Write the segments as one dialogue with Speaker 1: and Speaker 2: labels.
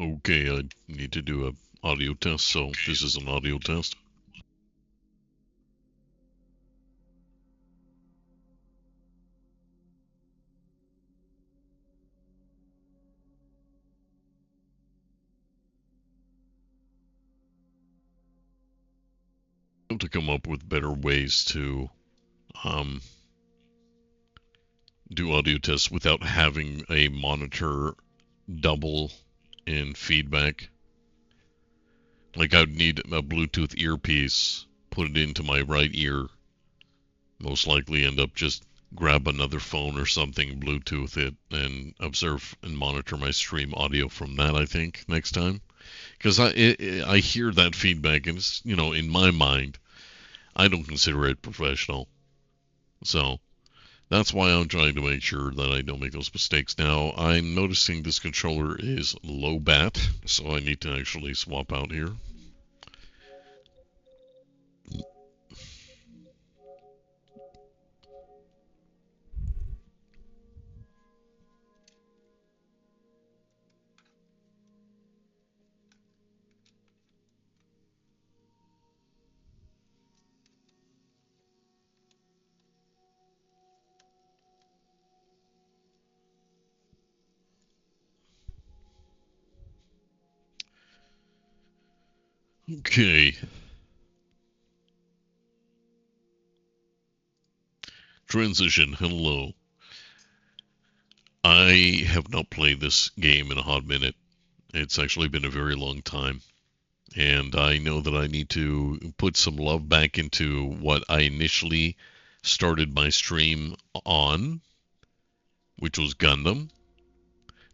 Speaker 1: Okay, I need to do a audio test, so this is an audio test. I have to come up with better ways to um, do audio tests without having a monitor double in feedback. Like I'd need a Bluetooth earpiece, put it into my right ear, most likely end up just grab another phone or something, Bluetooth it, and observe and monitor my stream audio from that, I think, next time. Because I hear that feedback, and it's, in my mind, I don't consider it professional. So that's why I'm trying to make sure that I don't make those mistakes. Now, I'm noticing this controller is low bat, so I need to actually swap out here. Okay. Transition, hello. I have not played this game in a hot minute. It's actually been a very long time. And I know that I need to put some love back into what I initially started my stream on, which was Gundam.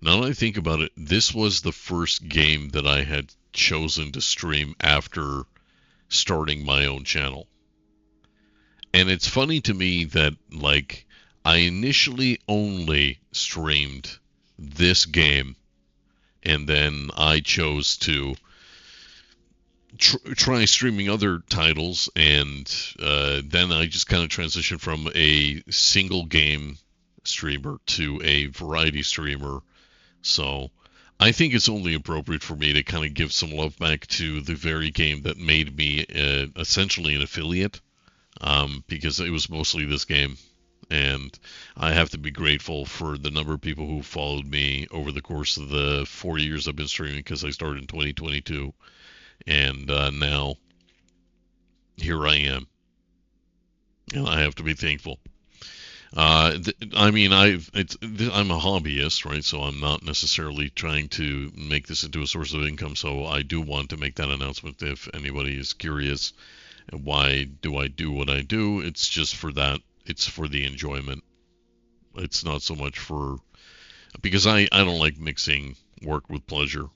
Speaker 1: Now that I think about it, this was the first game that I had chosen to stream after starting my own channel. And it's funny to me that, like, I initially only streamed this game, and then I chose to try streaming other titles, and then I just kind of transitioned from a single game streamer to a variety streamer. So I think it's only appropriate for me to kind of give some love back to the very game that made me essentially an affiliate, because it was mostly this game. And I have to be grateful for the number of people who followed me over the course of the 4 years I've been streaming, because I started in 2022. And now here I am, and I have to be thankful. I mean, I'm a hobbyist, right? So I'm not necessarily trying to make this into a source of income. So I do want to make that announcement if anybody is curious. Why do I do what I do? It's just for that. It's for the enjoyment. It's not so much for, because I don't like mixing work with pleasure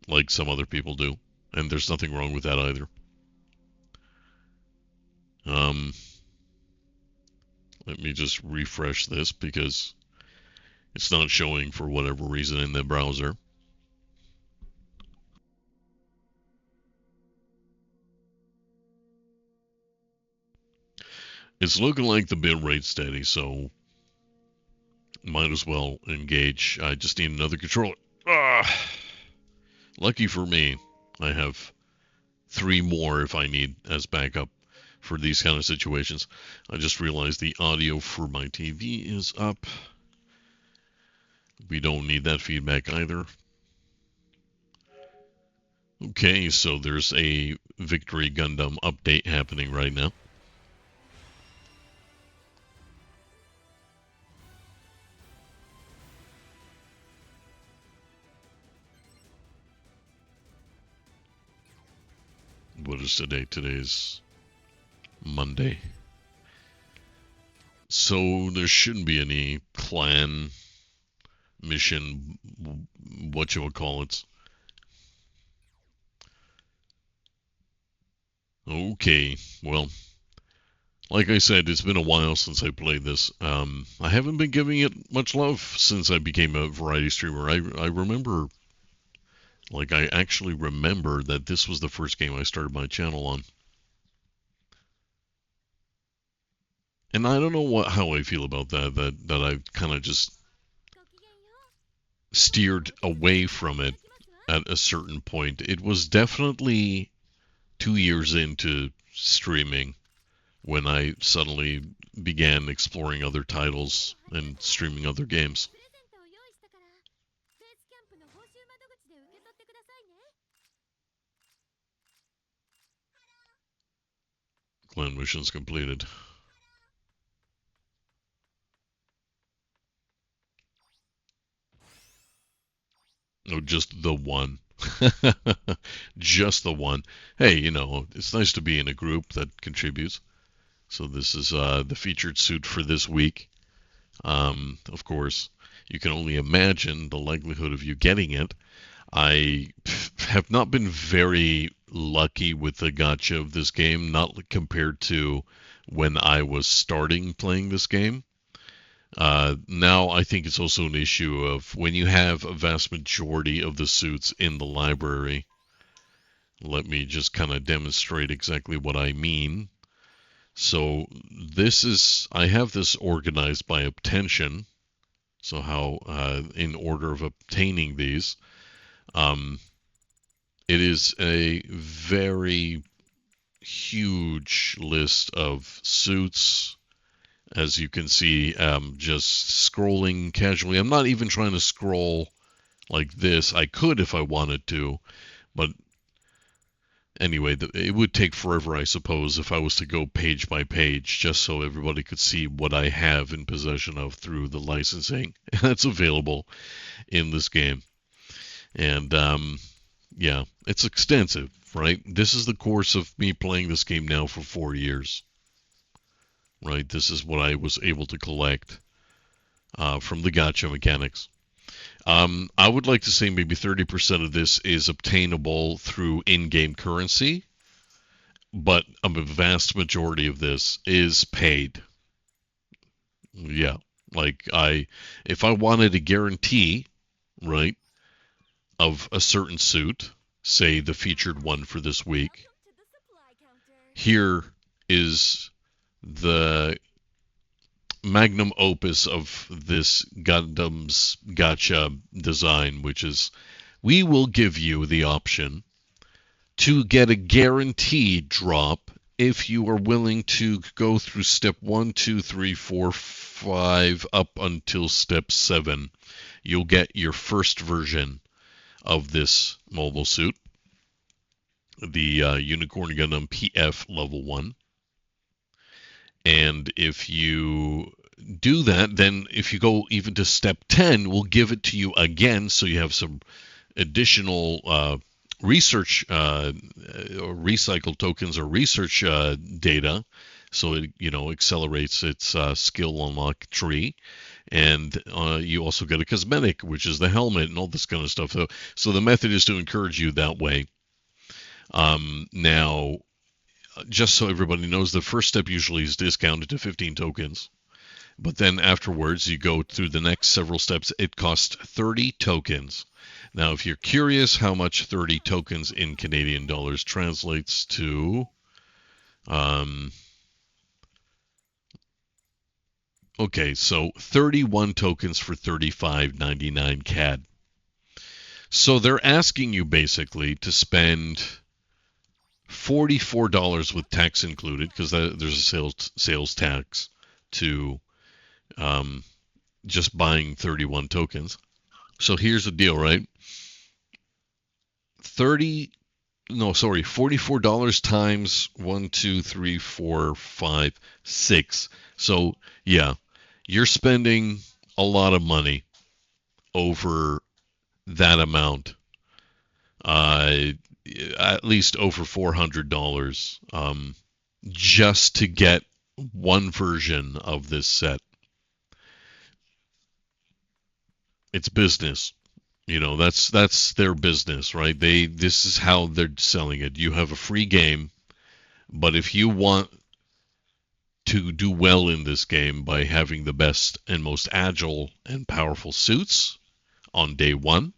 Speaker 1: like some other people do, and there's nothing wrong with that either. Um, Let me just refresh this because it's not showing for whatever reason in the browser. It's looking like the bitrate's steady, so might as well engage. I just need another controller. Ah, lucky for me, I have 3 more if I need as backup for these kind of situations. I just realized the audio for my TV is up. We don't need that feedback either. Okay, so there's a Victory Gundam update happening right now. What is today? Today's Monday. So there shouldn't be any clan mission, what you would call it. Okay, well, like I said, it's been a while since I played this. I haven't been giving it much love since I became a variety streamer. I remember, like, I actually remember that this was the first game I started my channel on. And I don't know how I feel about that I've kind of just steered away from it at a certain point. It was definitely 2 years into streaming when I suddenly began exploring other titles and streaming other games. Clan missions completed. Oh, just the one. Just the one. Hey, it's nice to be in a group that contributes. So this is the featured suit for this week. Of course, you can only imagine the likelihood of you getting it. I have not been very lucky with the gacha of this game, not compared to when I was starting playing this game. Now I think it's also an issue of when you have a vast majority of the suits in the library. Let me just kind of demonstrate exactly what I mean. So I have this organized by obtention. So how, in order of obtaining these, um, it is a very huge list of suits. As you can see, just scrolling casually. I'm not even trying to scroll like this. I could if I wanted to, but anyway, it would take forever, I suppose, if I was to go page by page, just so everybody could see what I have in possession of through the licensing that's available in this game. And yeah, it's extensive, right? This is the course of me playing this game now for 4 years, right? This is what I was able to collect from the gacha mechanics. I would like to say maybe 30% of this is obtainable through in-game currency, but a vast majority of this is paid. Yeah, like if I wanted a guarantee, right, of a certain suit, say the featured one for this week, here is the magnum opus of this Gundam's gacha design, which is we will give you the option to get a guaranteed drop if you are willing to go through step 1, 2, 3, 4, 5 up until step 7. You'll get your first version of this mobile suit, the Unicorn Gundam PF level 1. And if you do that, then if you go even to step 10, we'll give it to you again so you have some additional research or recycled tokens or research data, so it accelerates its skill unlock tree, and you also get a cosmetic, which is the helmet and all this kind of stuff. So the method is to encourage you that way. Now, just so everybody knows, the first step usually is discounted to 15 tokens. But then afterwards, you go through the next several steps. It costs 30 tokens. Now, if you're curious how much 30 tokens in Canadian dollars translates to, okay, so 31 tokens for 35.99 CAD. So they're asking you basically to spend $44 with tax included, because there's a sales tax to um, just buying 31 tokens. So here's the deal, right? 30 no, sorry, $44 times 1, 2, 3, 4, 5, 6. So yeah, you're spending a lot of money over that amount. Uh, at least over $400, just to get one version of this set. It's business. That's their business, right? This is how they're selling it. You have a free game, but if you want to do well in this game by having the best and most agile and powerful suits on day one,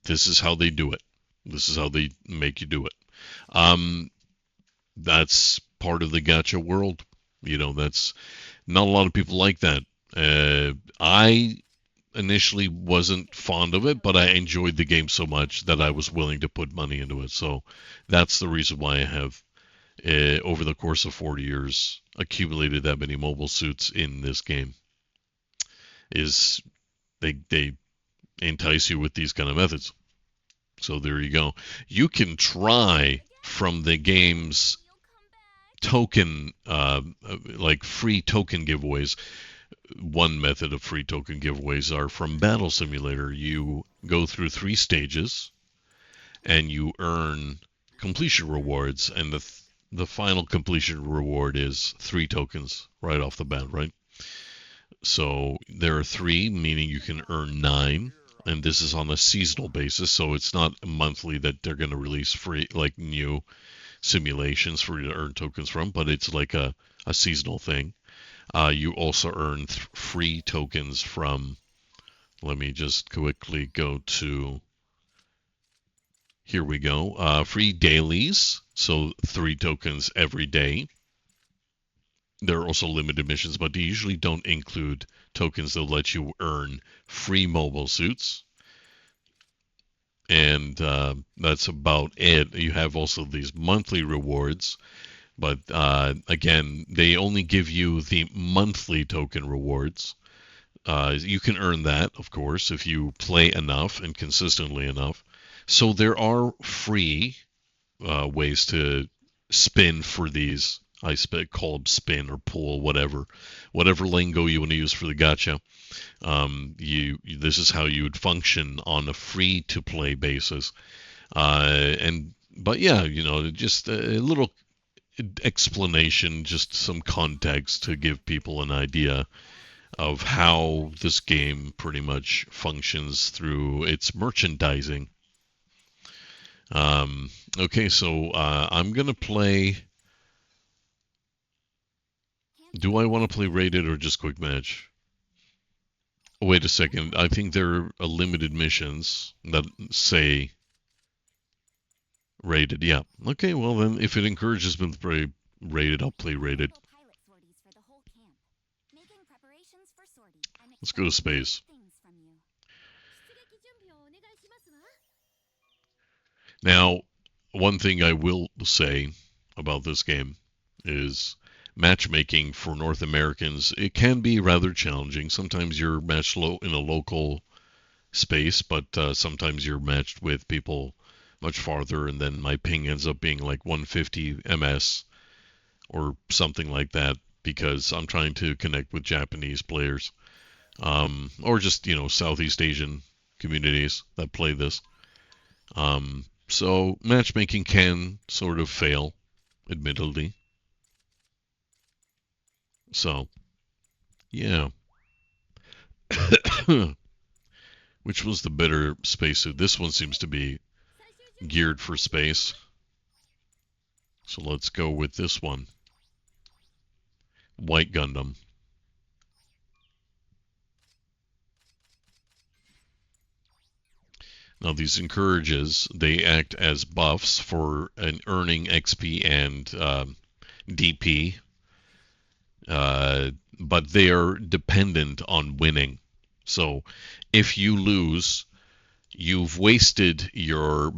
Speaker 1: this is how they do it. This is how they make you do it. Um, that's part of the gacha world. That's not a lot of people like that. I initially wasn't fond of it, but I enjoyed the game so much that I was willing to put money into it. So that's the reason why I have, over the course of 40 years, accumulated that many mobile suits in this game. Is they entice you with these kind of methods. So there you go. You can try from the game's token, like free token giveaways. One method of free token giveaways are from Battle Simulator. You go through 3 stages and you earn completion rewards, and the final completion reward is 3 tokens right off the bat, right? So there are 3, meaning you can earn 9, and this is on a seasonal basis, so it's not monthly that they're going to release free like new simulations for you to earn tokens from, but it's like a seasonal thing. You also earn free tokens from. Let me just quickly go to. Here we go. Free dailies, so 3 tokens every day. There are also limited missions, but they usually don't include tokens that let you earn free mobile suits. And that's about it. You have also these monthly rewards, but again, they only give you the monthly token rewards. You can earn that, of course, if you play enough and consistently enough. So there are free ways to spin for these. Call them spin or pull, whatever lingo you want to use for the gacha. This is how you would function on a free to play basis. And but yeah, just a little explanation, just some context to give people an idea of how this game pretty much functions through its merchandising. Okay, so I'm gonna play. Do I want to play rated or just quick match? Oh, wait a second. I think there are limited missions that say rated. Yeah. Okay, well then, if it encourages me to play rated, I'll play rated. Let's go to space. Now, one thing I will say about this game is matchmaking for North Americans. It can be rather challenging. Sometimes you're matched in a local space, but sometimes you're matched with people much farther, and then my ping ends up being like 150 ms or something like that because I'm trying to connect with Japanese players, or just Southeast Asian communities that play this. So matchmaking can sort of fail, admittedly. So yeah. Which was the better spacesuit? This one seems to be geared for space. So let's go with this one. White Gundam. Now these encourages, they act as buffs for an earning XP and DP, but they are dependent on winning. So if you lose, you've wasted your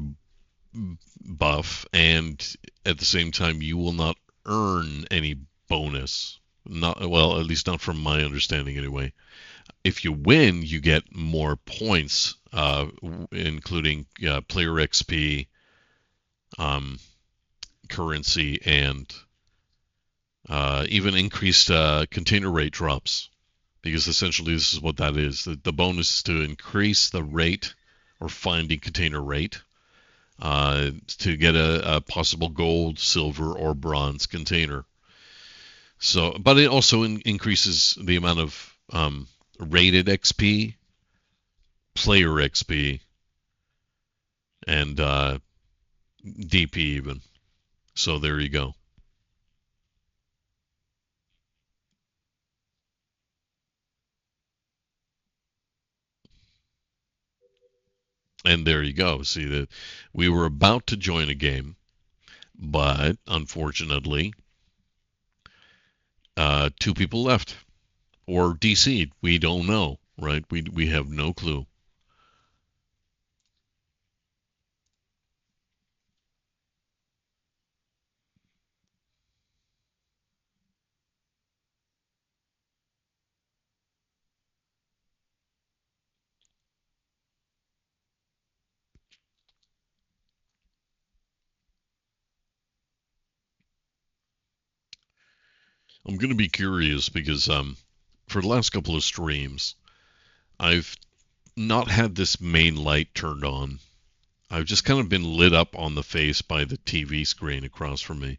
Speaker 1: buff, and at the same time, you will not earn any bonus. Not well, at least not from my understanding, anyway. If you win, you get more points, including player XP, um, currency, and even increased container rate drops. Because essentially, this is what that is. The bonus is to increase the rate or finding container rate to get a possible gold, silver, or bronze container. So, but it also increases the amount of rated XP, player XP, and DP even. So there you go. And there you go. See that we were about to join a game, but unfortunately, 2 people left or DC'd. We don't know. right? We have no clue. I'm gonna be curious because for the last couple of streams, I've not had this main light turned on. I've just kind of been lit up on the face by the TV screen across from me.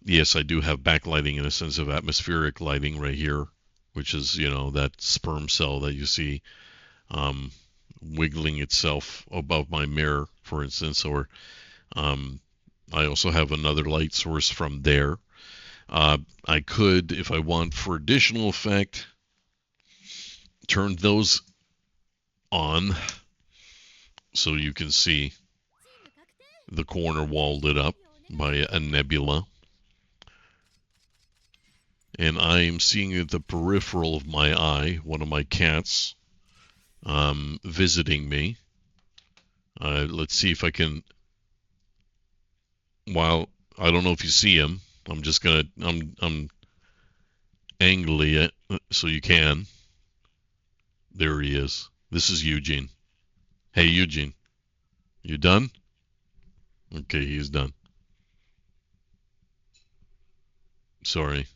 Speaker 1: Yes, I do have backlighting in a sense of atmospheric lighting right here, which is, that sperm cell that you see um, wiggling itself above my mirror, for instance, or um, I also have another light source from there. I could, if I want for additional effect, turn those on so you can see the corner wall lit up by a nebula. And I am seeing at the peripheral of my eye one of my cats visiting me. Let's see if I can. While I don't know if you see him, I'm angling it so you can. There he is. This is Eugene. Hey Eugene, you done? Okay, he's done. Sorry.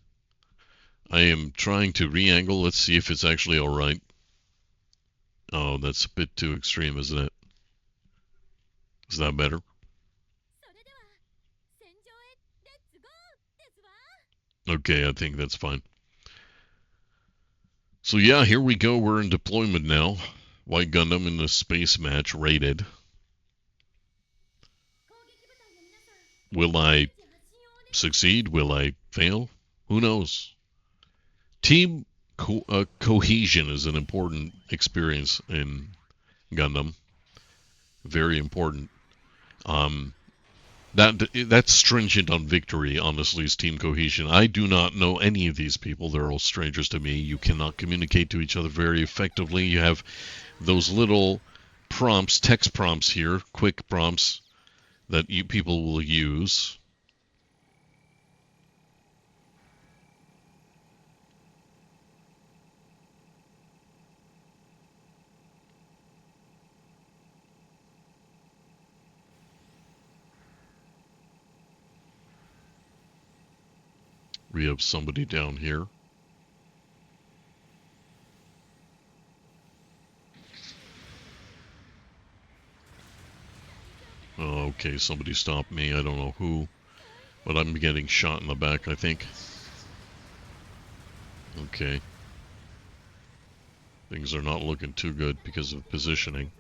Speaker 1: I am trying to re-angle. Let's see if it's actually all right. Oh, that's a bit too extreme, isn't it? Is that better? Okay, I think that's fine. So yeah, here we go. We're in deployment now. White Gundam in the space match rated. Will I succeed? Will I fail? Who knows? Team cohesion is an important experience in Gundam. Very important. Um, that's stringent on victory, honestly, is team cohesion. I do not know any of these people. They're all strangers to me. You cannot communicate to each other very effectively. You have those little prompts, text prompts here, quick prompts that people will use. We have somebody down here. Oh, okay, somebody stopped me. I don't know who, but I'm getting shot in the back, I think. Okay. Things are not looking too good because of positioning.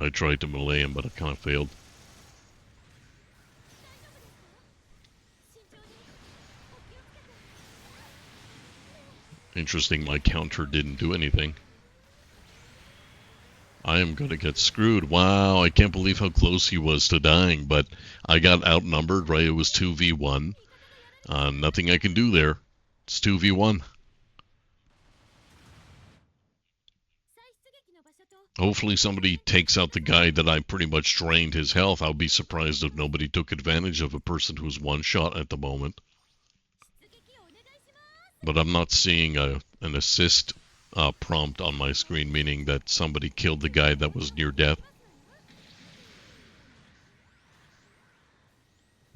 Speaker 1: I tried to melee him, but I kind of failed. Interesting, my counter didn't do anything. I am gonna get screwed. Wow, I can't believe how close he was to dying, but I got outnumbered, right? It was 2v1. Nothing I can do there. It's 2v1. Hopefully somebody takes out the guy that I pretty much drained his health. I'll be surprised if nobody took advantage of a person who's one shot at the moment. But I'm not seeing an assist prompt on my screen, meaning that somebody killed the guy that was near death.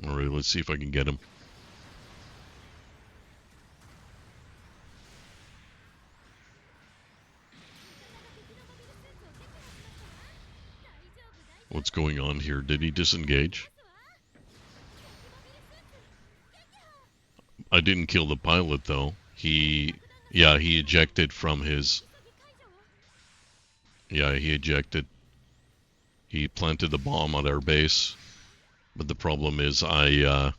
Speaker 1: Alright, let's see if I can get him. What's going on here? Did he disengage? I didn't kill the pilot, though. He Yeah, he ejected from his... Yeah, he ejected. He planted the bomb on our base. But the problem is I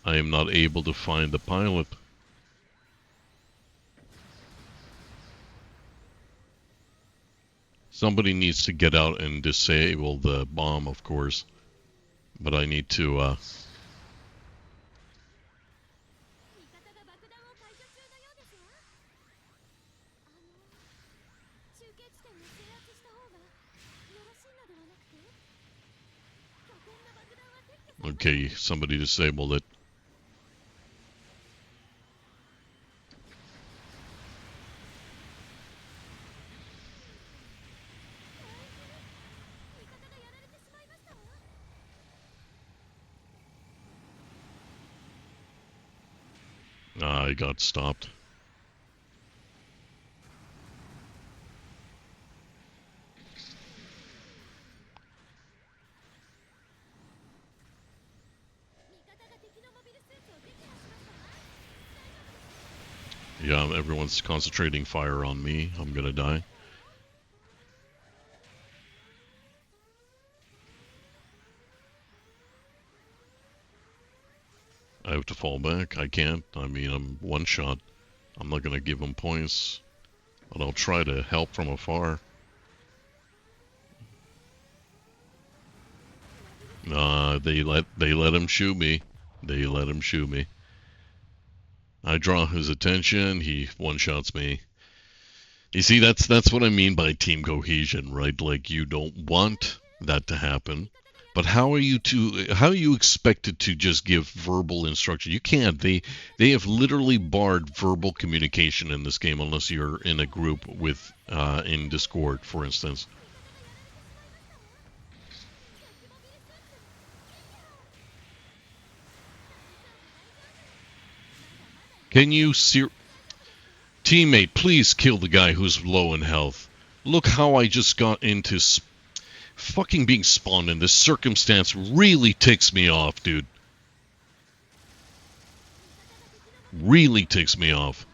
Speaker 1: am not able to find the pilot. Somebody needs to get out and disable the bomb, of course. But I need to, Okay, somebody disabled it. I got stopped. Yeah, everyone's concentrating fire on me. I'm gonna die. I have to fall back. I can't. I mean, I'm one shot. I'm not gonna give them points, but I'll try to help from afar. They let him shoot me. They let him shoot me. I draw his attention. He one-shots me. You see, that's what I mean by team cohesion, right? Like, you don't want that to happen, but how are you expected to just give verbal instruction? You can't. They have literally barred verbal communication in this game unless you're in a group with in Discord, for instance. Can you teammate, please kill the guy who's low in health. Look how I just got into fucking being spawned in. This circumstance really ticks me off, dude. Really ticks me off.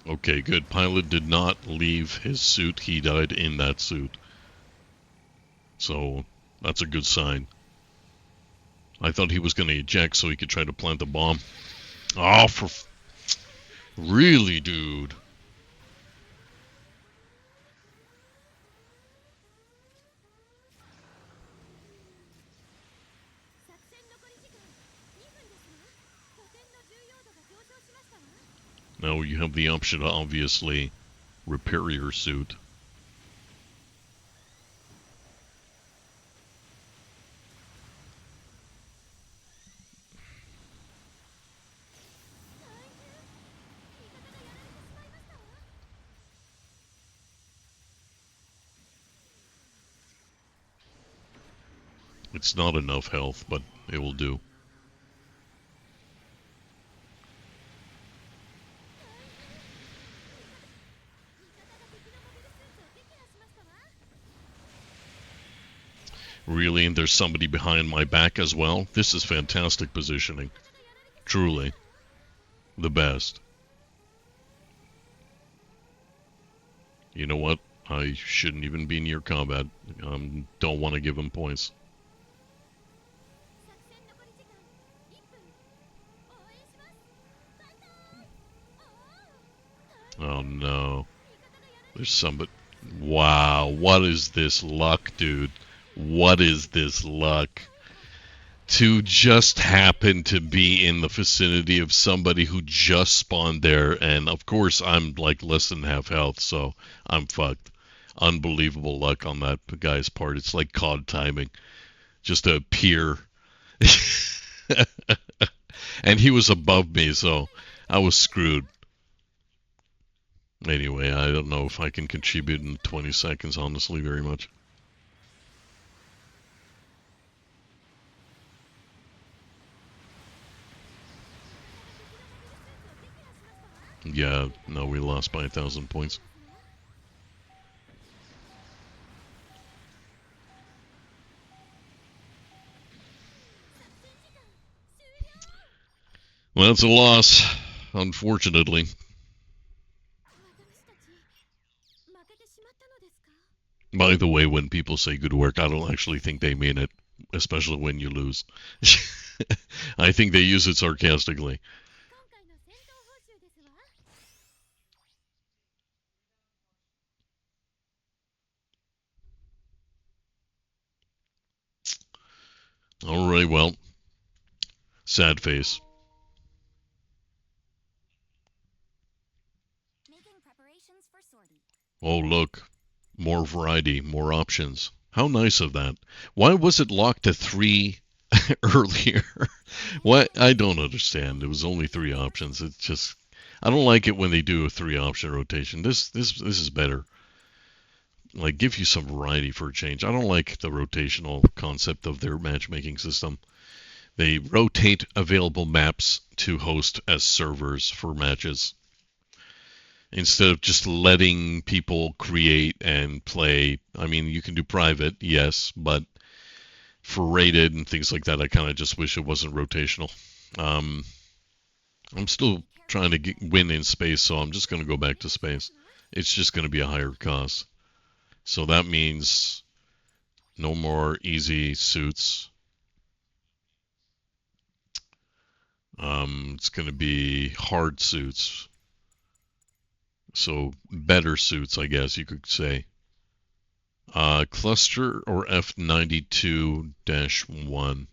Speaker 1: Okay, good. Pilot did not leave his suit. He died in that suit. So, that's a good sign. I thought he was going to eject so he could try to plant the bomb. Oh, really, dude? Now you have the option to obviously repair your suit. It's not enough health, but it will do. Really, and there's somebody behind my back as well? This is fantastic positioning. Truly. The best. You know what? I shouldn't even be near combat. Don't want to give him points. Oh no. There's somebody... Wow, what is this luck, dude? What is this luck? To just happen to be in the vicinity of somebody who just spawned there, and of course I'm like less than half health, so I'm fucked. unbelievable luck on that guy's part. It's like COD timing, just to appear. And he was above me, so I was screwed. Anyway, I don't know if I can contribute in 20 seconds, honestly, very much. Yeah, no, we lost by 1,000 points. Well, it's a loss, unfortunately. By the way, when people say good work, I don't actually think they mean it, especially when you lose. I think they use it sarcastically. All right, well, sad face. Oh, look, more variety, more options. How nice of that. Why was it locked to 3 earlier? What? I don't understand. It was only 3 options. It's just I don't like it when they do a 3 option rotation. This is better. Like give you some variety for a change. I don't like the rotational concept of their matchmaking system. They rotate available maps to host as servers for matches instead of just letting people create and play. I mean, you can do private, yes, but for rated and things like that, I kind of just wish it wasn't rotational. Um, I'm still trying to win in space, so I'm just going to go back to space. It's just going to be a higher cost. So that means no more easy suits. It's going to be hard suits. So better suits, I guess you could say. Cluster or F92-1.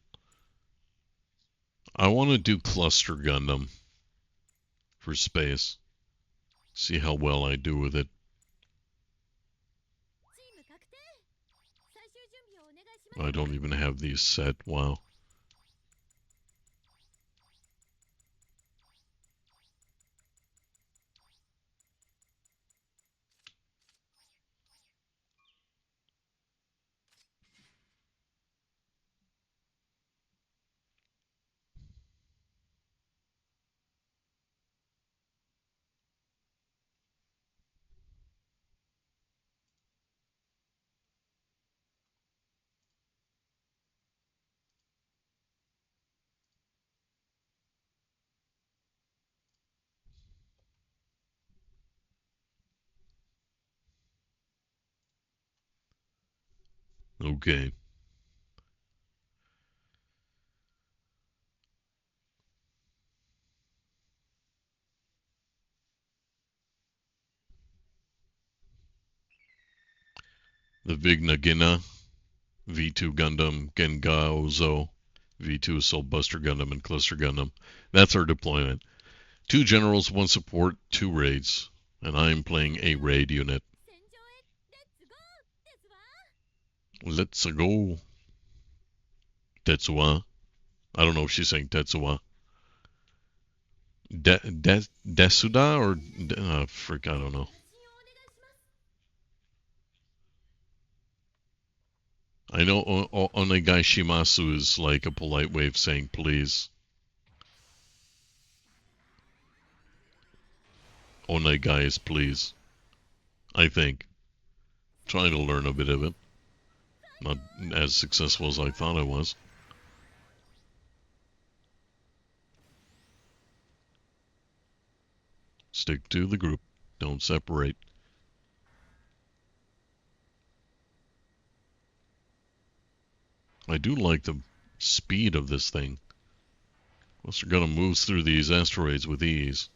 Speaker 1: I want to do Cluster Gundam for space. See how well I do with it. I don't even have these set. Wow. Okay. The Vignagina, V2 Gundam, Gengaozo, V2 Assault Buster Gundam, and Cluster Gundam. That's our deployment. 2 generals, 1 support, 2 raids. And I'm playing a raid unit. Let's go. Tetsuwa. I don't know if she's saying Tetsuwa. Desuda or frick, I don't know. I know Onegai Shimasu is like a polite way of saying please. Onegai is please. I think. Trying to learn a bit of it. Not as successful as I thought I was. Stick to the group. Don't separate. I do like the speed of this thing. Unless we're gonna move through these asteroids with ease.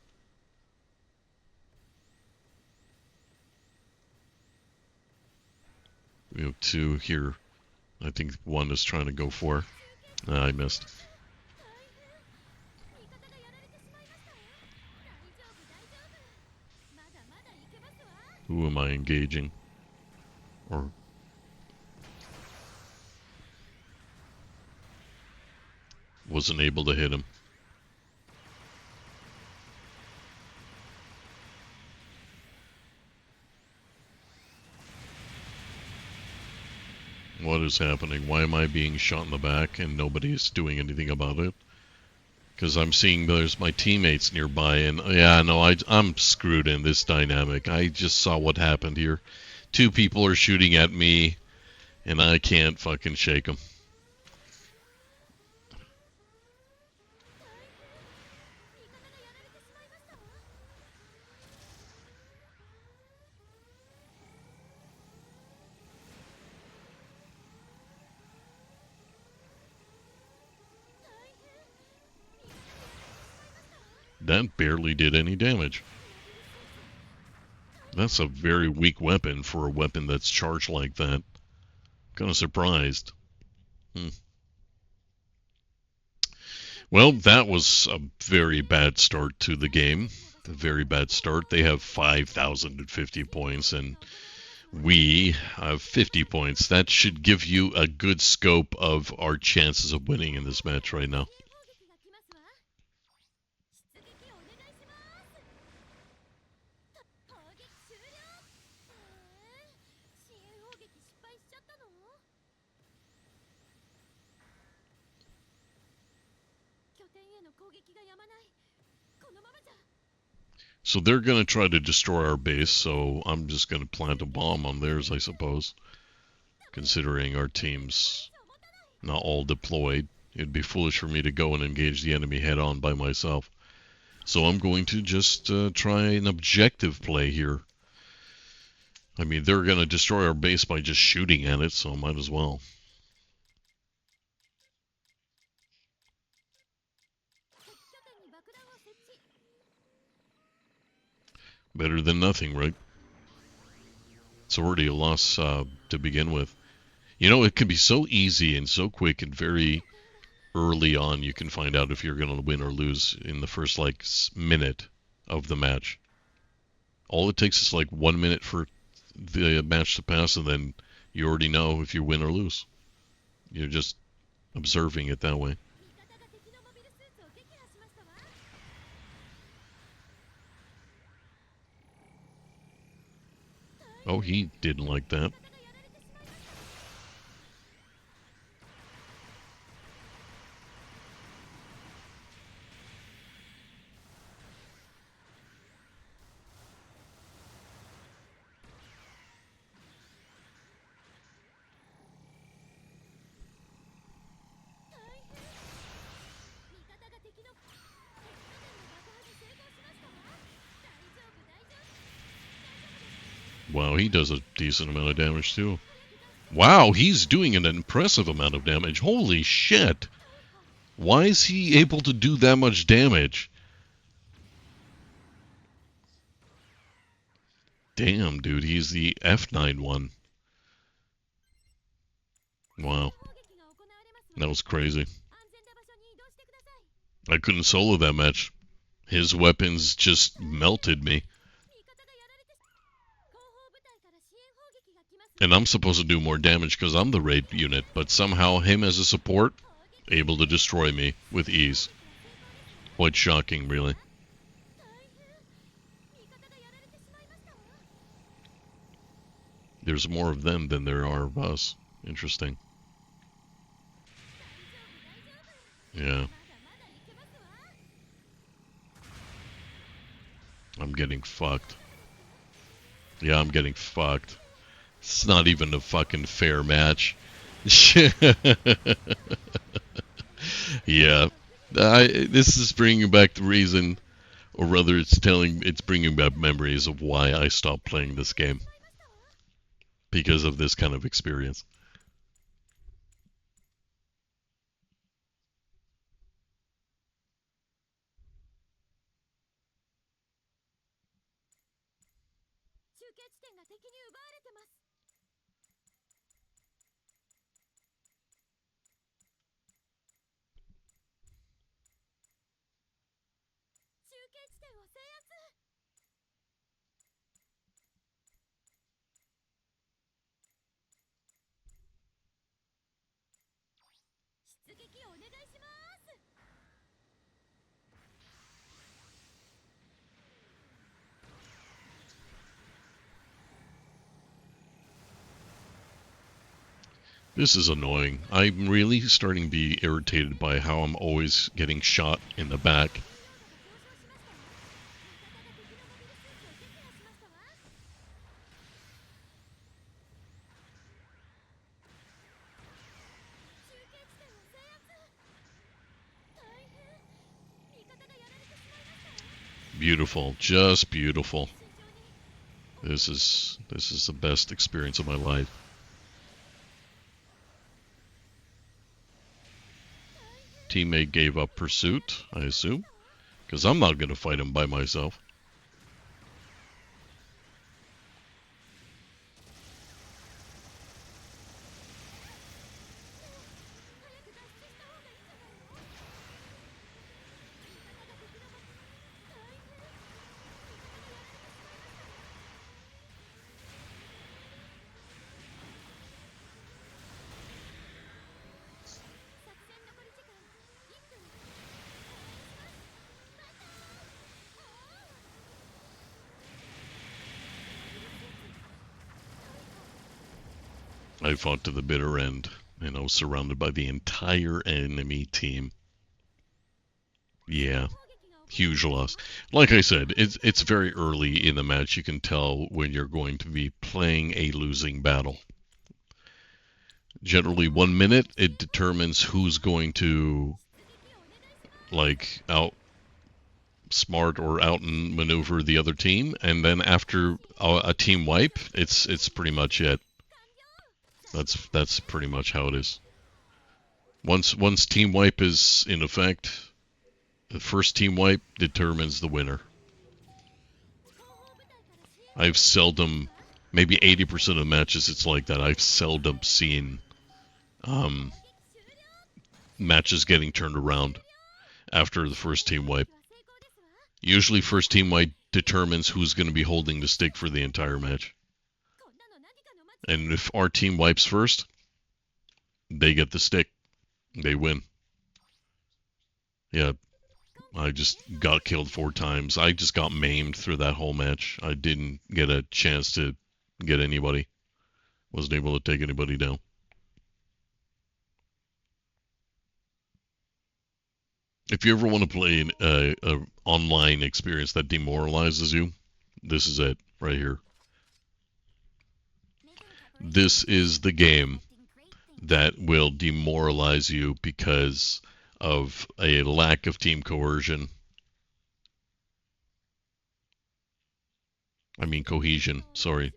Speaker 1: We have 2 here. I think 1 is trying to go for. I missed. Who am I engaging? Or wasn't able to hit him. What is happening? Why am I being shot in the back and nobody's doing anything about it? Because I'm seeing there's my teammates nearby, and yeah, no, I'm screwed in this dynamic. I just saw what happened here. Two people are shooting at me, and I can't fucking shake them. That barely did any damage. That's a very weak weapon for a weapon that's charged like that. Kind of surprised. Hmm. Well, that was a very bad start to the game. A very bad start. They have 5,050 points, and we have 50 points. That should give you a good scope of our chances of winning in this match right now. So they're going to try to destroy our base, so I'm just going to plant a bomb on theirs, I suppose. Considering our team's not all deployed, it'd be foolish for me to go and engage the enemy head on by myself. So I'm going to just try an objective play here. I mean, they're going to destroy our base by just shooting at it, so I might as well. Better than nothing, right? It's already a loss to begin with. You know, it can be so easy and so quick and very early on. You can find out if you're going to win or lose in the first minute of the match. All it takes is like 1 minute for the match to pass, and then you already know if you win or lose. You're just observing it that way. Oh, he didn't like that. Wow, he does a decent amount of damage too. Wow, he's doing an impressive amount of damage. Holy shit! Why is he able to do that much damage? Damn, dude, he's the F9 one. Wow, that was crazy. I couldn't solo that match. His weapons just melted me. And I'm supposed to do more damage because I'm the raid unit, but somehow him as a support, able to destroy me with ease. Quite shocking, really. There's more of them than there are of us. Interesting. Yeah. I'm getting fucked. Yeah, I'm getting fucked. It's not even a fucking fair match. Yeah. This is bringing back the reason, or rather it's bringing back memories of why I stopped playing this game. Because of this kind of experience. This is annoying. I'm really starting to be irritated by how I'm always getting shot in the back. Beautiful, just beautiful. This is the best experience of my life. Teammate gave up pursuit, I assume, because I'm not going to fight him by myself. I fought to the bitter end, and I was surrounded by the entire enemy team. Yeah, huge loss. Like I said, it's very early in the match. You can tell when you're going to be playing a losing battle. Generally, 1 minute it determines who's going to like outsmart or out maneuver the other team, and then after a team wipe, it's pretty much it. That's pretty much how it is. Once team wipe is in effect, the first team wipe determines the winner. I've seldom, maybe 80% of matches it's like that. I've seldom seen um, matches getting turned around after the first team wipe. Usually, first team wipe determines who's going to be holding the stick for the entire match. And if our team wipes first, they get the stick. They win. Yeah, I just got killed 4 times. I just got maimed through that whole match. I didn't get a chance to get anybody. Wasn't able to take anybody down. If you ever want to play a online experience that demoralizes you, this is it right here. This is the game that will demoralize you because of a lack of team coercion. I mean cohesion, sorry.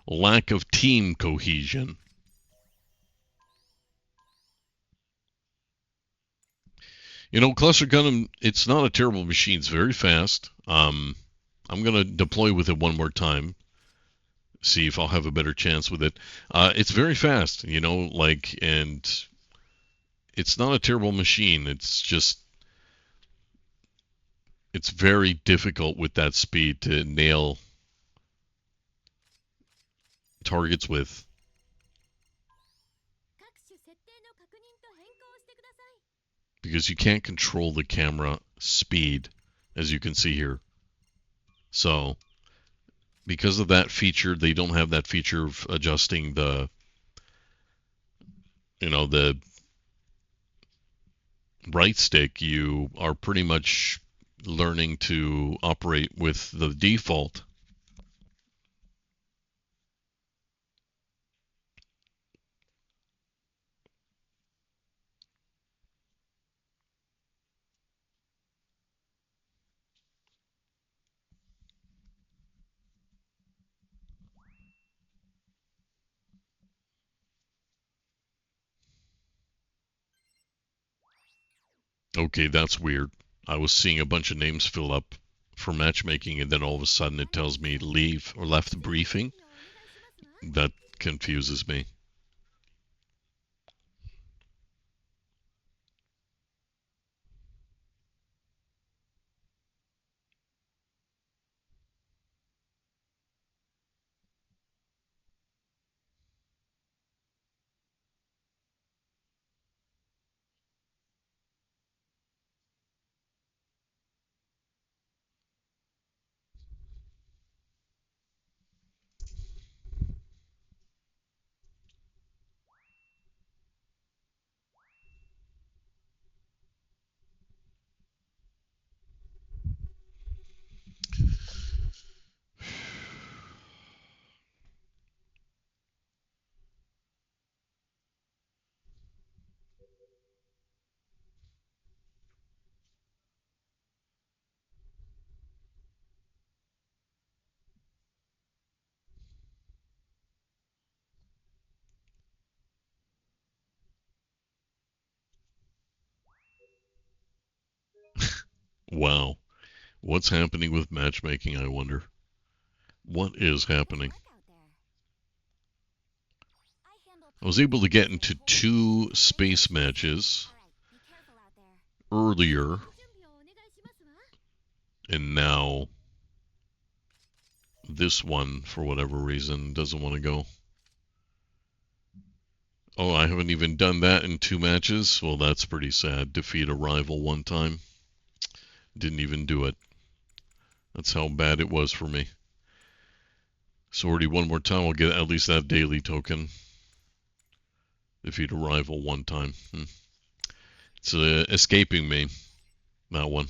Speaker 1: Lack of team cohesion. Cluster Gundam, it's not a terrible machine. It's very fast. I'm going to deploy with it one more time, see if I'll have a better chance with it. It's very fast, and it's not a terrible machine. It's very difficult with that speed to nail targets with. Because you can't control the camera speed, as you can see here. So, because of that feature, they don't have that feature of adjusting the right stick. You are pretty much learning to operate with the default. Okay, that's weird. I was seeing a bunch of names fill up for matchmaking, and then all of a sudden it tells me leave or left the briefing. That confuses me. Wow. What's happening with matchmaking, I wonder? What is happening? I was able to get into 2 space matches earlier, and now this one, for whatever reason, doesn't want to go. Oh, I haven't even done that in 2 matches? Well, that's pretty sad. Defeat a rival 1 time. Didn't even do it. That's how bad it was for me. So already one more time, I'll get at least that daily token. Defeat a rival 1 time. It's escaping me, that one.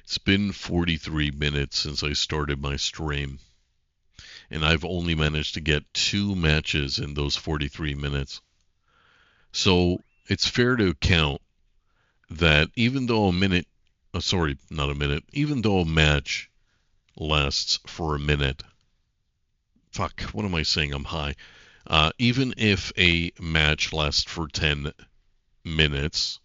Speaker 1: It's been 43 minutes since I started my stream, and I've only managed to get 2 matches in those 43 minutes. So it's fair to count that even though not a minute, even though a match lasts for a minute, fuck, what am I saying? I'm high. Even if a match lasts for 10 minutes,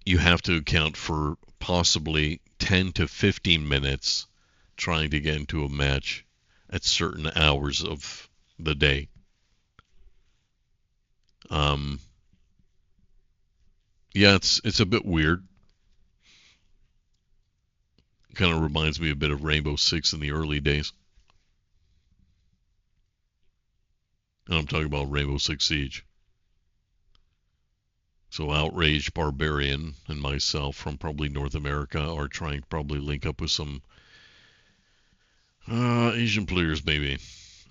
Speaker 1: you have to account for possibly 10 to 15 minutes trying to get into a match at certain hours of the day. Um, yeah, it's a bit weird. Kind of reminds me a bit of Rainbow Six in the early days. And I'm talking about Rainbow Six Siege. So Outraged Barbarian and myself from probably North America are trying to probably link up with some Asian players maybe.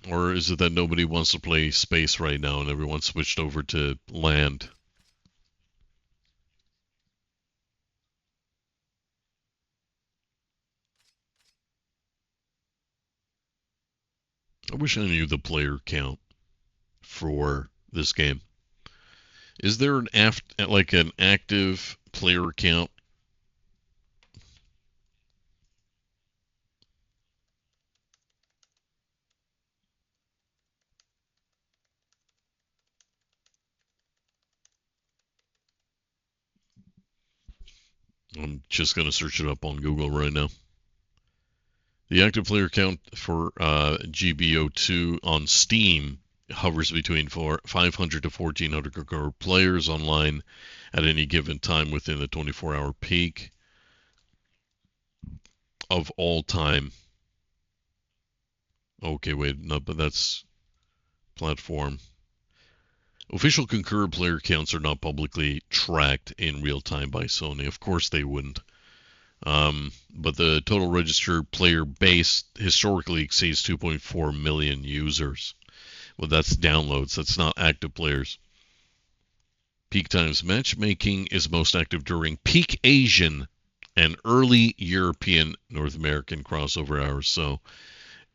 Speaker 1: Or is it that nobody wants to play space right now and everyone switched over to land? I wish I knew the player count for this game. Is there an active player count? I'm just gonna search it up on Google right now. The active player count for GBO2 on Steam hovers between 500 to 1,400 players online at any given time within the 24-hour peak of all time. Okay, wait, no, but that's platform. Official concurrent player counts are not publicly tracked in real time by Sony. Of course they wouldn't. But the total registered player base historically exceeds 2.4 million users. Well, that's downloads. That's not active players. Peak times matchmaking is most active during peak Asian and early European North American crossover hours. So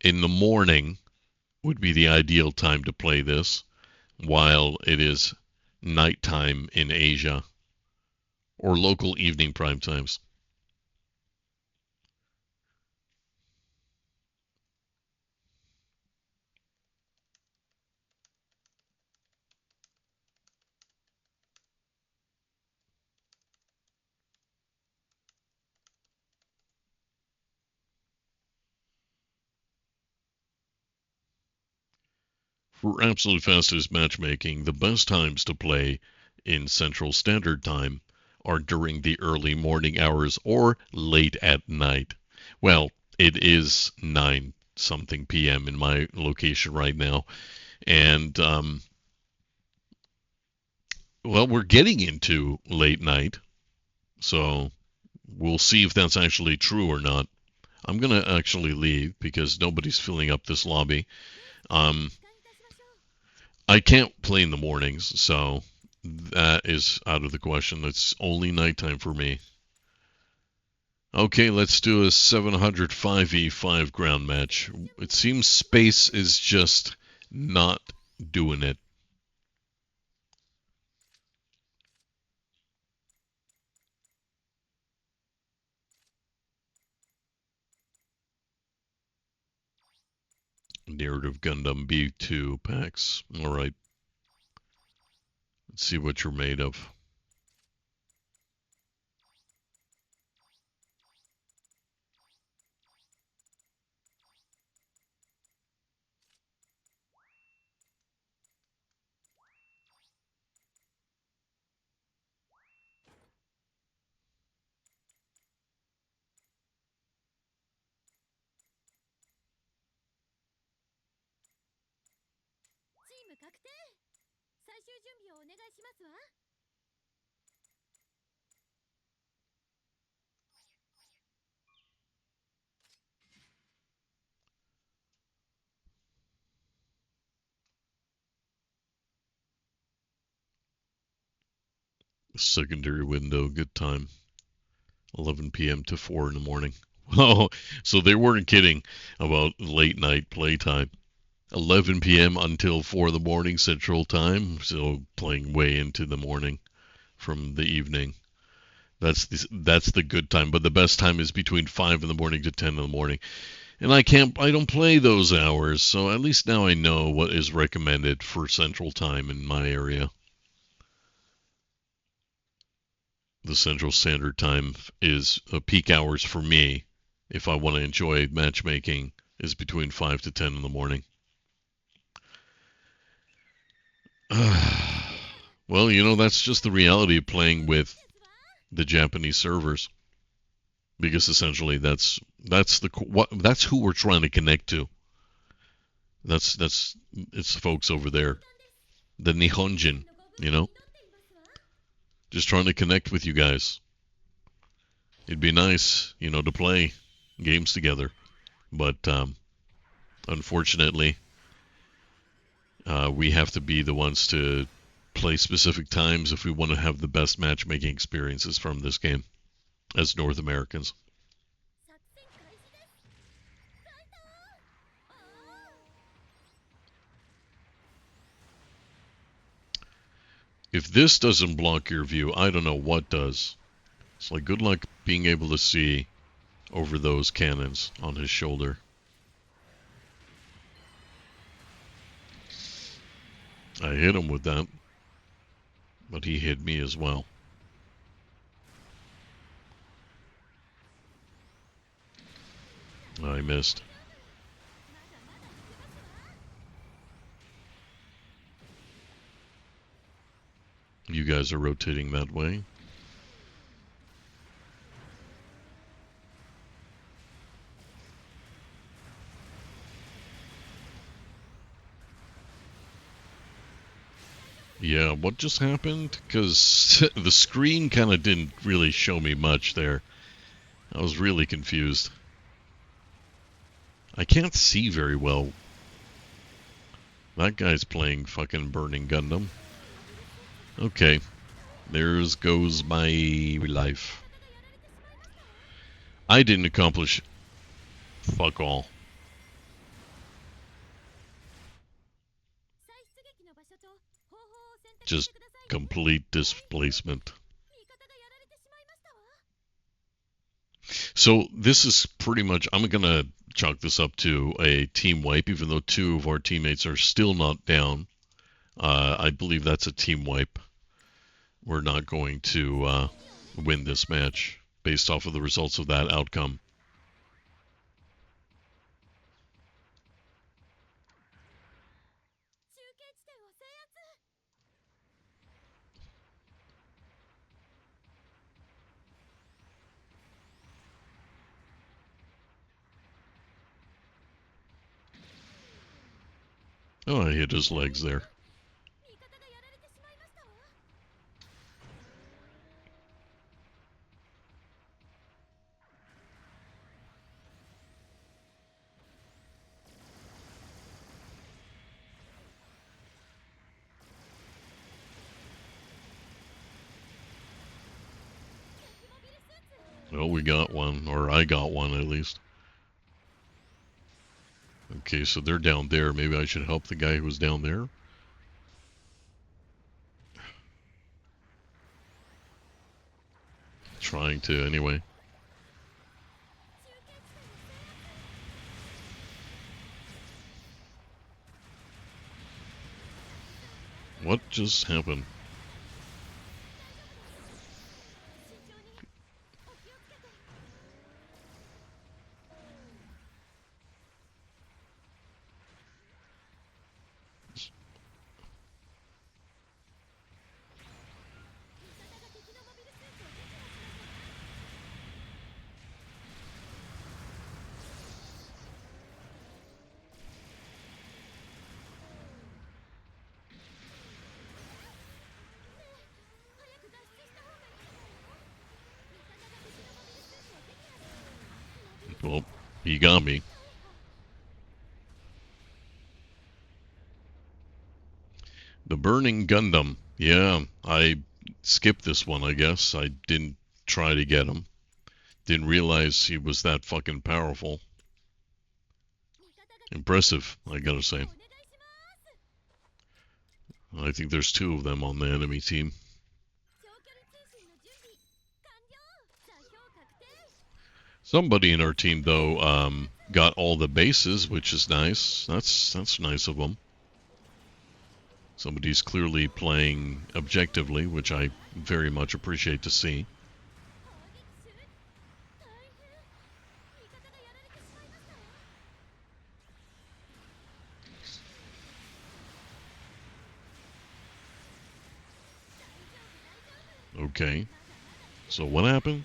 Speaker 1: in the morning would be the ideal time to play this, while it is nighttime in Asia or local evening prime times. For absolute fastest matchmaking, the best times to play in Central Standard Time are during the early morning hours or late at night. Well, it is 9 something p.m. in my location right now. And, well, we're getting into late night. So we'll see if that's actually true or not. I'm going to actually leave because nobody's filling up this lobby. Um, I can't play in the mornings, so that is out of the question. It's only nighttime for me. Okay, let's do a 700 5v5 ground match. It seems space is just not doing it. Narrative Gundam B2 packs. All right. Let's see what you're made of. Secondary window, good time. 11 p.m. to 4 in the morning. Oh, so they weren't kidding about late night playtime. 11 p.m. until 4 in the morning Central Time, so playing way into the morning from the evening. That's the good time, but the best time is between 5 in the morning to 10 in the morning. And I don't play those hours, so at least now I know what is recommended for Central Time in my area. The Central Standard Time is peak hours for me if I want to enjoy matchmaking is between 5 to 10 in the morning. Well, that's just the reality of playing with the Japanese servers, because essentially that's who we're trying to connect to. That's it's the folks over there, the Nihonjin, you know, just trying to connect with you guys. It'd be nice, to play games together, but unfortunately, we have to be the ones to play specific times if we want to have the best matchmaking experiences from this game as North Americans. If this doesn't block your view, I don't know what does. It's like good luck being able to see over those cannons on his shoulder. I hit him with that, but he hit me as well. I missed. You guys are rotating that way. Yeah, what just happened? Because the screen kind of didn't really show me much there. I was really confused. I can't see very well. That guy's playing fucking Burning Gundam. Okay, there goes my life. I didn't accomplish fuck all. Just complete displacement. So this is pretty much, I'm going to chalk this up to a team wipe, even though two of our teammates are still not down. I believe that's a team wipe. We're not going to win this match based off of the results of that outcome. Oh, I hit his legs there. Well, we got one, or I got one at least. Okay, so they're down there. Maybe I should help the guy who was down there. Trying to, anyway. What just happened? Well, he got me. The Burning Gundam. Yeah, I skipped this one, I guess. I didn't try to get him. Didn't realize he was that fucking powerful. Impressive, I gotta say. I think there's two of them on the enemy team. Somebody in our team, though, got all the bases, which is nice. That's nice of them. Somebody's clearly playing objectively, which I very much appreciate to see. Okay. So what happened?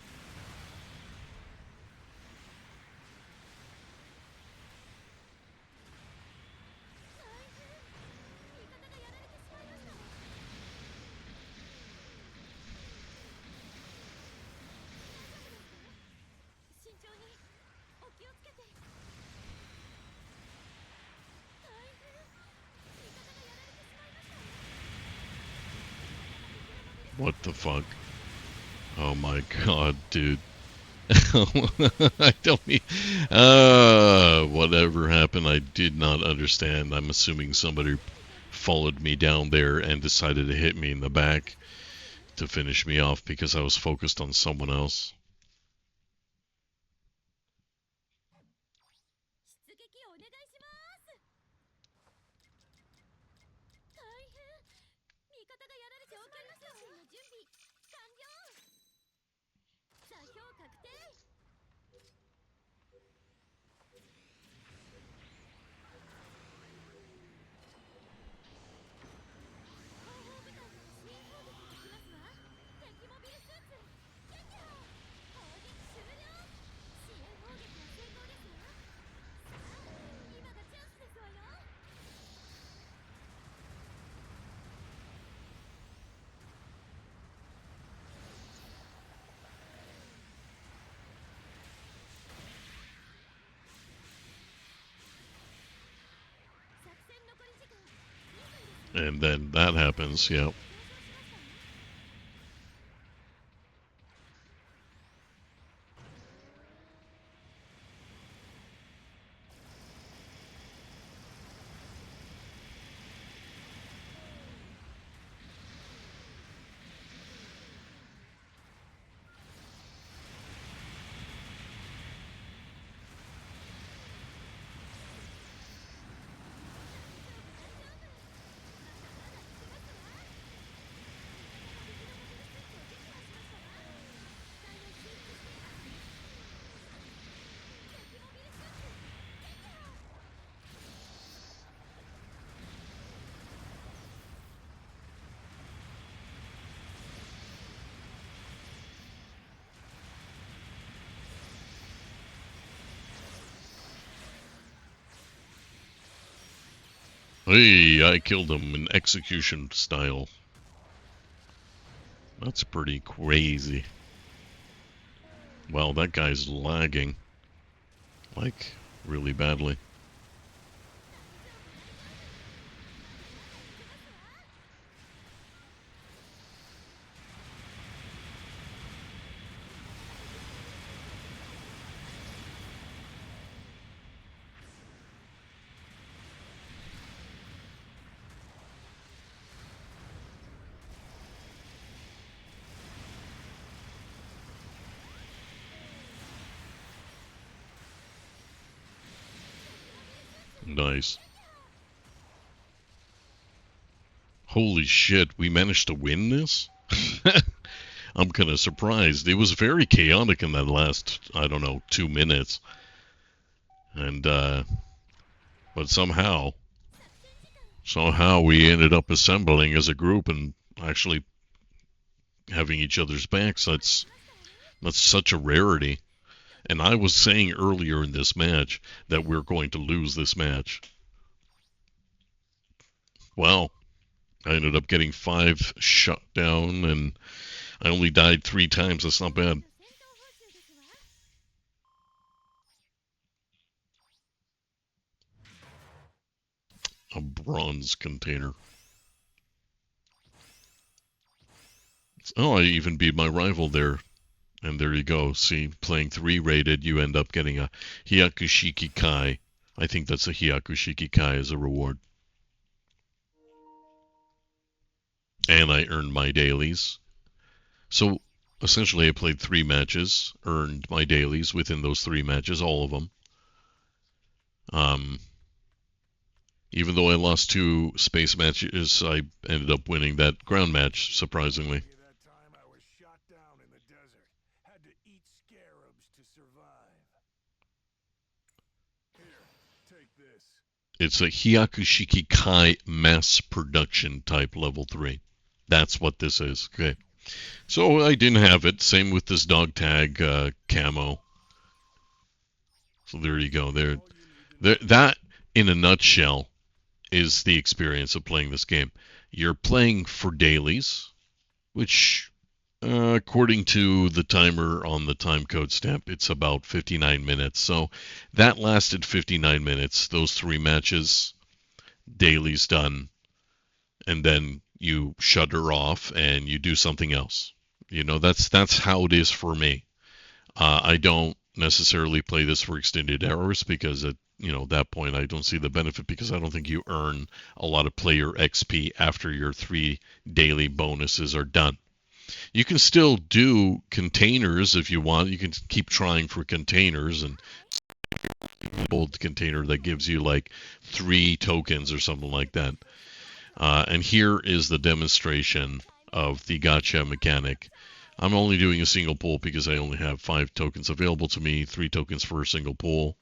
Speaker 1: What the fuck? Oh my god, dude. I don't mean. Whatever happened, I did not understand. I'm assuming somebody followed me down there and decided to hit me in the back to finish me off because I was focused on someone else. And then that happens, yeah. Hey, I killed him in execution style. That's pretty crazy. Wow, that guy's lagging. Like, really badly. Nice. Holy shit, we managed to win this? I'm kind of surprised. It was very chaotic in that last, I don't know, 2 minutes. And, but somehow we ended up assembling as a group and actually having each other's backs. That's such a rarity. And I was saying earlier in this match that we're going to lose this match. Well, I ended up getting 5 shut down, and I only died 3 times. That's not bad. A bronze container. Oh, I even beat my rival there. And there you go. See, playing 3 rated, you end up getting a Hyakushiki Kai. I think that's a Hyakushiki Kai as a reward. And I earned my dailies. So essentially, I played 3 matches, earned my dailies within those 3 matches, all of them. Even though I lost 2 space matches, I ended up winning that ground match, surprisingly. It's a Hyakushiki Kai mass production type level 3. That's what this is. Okay. So I didn't have it. Same with this dog tag camo. So there you go. That, in a nutshell, is the experience of playing this game. You're playing for dailies, which, according to the timer on the time code stamp, it's about 59 minutes. So that lasted 59 minutes. Those 3 matches, dailies done, and then you shut her off and you do something else. That's how it is for me. I don't necessarily play this for extended hours because at that point I don't see the benefit, because I don't think you earn a lot of player XP after your 3 daily bonuses are done. You can still do containers if you want. You can keep trying for containers and old container that gives you like 3 tokens or something like that. And here is the demonstration of the gacha mechanic. I'm only doing a single pull because I only have 5 tokens available to me, 3 tokens for a single pull.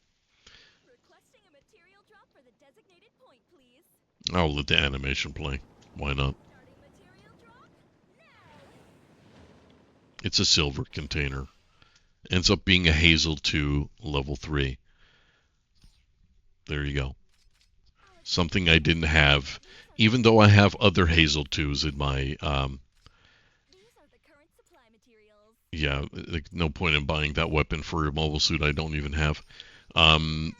Speaker 1: I'll let the animation play. Why not? It's a silver container. Ends up being a Hazel 2 level 3. There you go. Something I didn't have, even though I have other Hazel 2s in my yeah, like, no point in buying that weapon for a mobile suit I don't even have.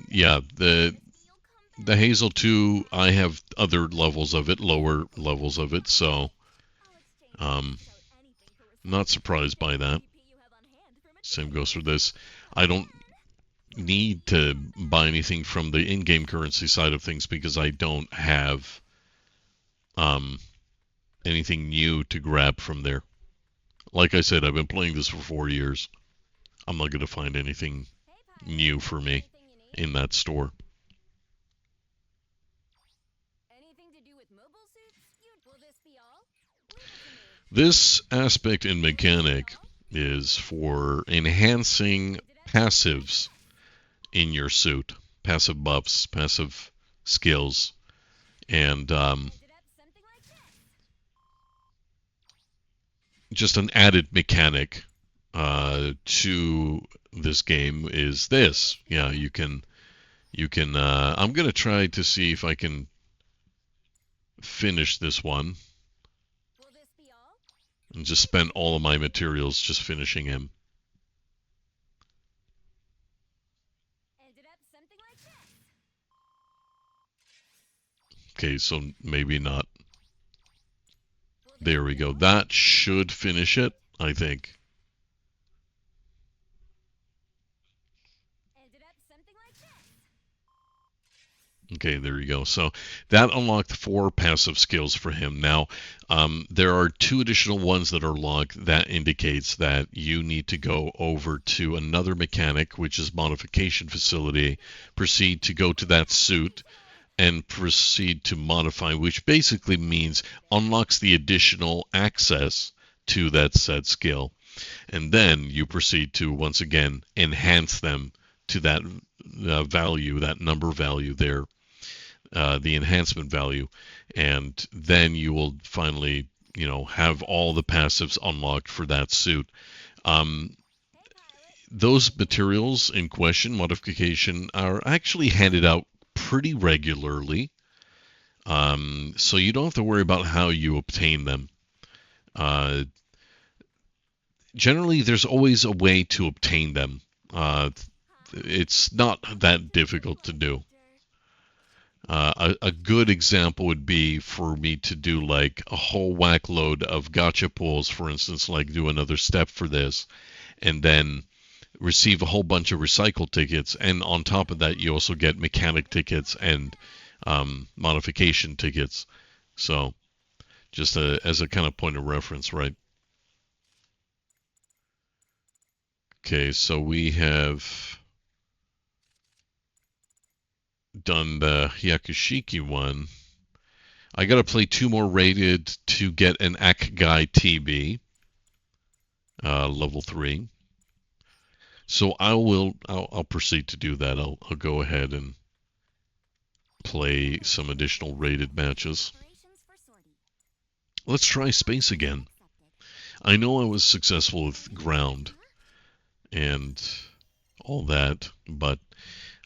Speaker 1: Yeah, the Hazel 2, I have other levels of it, lower levels of it, so not surprised by that. Same goes for this. I don't need to buy anything from the in-game currency side of things because I don't have anything new to grab from there. Like I said, I've been playing this for 4 years. I'm not going to find anything new for me in that store. This aspect in mechanic is for enhancing passives in your suit, passive buffs, passive skills, and just an added mechanic to this game is this. Yeah, you can. I'm gonna try to see if I can finish this one and just spend all of my materials just finishing him. Okay, so maybe not. There we go. That should finish it, I think. Okay, there you go. So that unlocked 4 passive skills for him. Now, there are 2 additional ones that are locked. That indicates that you need to go over to another mechanic, which is modification facility, proceed to go to that suit, and proceed to modify, which basically means unlocks the additional access to that said skill. And then you proceed to once again enhance them to that value, that number value there, the enhancement value, and then you will finally, have all the passives unlocked for that suit. Um, those materials in question, modification, are actually handed out pretty regularly, so you don't have to worry about how you obtain them. Uh, Generally, there's always a way to obtain them. Uh, it's not that difficult to do. A good example would be for me to do like a whole whack load of gotcha pulls, for instance, like do another step for this, and then receive a whole bunch of recycle tickets. And on top of that, you also get mechanic tickets and modification tickets. So just as a kind of point of reference, right? Okay, so we have done the Yakushiki one. I gotta play two more rated to get an Akgai TB, level 3. So I'll proceed to do that. I'll go ahead and play some additional rated matches. Let's try space again. I know I was successful with ground and all that, but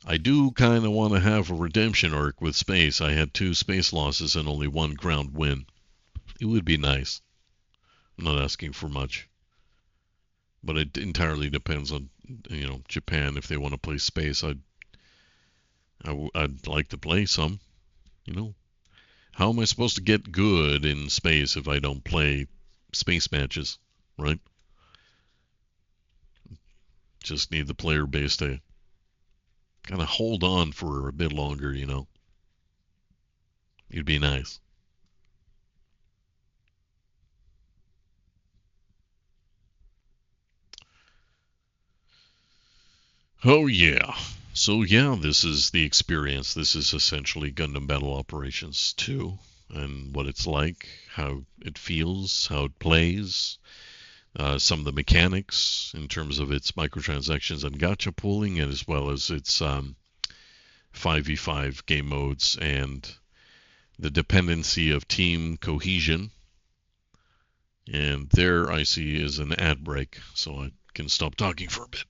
Speaker 1: I do kind of want to have a redemption arc with space. I had 2 space losses and only 1 ground win. It would be nice. I'm not asking for much, but it entirely depends on Japan. If they want to play space, I'd like to play some. You know, how am I supposed to get good in space if I don't play space matches, right? Just need the player base to kind of hold on for a bit longer. It'd be nice. Oh yeah. So yeah, this is the experience. This is essentially Gundam Battle Operations 2 and what it's like, how it feels, how it plays, some of the mechanics in terms of its microtransactions and gacha pooling, and as well as its 5v5 game modes and the dependency of team cohesion. And there I see is an ad break, so I can stop talking for a bit.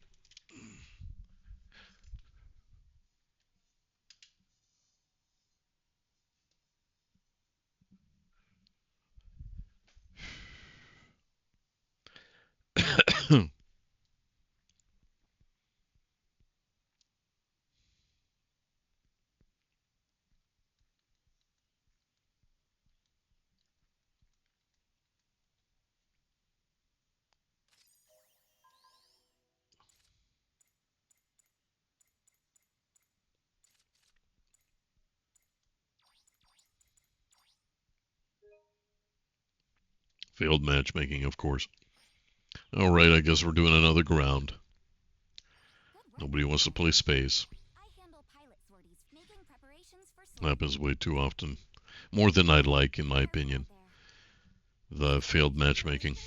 Speaker 1: Failed matchmaking, of course. All right, I guess we're doing another ground. Nobody wants to play space. Happens way too often. More than I'd like, in my opinion. The failed matchmaking.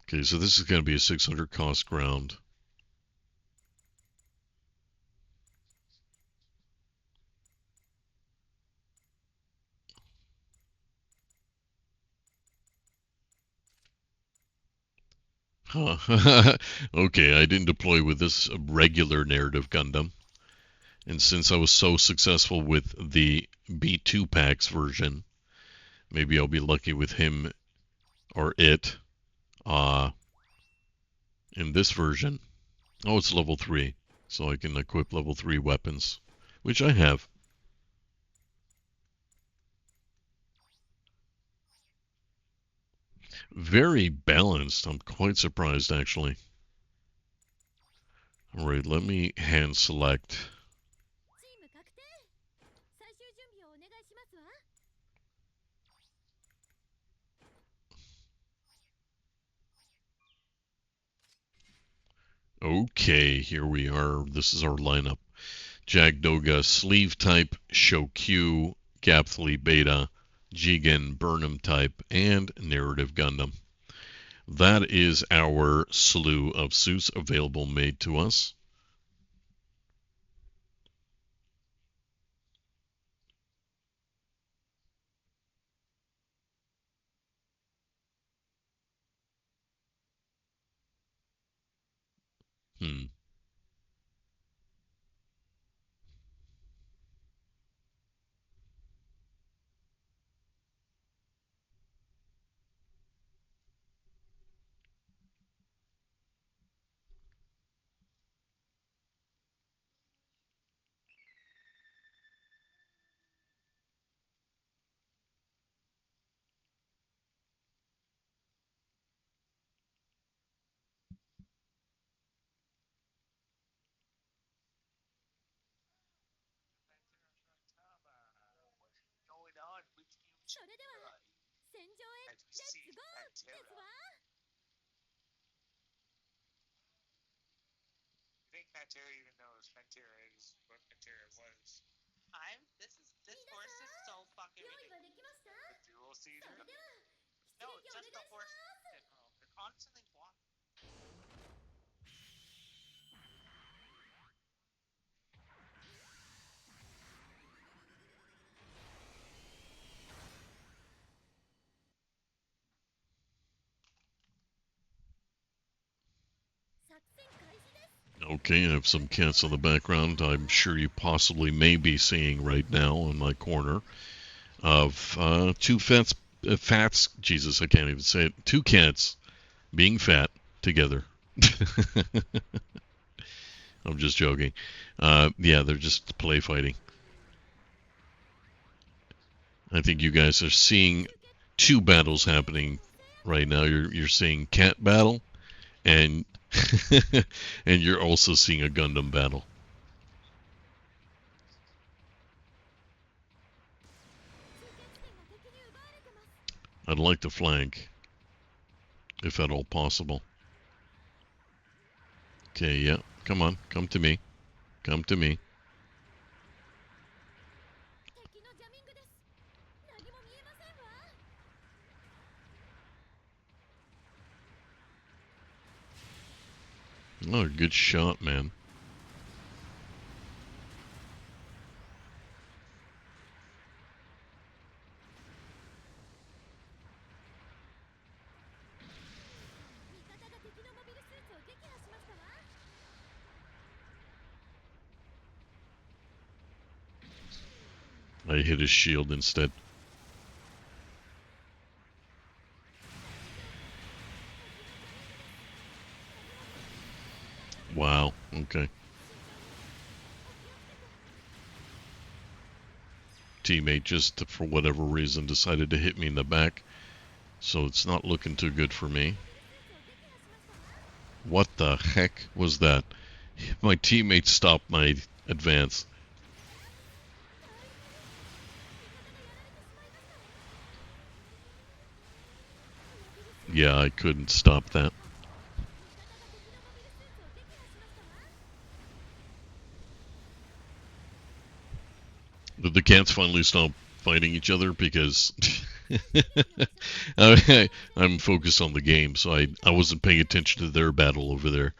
Speaker 1: Okay, so this is going to be a 600 cost ground. Huh. Okay, I didn't deploy with this regular narrative Gundam. And since I was so successful with the B2 packs version, maybe I'll be lucky with him or it in this version. Oh, it's level 3. So I can equip level 3 weapons, which I have. Very balanced. I'm quite surprised, actually. Alright, let me hand select. Okay, here we are. This is our lineup. Jagdoga Sleeve Type, Shokyu, Gapthly Beta, Jigen Burnham Type, and Narrative Gundam. That is our slew of suits available made to us. Hmm. Okay, I have some cats in the background. I'm sure you possibly may be seeing right now in my corner of two fats. Jesus, I can't even say it. Two cats being fat together. I'm just joking. Yeah, they're just play fighting. I think you guys are seeing two battles happening right now. You're seeing cat battle, and and you're also seeing a Gundam battle. I'd like to flank, if at all possible. Okay, yeah, come on, come to me, come to me. Oh, good shot, man. I hit his shield instead. Wow, okay. Teammate just, for whatever reason, decided to hit me in the back, so it's not looking too good for me. What the heck was that? My teammate stopped my advance. Yeah, I couldn't stop that. Did the cats finally stop fighting each other? Because I'm focused on the game, so I wasn't paying attention to their battle over there.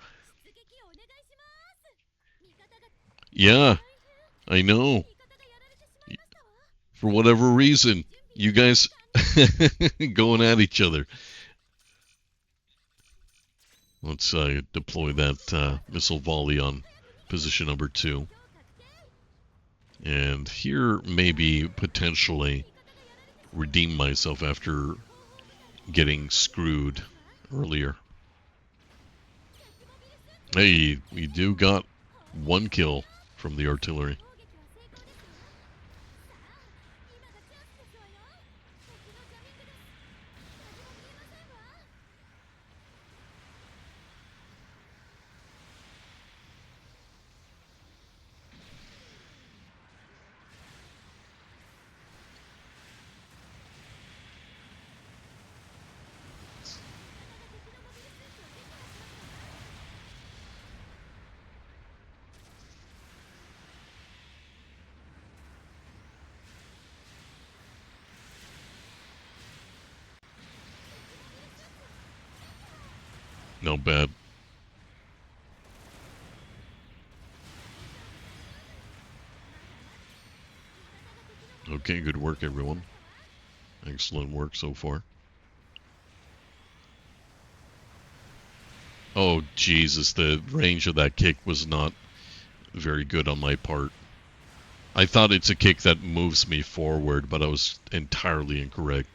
Speaker 1: Yeah, I know. For whatever reason, you guys going at each other. Let's deploy that missile volley on position number 2. And here, maybe, potentially, redeem myself after getting screwed earlier. Hey, we do got one kill from the artillery. No bad. Okay, good work, everyone. Excellent work so far. Oh, Jesus, the range of that kick was not very good on my part. I thought it's a kick that moves me forward, but I was entirely incorrect.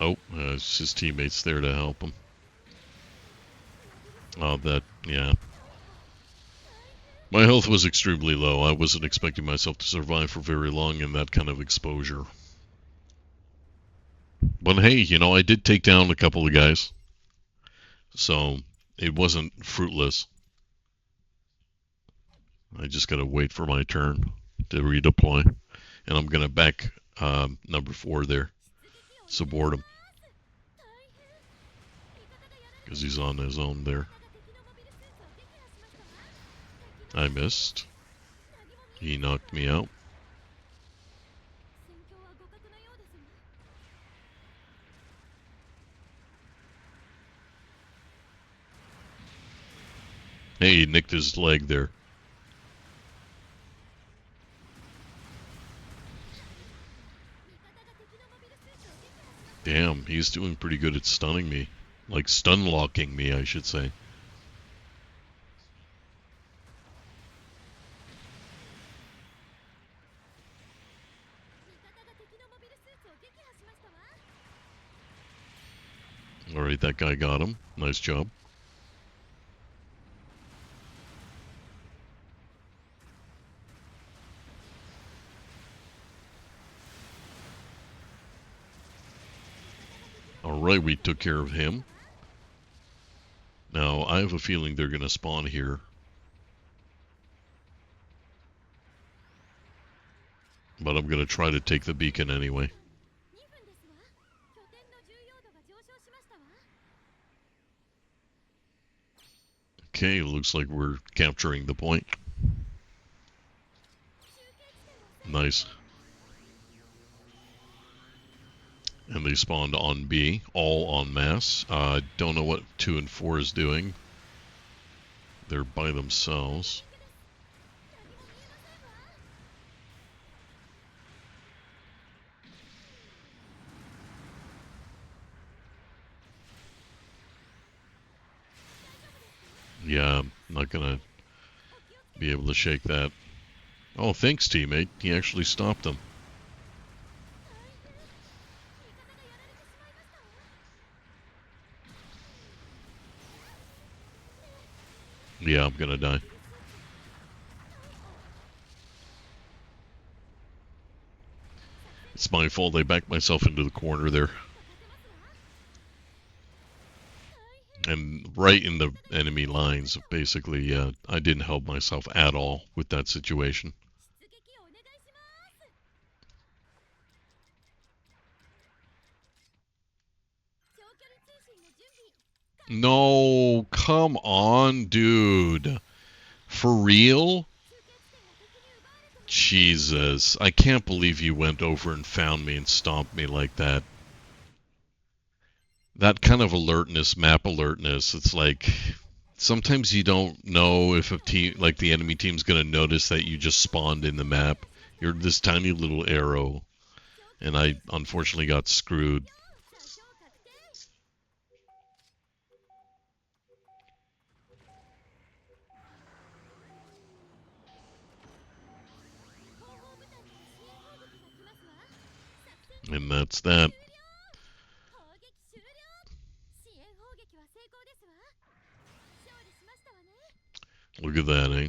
Speaker 1: Oh, it's his teammates there to help him. Oh, yeah. My health was extremely low. I wasn't expecting myself to survive for very long in that kind of exposure. But hey, I did take down a couple of guys. So it wasn't fruitless. I just gotta wait for my turn to redeploy. And I'm gonna back number 4 there. Support him. Because he's on his own there. I missed. He knocked me out. Hey, he nicked his leg there. Damn, he's doing pretty good at stunning me. Like stun locking me, I should say. Alright, that guy got him. Nice job. Alright, we took care of him. Now, I have a feeling they're gonna spawn here. But I'm gonna try to take the beacon anyway. Okay, looks like we're capturing the point. Nice. And they spawned on B, all en masse. Don't know what 2 and 4 is doing. They're by themselves. Yeah, I'm not gonna be able to shake that. Oh, thanks, teammate. He actually stopped them. Yeah, I'm gonna die. It's my fault. I backed myself into the corner there. And right in the enemy lines, basically. I didn't help myself at all with that situation. No, come on, dude. For real? Jesus, I can't believe you went over and found me and stomped me like that. That kind of alertness, map alertness, it's like sometimes you don't know if a team, like the enemy team's gonna notice that you just spawned in the map. You're this tiny little arrow, and I unfortunately got screwed. And that's that. Look at that, eh?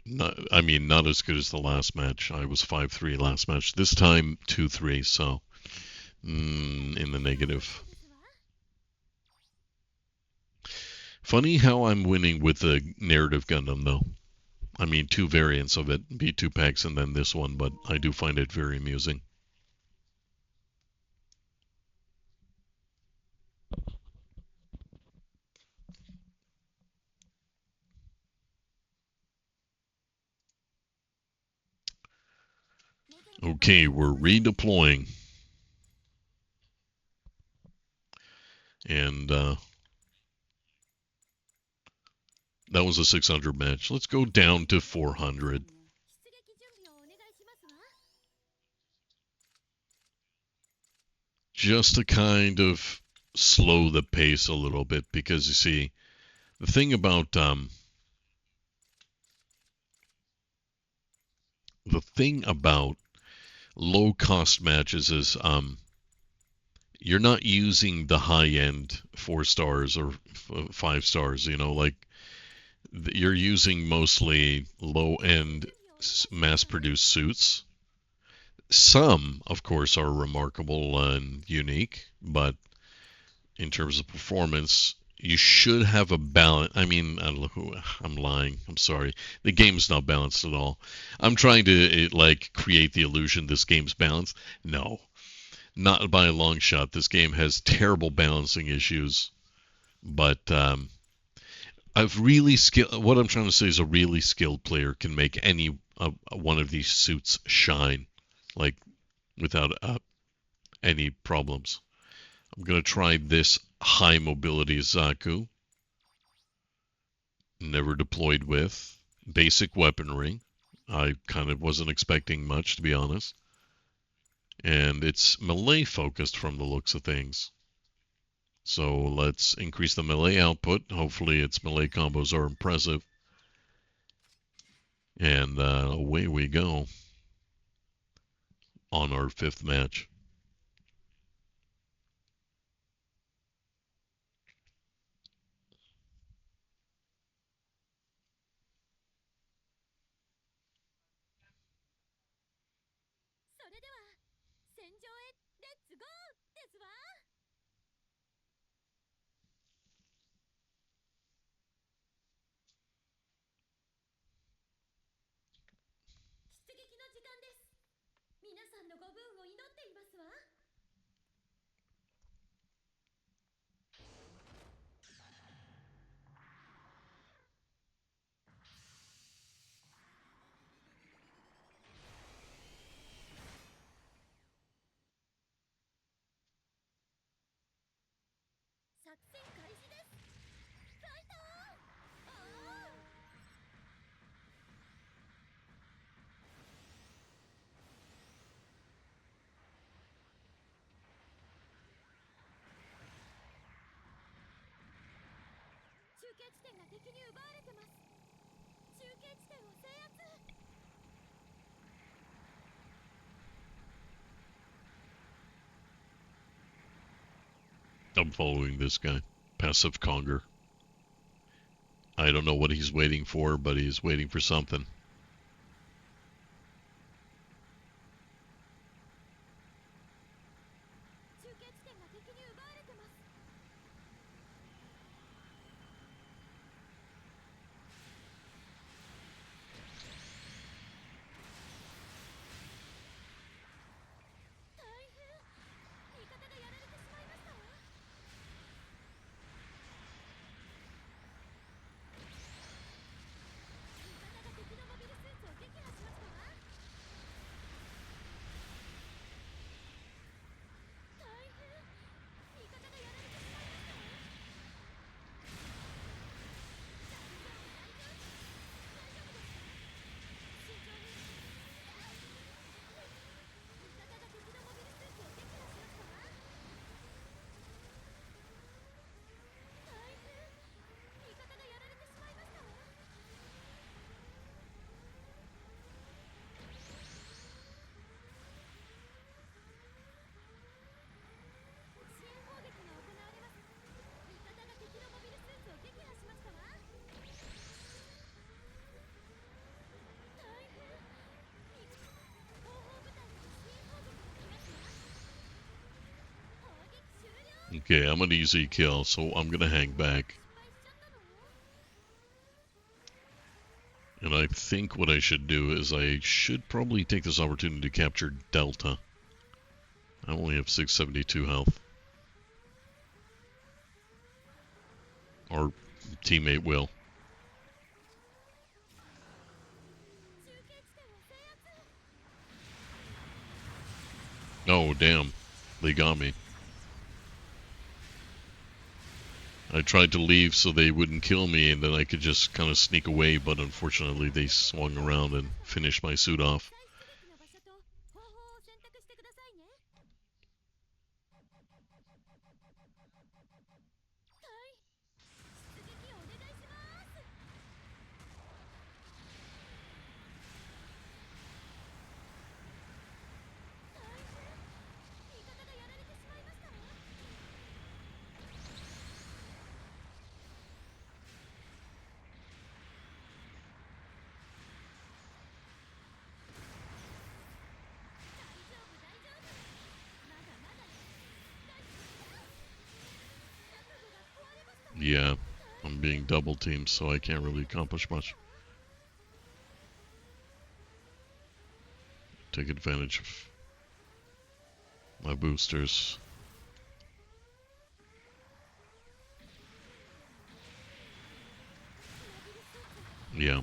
Speaker 1: Not as good as the last match. I was 5-3 last match. This time 2-3, so in the negative. Funny how I'm winning with the narrative Gundam, though. I mean, two variants of it, B2 packs and then this one, but I do find it very amusing. Okay, we're redeploying. And that was a 600 match. Let's go down to 400. Just to kind of slow the pace a little bit, because you see, the thing about low cost matches is you're not using the high end 4 stars or 5 stars. Like you're using mostly low end mass produced suits. Some, of course, are remarkable and unique, but in terms of performance, you should have a balance. I mean, I'm lying. I'm sorry. The game's not balanced at all. I'm trying to like create the illusion this game's balanced. No, not by a long shot. This game has terrible balancing issues. But I've really skilled. What I'm trying to say is a really skilled player can make any one of these suits shine, like without any problems. I'm gonna try this high mobility Zaku. Never deployed with. Basic weaponry. I kind of wasn't expecting much, to be honest. And it's melee focused from the looks of things. So let's increase the melee output. Hopefully its melee combos are impressive. And away we go on our 5th match. I'm following this guy. Passive Conger. I don't know what he's waiting for, but he's waiting for something. Okay, I'm an easy kill, so I'm gonna hang back. And I think what I should do is I should probably take this opportunity to capture Delta. I only have 672 health. Our teammate will. Oh, damn. They got me. I tried to leave so they wouldn't kill me and then I could just kind of sneak away, but unfortunately they swung around and finished my suit off. Yeah, I'm being double teamed, so I can't really accomplish much. Take advantage of my boosters. Yeah.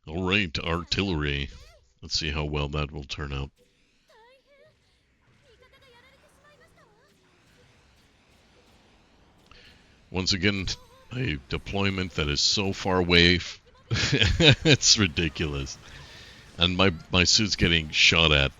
Speaker 1: Alright, artillery. Let's see how well that will turn out. Once again, a deployment that is so far away. It's ridiculous. And my suit's getting shot at.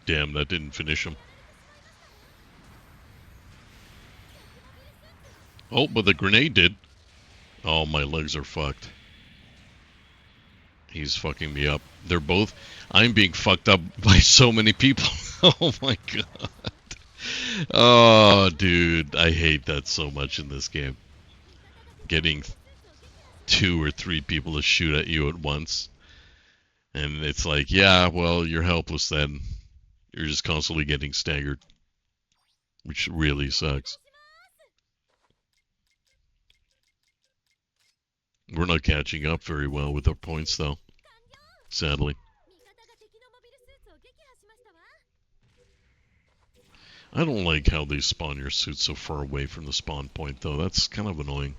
Speaker 1: Damn, that didn't finish him. Oh, but the grenade did. Oh, my legs are fucked. He's fucking me up. They're both... I'm being fucked up by so many people. Oh my god. Oh, dude. I hate that so much in this game. Getting 2 or 3 people to shoot at you at once. And it's like, yeah, well, you're helpless then. You're just constantly getting staggered. Which really sucks. We're not catching up very well with our points, though. Sadly. I don't like how they spawn your suit so far away from the spawn point, though. That's kind of annoying.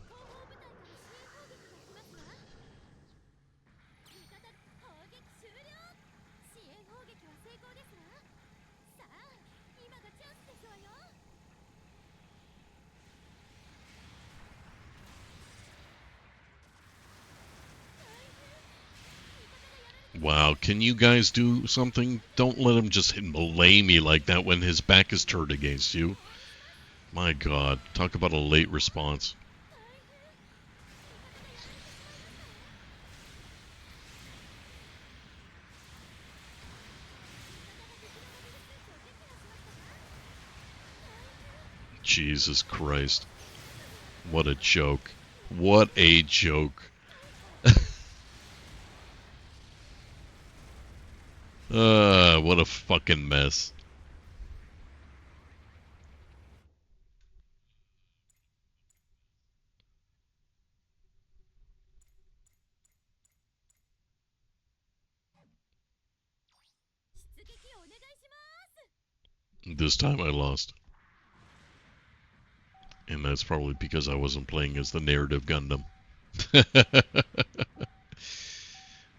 Speaker 1: Wow, can you guys do something? Don't let him just lay me like that when his back is turned against you. My god, talk about a late response. Jesus Christ. What a joke. What a joke. What a fucking mess. This time I lost. And that's probably because I wasn't playing as the narrative Gundam.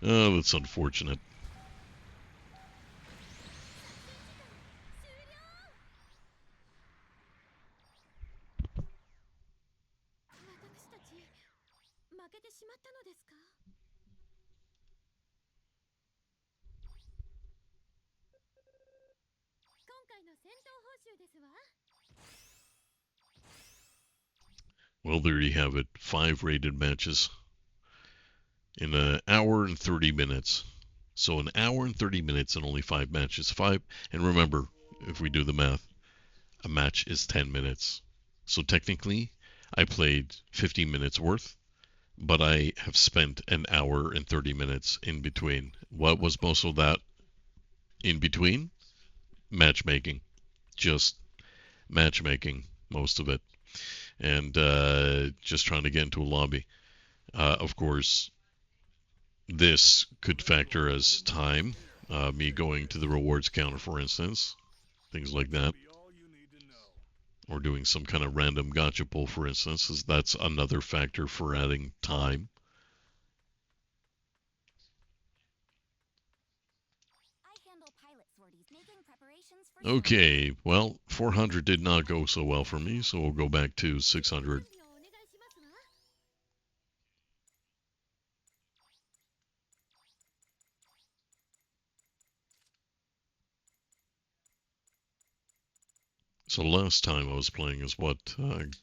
Speaker 1: Oh, that's unfortunate. Well, there you have it. 5 rated matches in an hour and 30 minutes. So an hour and 30 minutes and only 5 matches. 5, and remember, if we do the math, a match is 10 minutes. So technically, I played 15 minutes worth, but I have spent an hour and 30 minutes in between. What was most of that in between? Matchmaking. Just matchmaking, most of it. And just trying to get into a lobby. Of course, this could factor as time, me going to the rewards counter, for instance, things like that, or doing some kind of random gotcha pull, for instance, as that's another factor for adding time. Okay, well, 400 did not go so well for me, so we'll go back to 600. So last time I was playing as what?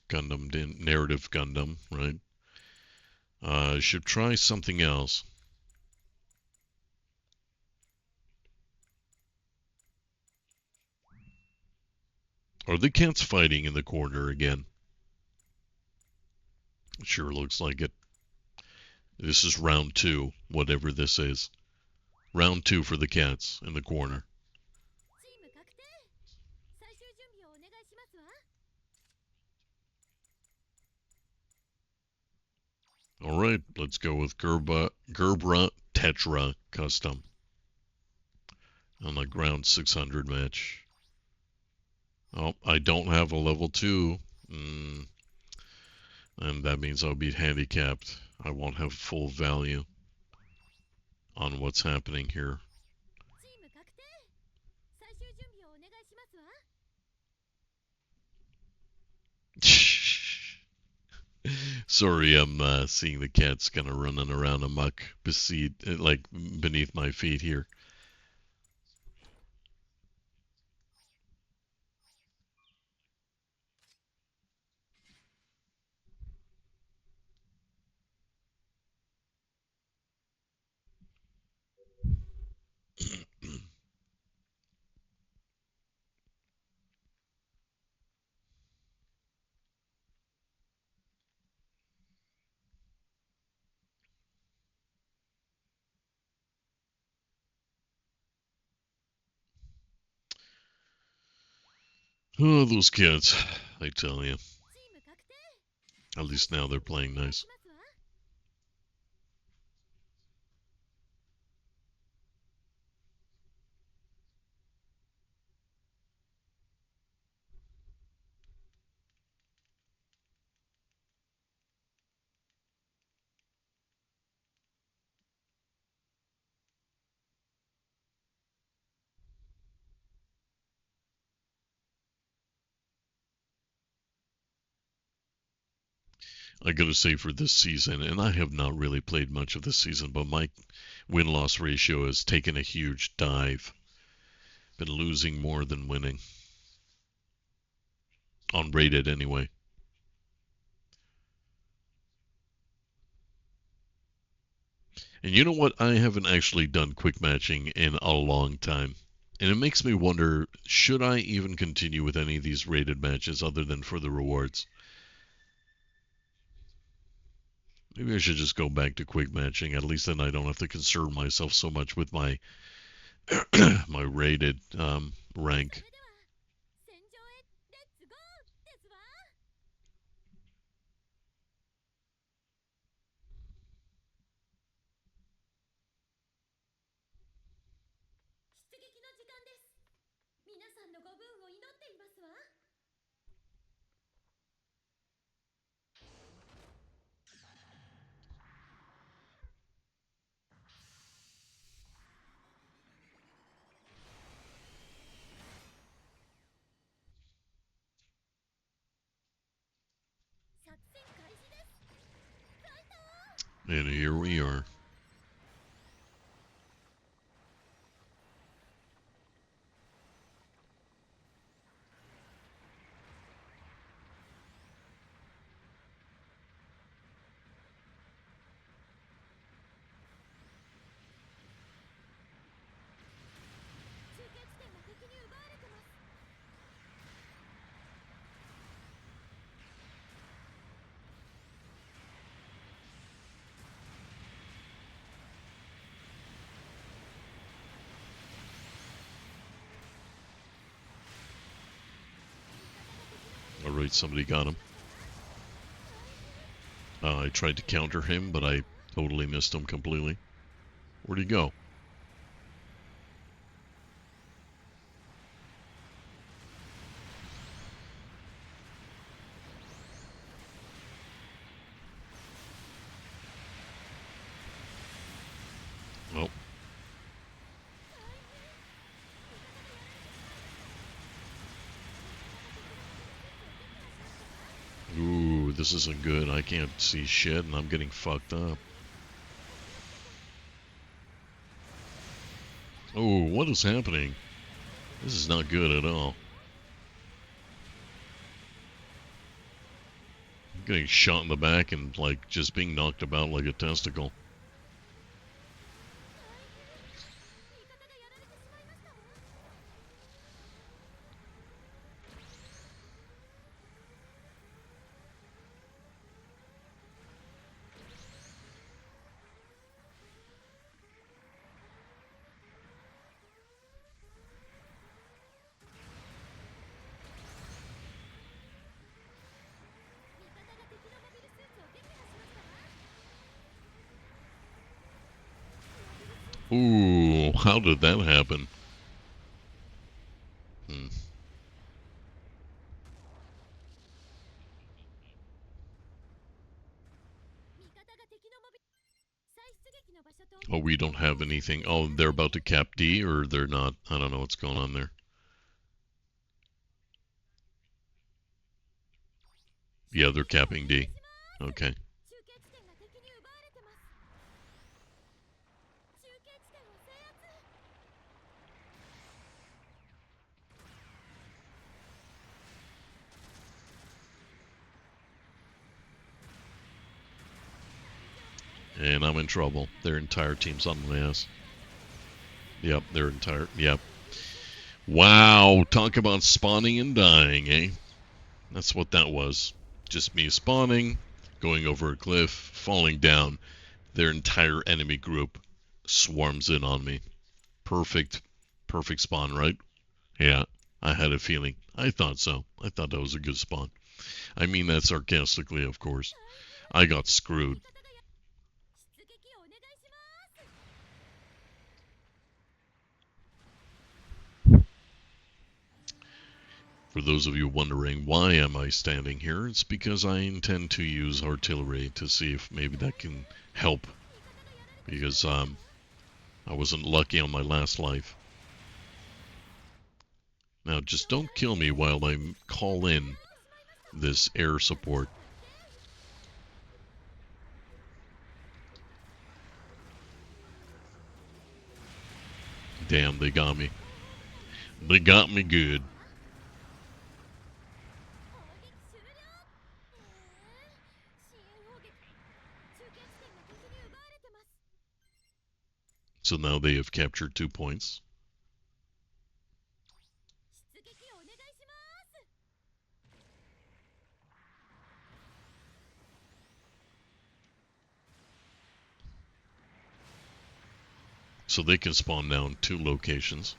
Speaker 1: Gundam, narrative Gundam, right? I should try something else. Are the cats fighting in the corner again? It sure looks like it. This is round 2, whatever this is. Round 2 for the cats in the corner. Alright, let's go with Gerbra Tetra Custom on the ground 600 match. Oh, I don't have a level 2. And that means I'll be handicapped. I won't have full value on what's happening here. Sorry, I'm seeing the cats kind of running around amok, like beneath my feet here. Oh, those kids, I tell you. At least now they're playing nice. I gotta say for this season, and I have not really played much of this season, but my win-loss ratio has taken a huge dive. Been losing more than winning. On rated anyway. And you know what? I haven't actually done quick matching in a long time. And it makes me wonder, should I even continue with any of these rated matches other than for the rewards? Maybe I should just go back to quick matching. At least then I don't have to concern myself so much with my my rated rank. And here we are. Alright, somebody got him. I tried to counter him, but I totally missed him completely. Where'd he go? Oh. Ooh, this isn't good. I can't see shit and I'm getting fucked up. Oh, what is happening? This is not good at all. I'm getting shot in the back and like just being knocked about like a testicle. Ooh, how did that happen? Hmm. Oh, we don't have anything. Oh, they're about to cap D, or they're not. I don't know what's going on there. Yeah, they're capping D. Okay. And I'm in trouble. Their entire team's on my ass. Yep, their entire... Yep. Wow, talk about spawning and dying, eh? That's what that was. Just me spawning, going over a cliff, falling down. Their entire enemy group swarms in on me. Perfect. Perfect spawn, right? Yeah, I had a feeling. I thought so. I thought that was a good spawn. I mean that sarcastically, of course. I got screwed. For those of you wondering why am I standing here, it's because I intend to use artillery to see if maybe that can help. Because I wasn't lucky on my last life. Now just don't kill me while I call in this air support. Damn, they got me. They got me good. So now they have captured 2 points. So they can spawn down 2 locations.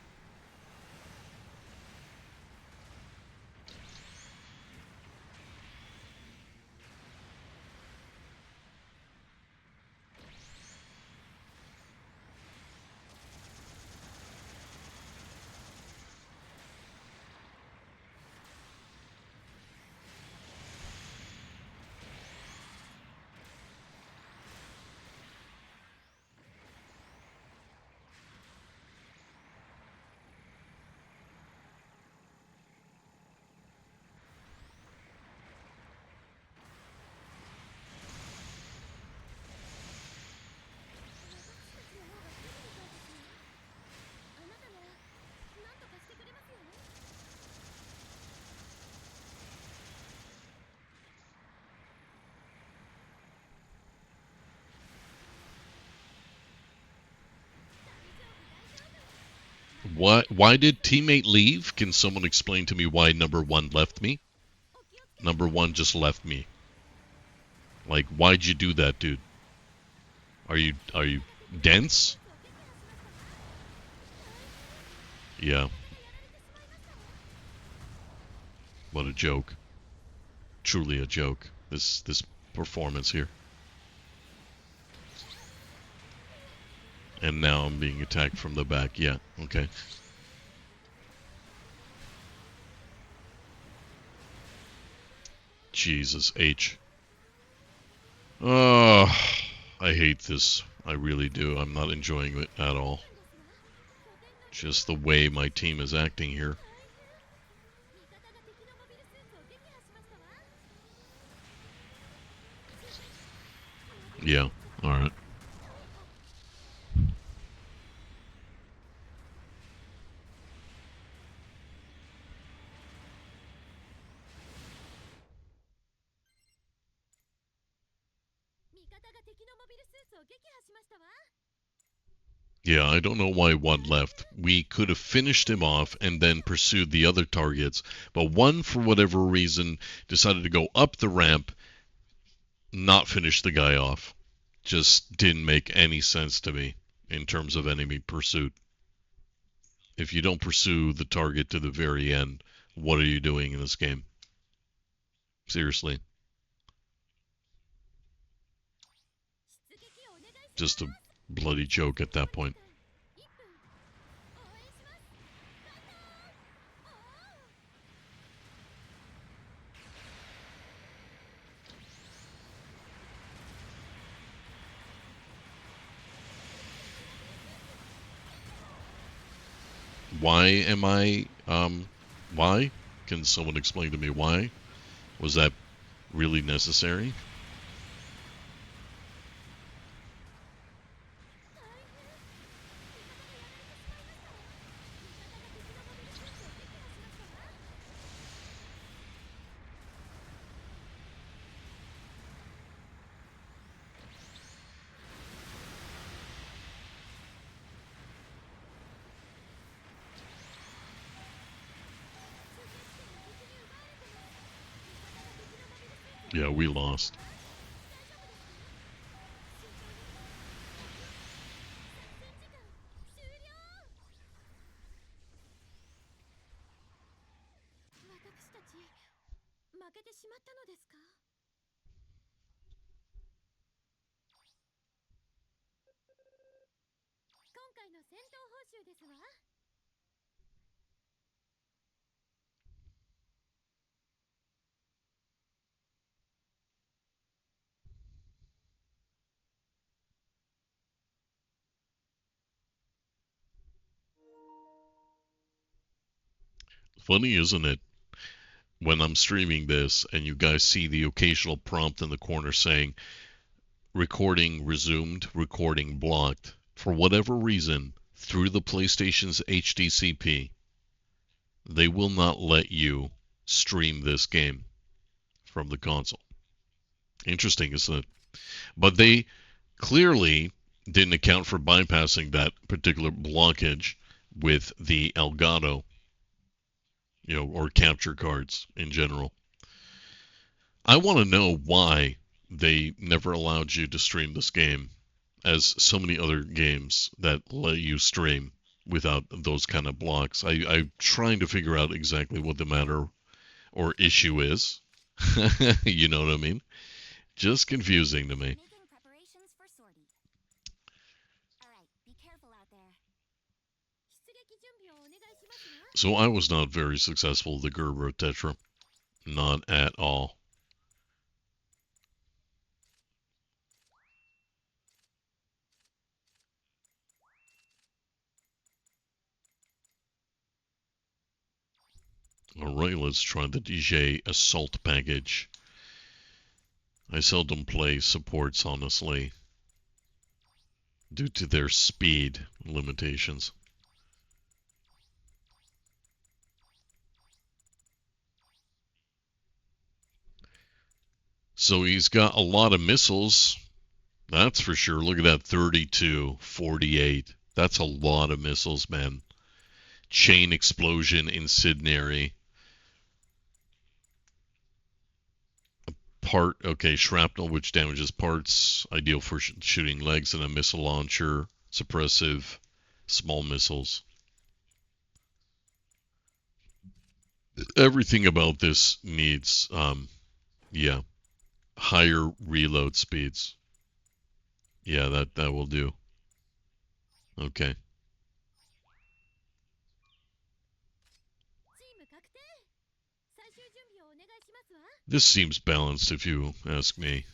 Speaker 1: Why did teammate leave? Can someone explain to me why number 1 left me? Number 1 just left me. Like, why'd you do that, dude? Are you dense? Yeah. What a joke. Truly a joke. This performance here. And now I'm being attacked from the back. Yeah, okay. Jesus H. Oh, I hate this. I really do. I'm not enjoying it at all. Just the way my team is acting here. Yeah, alright. Yeah, I don't know why 1 left. We could have finished him off and then pursued the other targets, but 1, for whatever reason, decided to go up the ramp, not finish the guy off. Just didn't make any sense to me in terms of enemy pursuit. If you don't pursue the target to the very end, what are you doing in this game? Seriously. Just a bloody joke at that point. Why am why? Can someone explain to me why? Was that really necessary? Yeah, we lost. Funny, isn't it? When I'm streaming this and you guys see the occasional prompt in the corner saying recording resumed, recording blocked. For whatever reason, through the PlayStation's HDCP, they will not let you stream this game from the console. Interesting, isn't it? But they clearly didn't account for bypassing that particular blockage with the Elgato, or capture cards in general. I want to know why they never allowed you to stream this game, as so many other games that let you stream without those kind of blocks. I'm trying to figure out exactly what the matter or issue is. You know what I mean? Just confusing to me. So I was not very successful with the Gerber Tetra. Not at all. Alright, let's try the DJ Assault package. I seldom play supports, honestly, due to their speed limitations. So he's got a lot of missiles, that's for sure. Look at that, 32, 48. That's a lot of missiles, man. Chain explosion, incendiary. Okay, shrapnel, which damages parts, ideal for shooting legs, and a missile launcher, suppressive, small missiles. Everything about this needs, yeah, higher reload speeds. Yeah, that will do. Okay. This seems balanced if you ask me.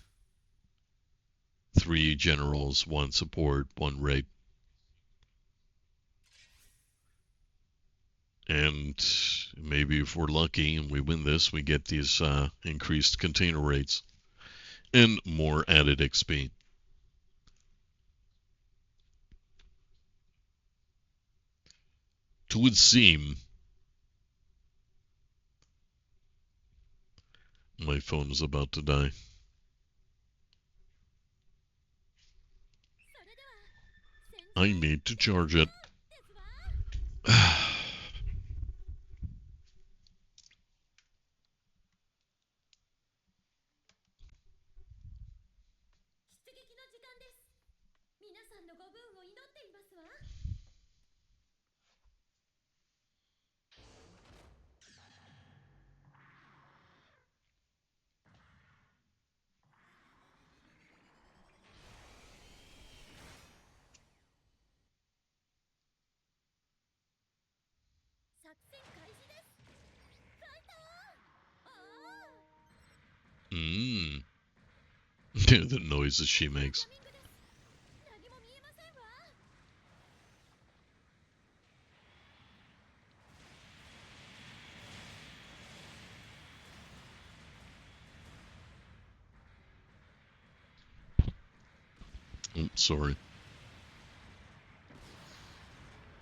Speaker 1: 3 generals, 1 support, 1 raid. And maybe if we're lucky and we win this, we get these increased container rates and more added XP. It would seem my phone is about to die. I need to charge it. The noises she makes. Oh, sorry.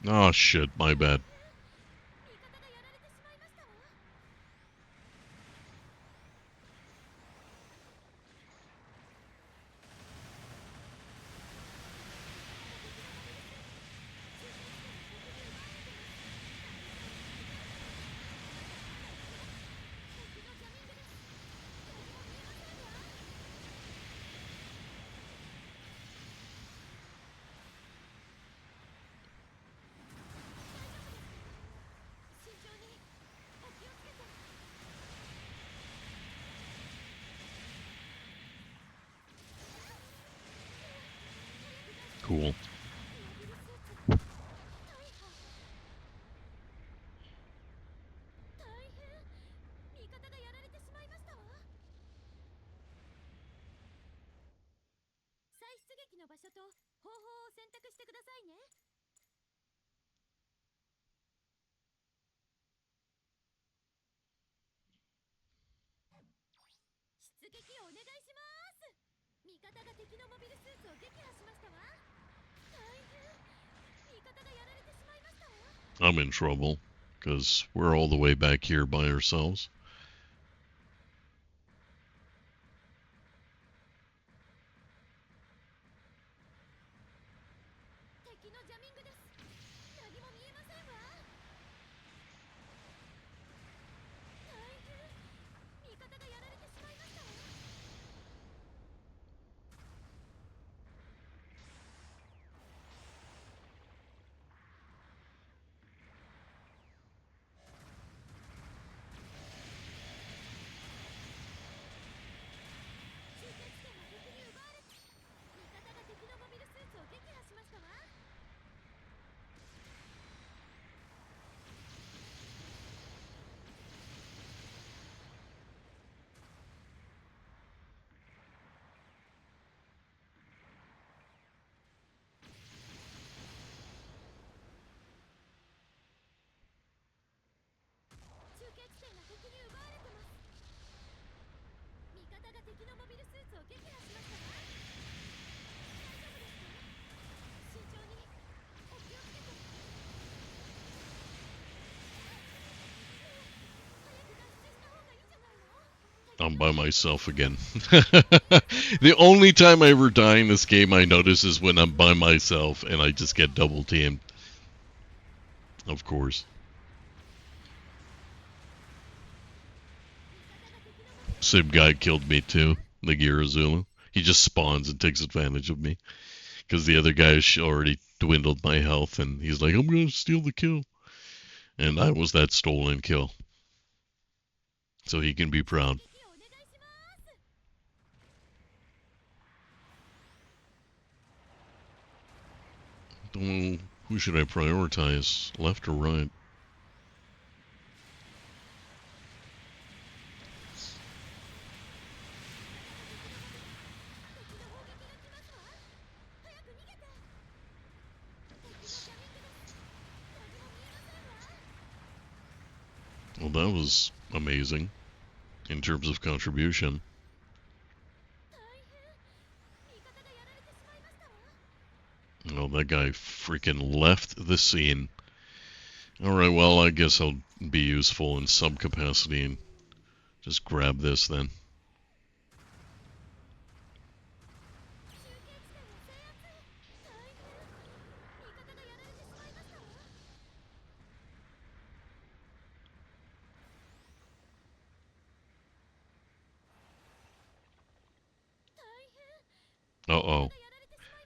Speaker 1: Oh shit, my bad. Cool. I'm in trouble because we're all the way back here by ourselves. I'm by myself again. The only time I ever die in this game, I notice, is when I'm by myself and I just get double teamed. Of course. Same guy killed me too, the Girazulu. He just spawns and takes advantage of me. Because the other guy already dwindled my health, and he's like, I'm going to steal the kill. And I was that stolen kill. So he can be proud. Don't know, who should I prioritize? Left or right? Well, that was amazing in terms of contribution. Oh, that guy freaking left the scene. Alright, well, I guess I'll be useful in some capacity and just grab this then. Uh-oh.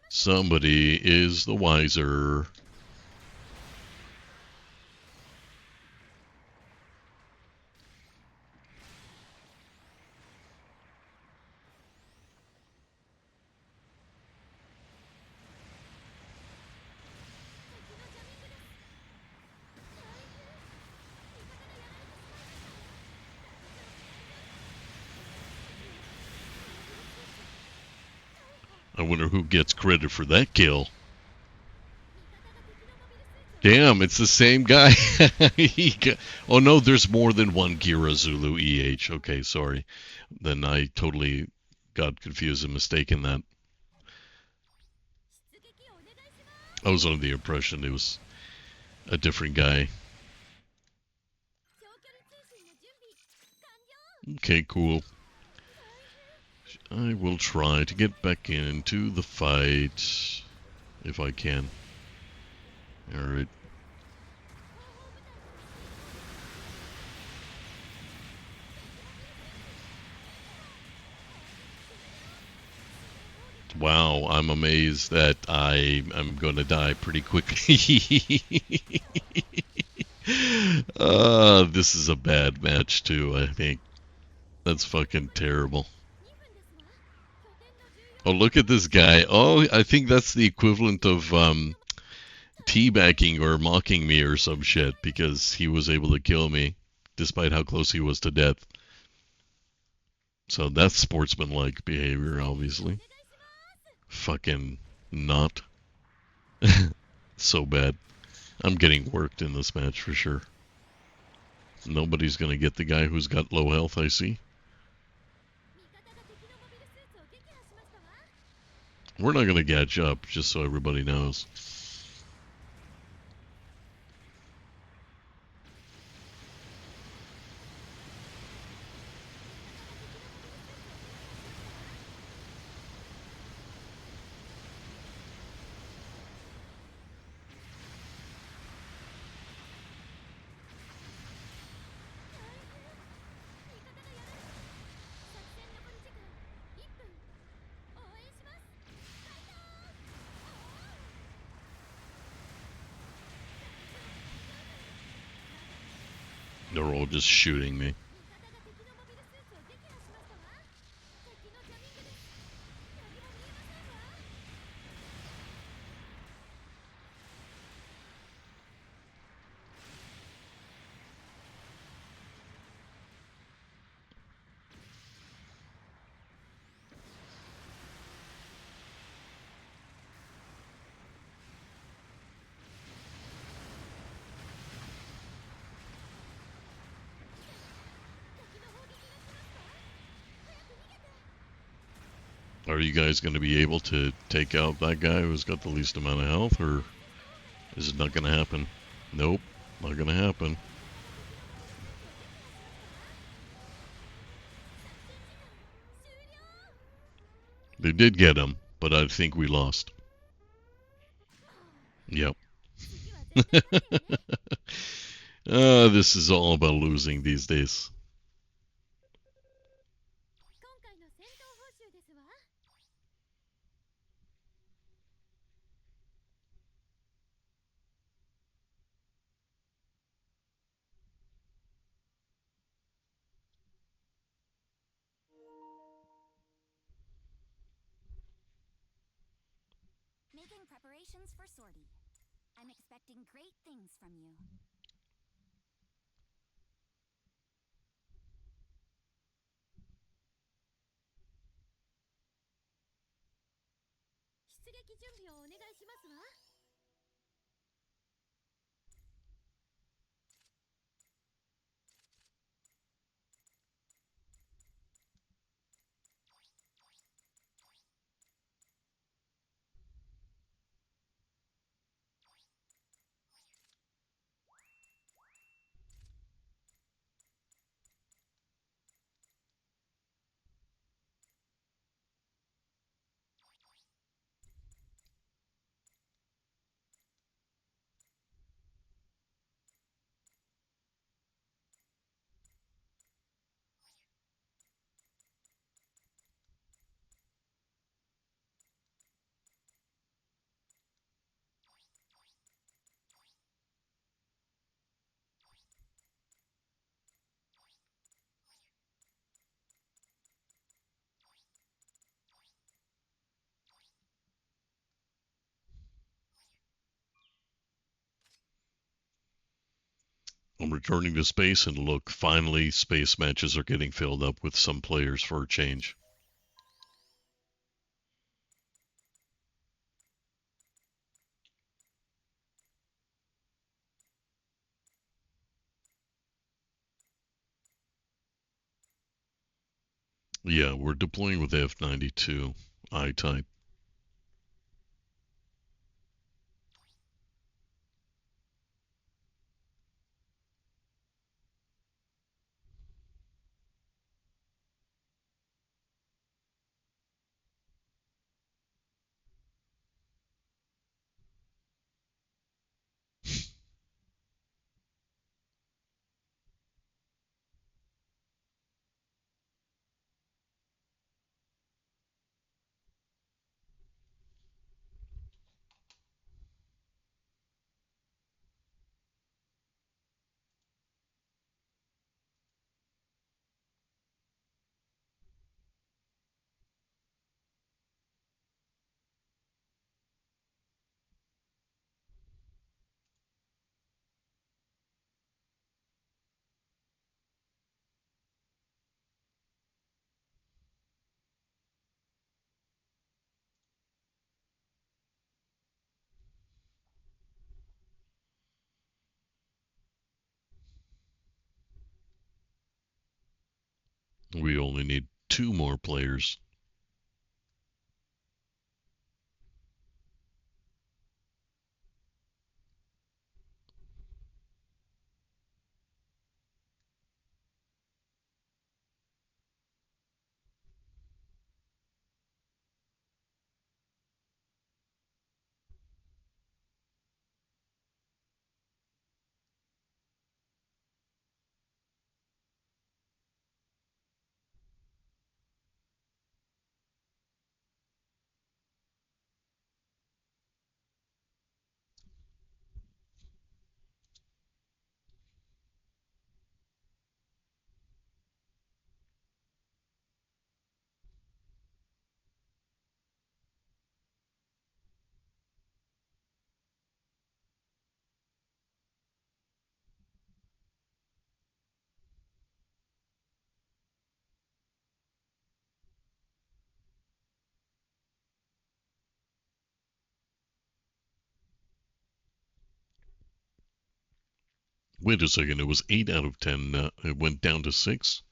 Speaker 1: Somebody is the wiser. I wonder who gets credit for that kill. Damn, it's the same guy. Oh no, there's more than one Girazulu EH. Okay, sorry. Then I totally got confused and mistaken that. I was under the impression it was a different guy. Okay, cool. I will try to get back into the fight if I can. Alright. Wow, I'm amazed that I am going to die pretty quickly. This is a bad match too, I think. That's fucking terrible. Oh, look at this guy. Oh, I think that's the equivalent of teabagging or mocking me or some shit because he was able to kill me despite how close he was to death. So that's sportsmanlike behavior, obviously. Fucking not. So bad. I'm getting worked in this match for sure. Nobody's gonna get the guy who's got low health, I see. We're not gonna catch up, just so everybody knows. They're all just shooting me. Are you guys going to be able to take out that guy who's got the least amount of health, or is it not going to happen? Nope, not going to happen. They did get him, but I think we lost. Yep. This is all about losing these days.
Speaker 2: Making preparations for sortie. I'm expecting great things from you.
Speaker 1: I'm returning to space, and look, finally, space matches are getting filled up with some players for a change. Yeah, we're deploying with F-92 I-type. We only need 2 more players. Wait a second, it was 8 out of 10. It went down to 6?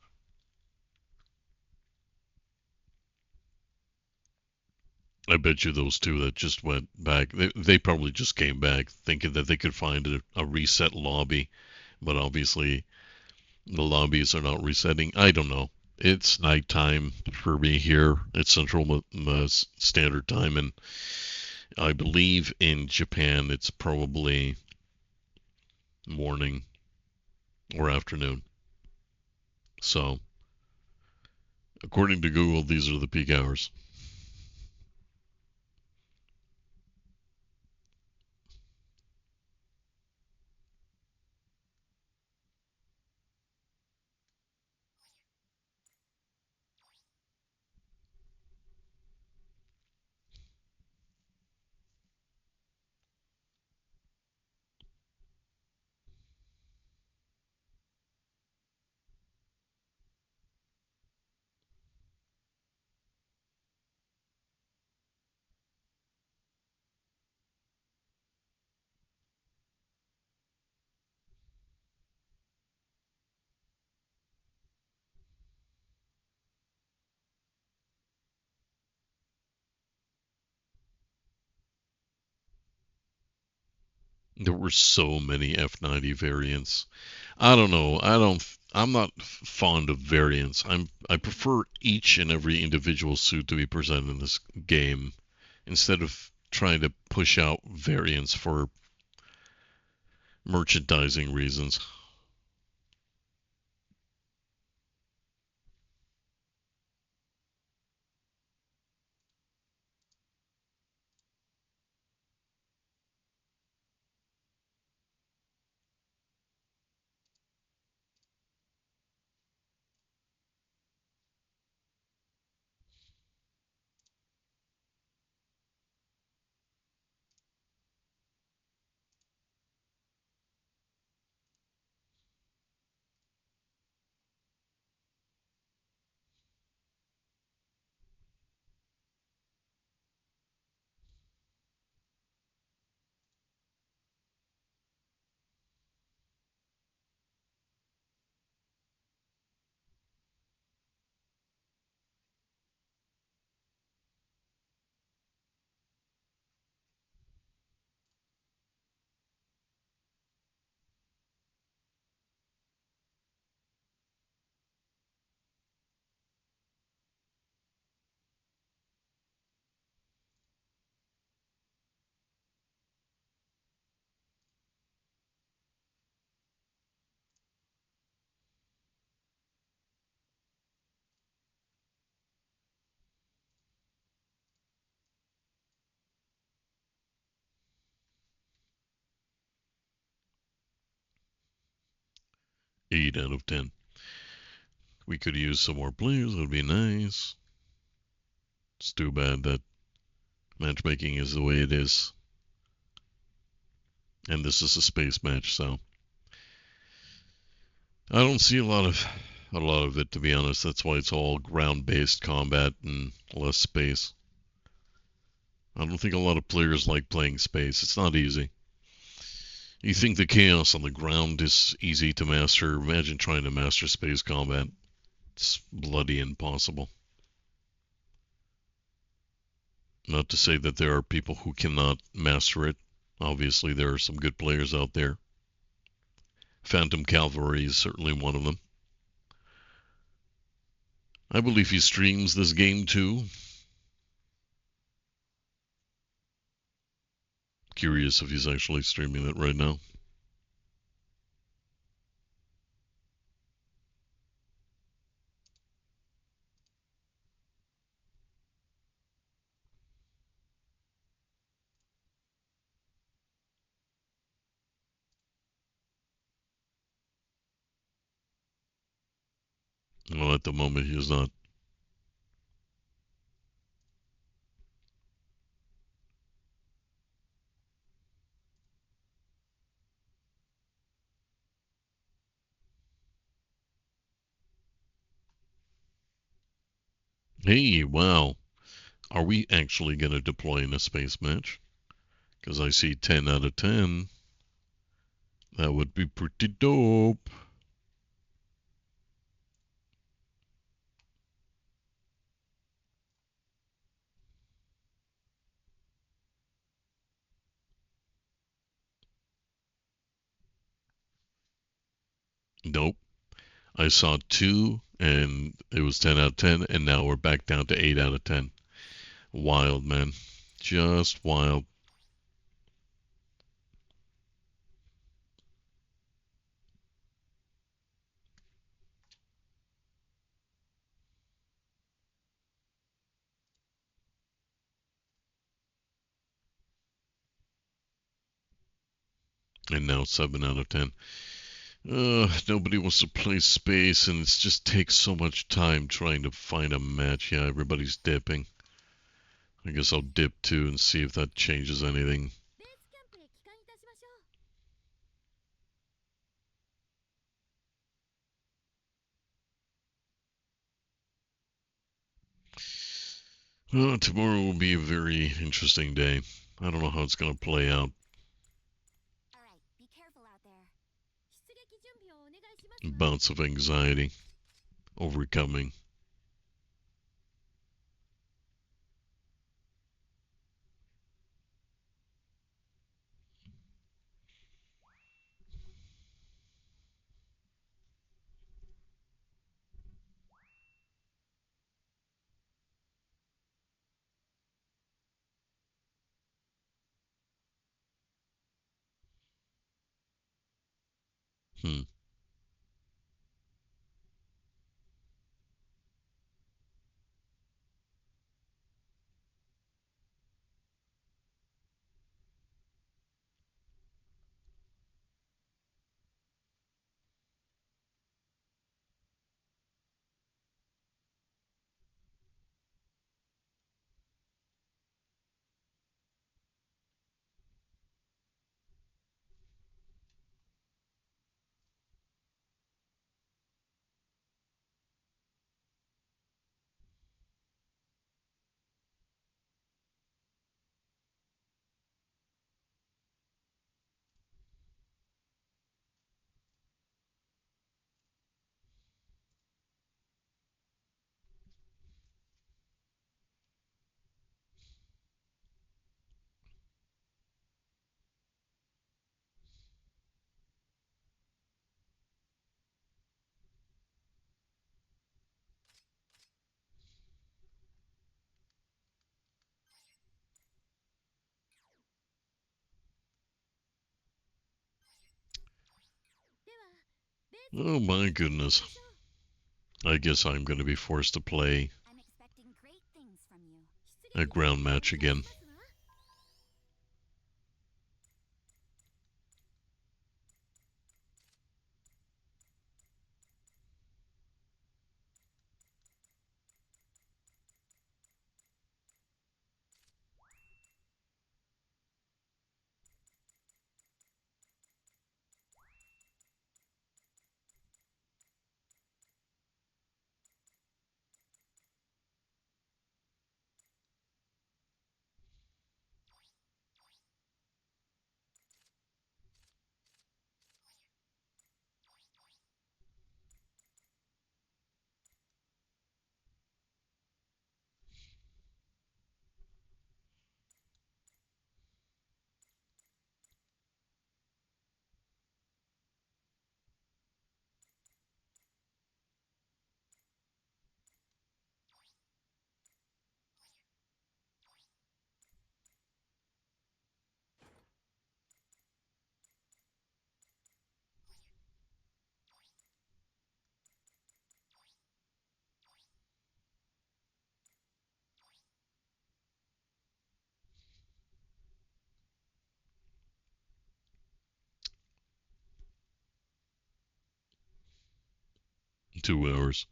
Speaker 1: I bet you those two that just went back, they probably just came back thinking that they could find a reset lobby, but obviously the lobbies are not resetting. I don't know. It's nighttime for me here at Central Standard Time, and I believe in Japan it's probably morning or afternoon. So, according to Google, these are the peak hours. There were so many F90 variants. I don't know. I'm not fond of variants. I prefer each and every individual suit to be presented in this game instead of trying to push out variants for merchandising reasons. 8 out of 10. We could use some more players. It would be nice. It's too bad that matchmaking is the way it is. And this is a space match, so I don't see a lot of it, to be honest. That's why it's all ground-based combat and less space. I don't think a lot of players like playing space. It's not easy. You think the chaos on the ground is easy to master? Imagine trying to master space combat. It's bloody impossible. Not to say that there are people who cannot master it. Obviously, there are some good players out there. Phantom Cavalry is certainly one of them. I believe he streams this game too. Curious if he's actually streaming it right now. Well, at the moment, he is not. Hey, wow. Are we actually going to deploy in a space match? Because I see 10 out of 10. That would be pretty dope. Nope. I saw two and it was 10 out of 10, and now we're back down to 8 out of 10. Wild, man. Just wild. And now 7 out of 10. Nobody wants to play space, and it just takes so much time trying to find a match. Yeah, everybody's dipping. I guess I'll dip too and see if that changes anything.
Speaker 2: ベースキャンプへ帰還いたしましょう。
Speaker 1: Tomorrow will be a very interesting day. I don't know how it's going to play out.
Speaker 2: Alright, be careful out there. 出撃準備をお願いしますわ。
Speaker 1: Bouts of anxiety, overcoming. Hmm. Oh my goodness. I guess I'm going to be forced to play
Speaker 2: I'm expecting great things from you.
Speaker 1: a ground match again. $2 hours.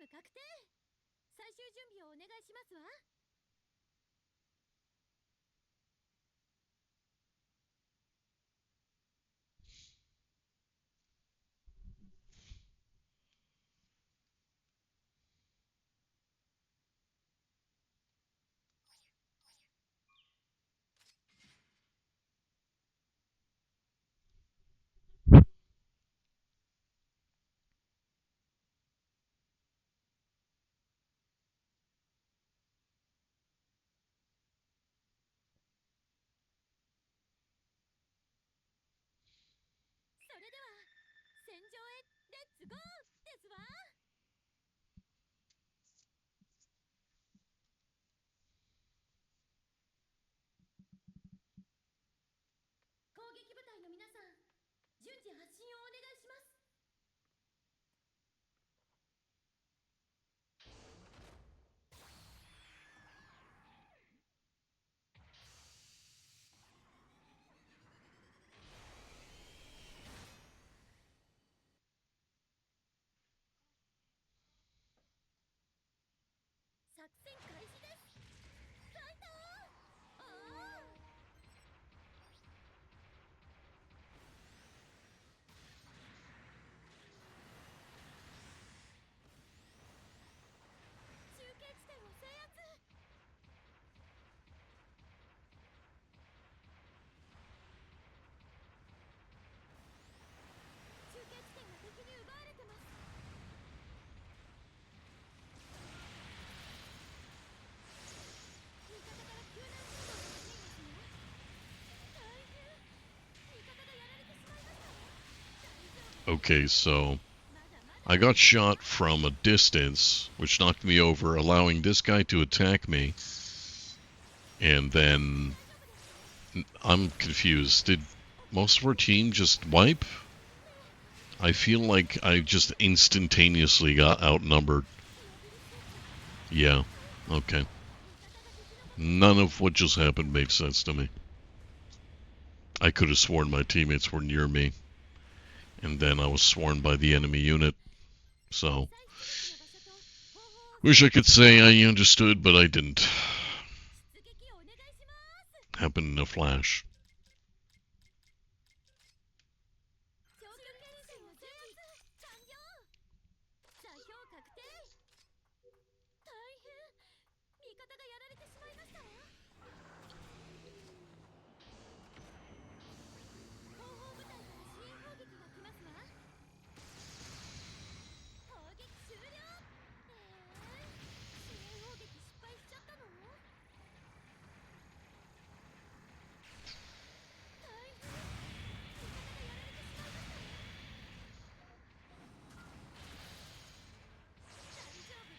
Speaker 2: ム確定。最終準備をお願いしますわ。それでは戦場へレッツゴーですわ。攻撃部隊の皆さん、順次発進をお願いします。作戦開始です。ファイトー。おお。中継地点を制圧。中継地点が敵に奪われてます。味方から救難行動が来ていますね。大変。味方がやられてしまいましたわ。大丈夫です。
Speaker 1: Okay, so
Speaker 2: まだま
Speaker 1: I
Speaker 2: だ。
Speaker 1: got shot from a distance, which knocked me over, allowing this guy to attack me. And
Speaker 2: 大丈
Speaker 1: then
Speaker 2: 夫ですか？
Speaker 1: I'm confused. Did most of our team just wipe? I feel like I just instantaneously got outnumbered.
Speaker 2: モビルスーツ。
Speaker 1: Yeah,
Speaker 2: 大変。
Speaker 1: okay.
Speaker 2: 味方が敵のことを。
Speaker 1: None of what just happened made sense to me. I could have sworn my teammates were near me, and then I was sworn by the enemy unit. So,
Speaker 2: 最出撃の場所と方法を説
Speaker 1: wish I
Speaker 2: 明し
Speaker 1: could
Speaker 2: ますわ。
Speaker 1: say I understood, but I didn't.
Speaker 2: 出撃をお願いします。
Speaker 1: Happened in a flash.
Speaker 2: 長距離地点を制圧完了。座標確定。大変。味方がやられてしまいましたわ。後方部隊から支援砲撃が来ますわ。砲撃終了。支援砲撃失敗しちゃったの？大変。味方がやられてしまいましたわ。大丈夫。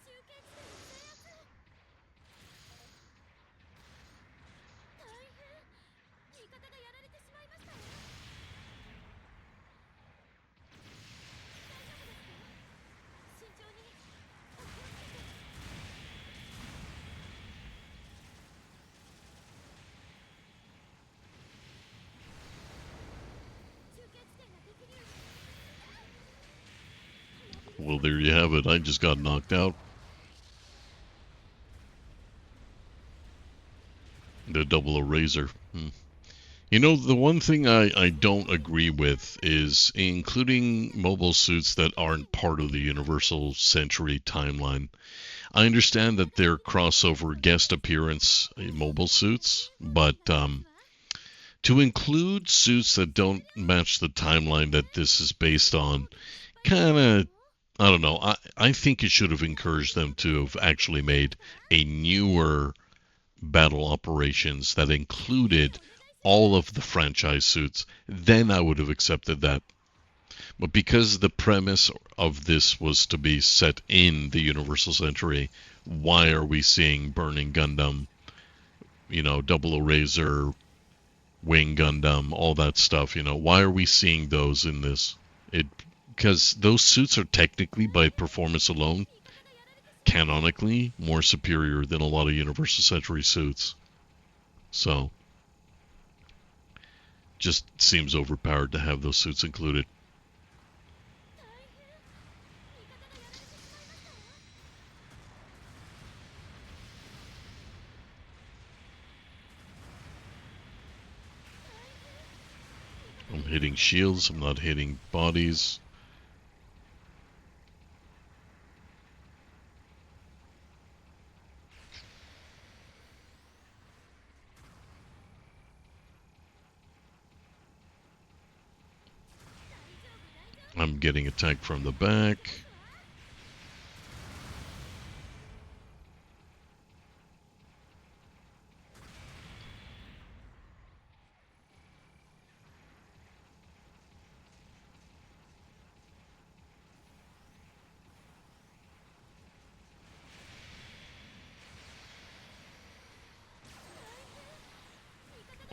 Speaker 2: 中継地点を制圧。大変。味方がやられてしまいましたわ。大丈夫ですか？慎重に。お気をつけて。中継地点が敵に。
Speaker 1: Well, there you have it. I just got knocked out. The double eraser. You know, the one thing I don't agree with is including mobile suits that aren't part of the Universal Century timeline. I understand that they're crossover guest appearance mobile suits, but to include suits that don't match the timeline that this is based on, kind of, I don't know. I think it should have encouraged them to have actually made a newer battle operations that included all of the franchise suits. Then I would have accepted that. But because the premise of this was to be set in the Universal Century, why are we seeing Burning Gundam, Double Razor, Wing Gundam, all that stuff? Why are we seeing those in this? It because those suits are technically, by performance alone, canonically more superior than a lot of Universal Century suits. So, just seems overpowered to have those suits included. I'm hitting shields, I'm not hitting bodies. I'm getting attacked from the back.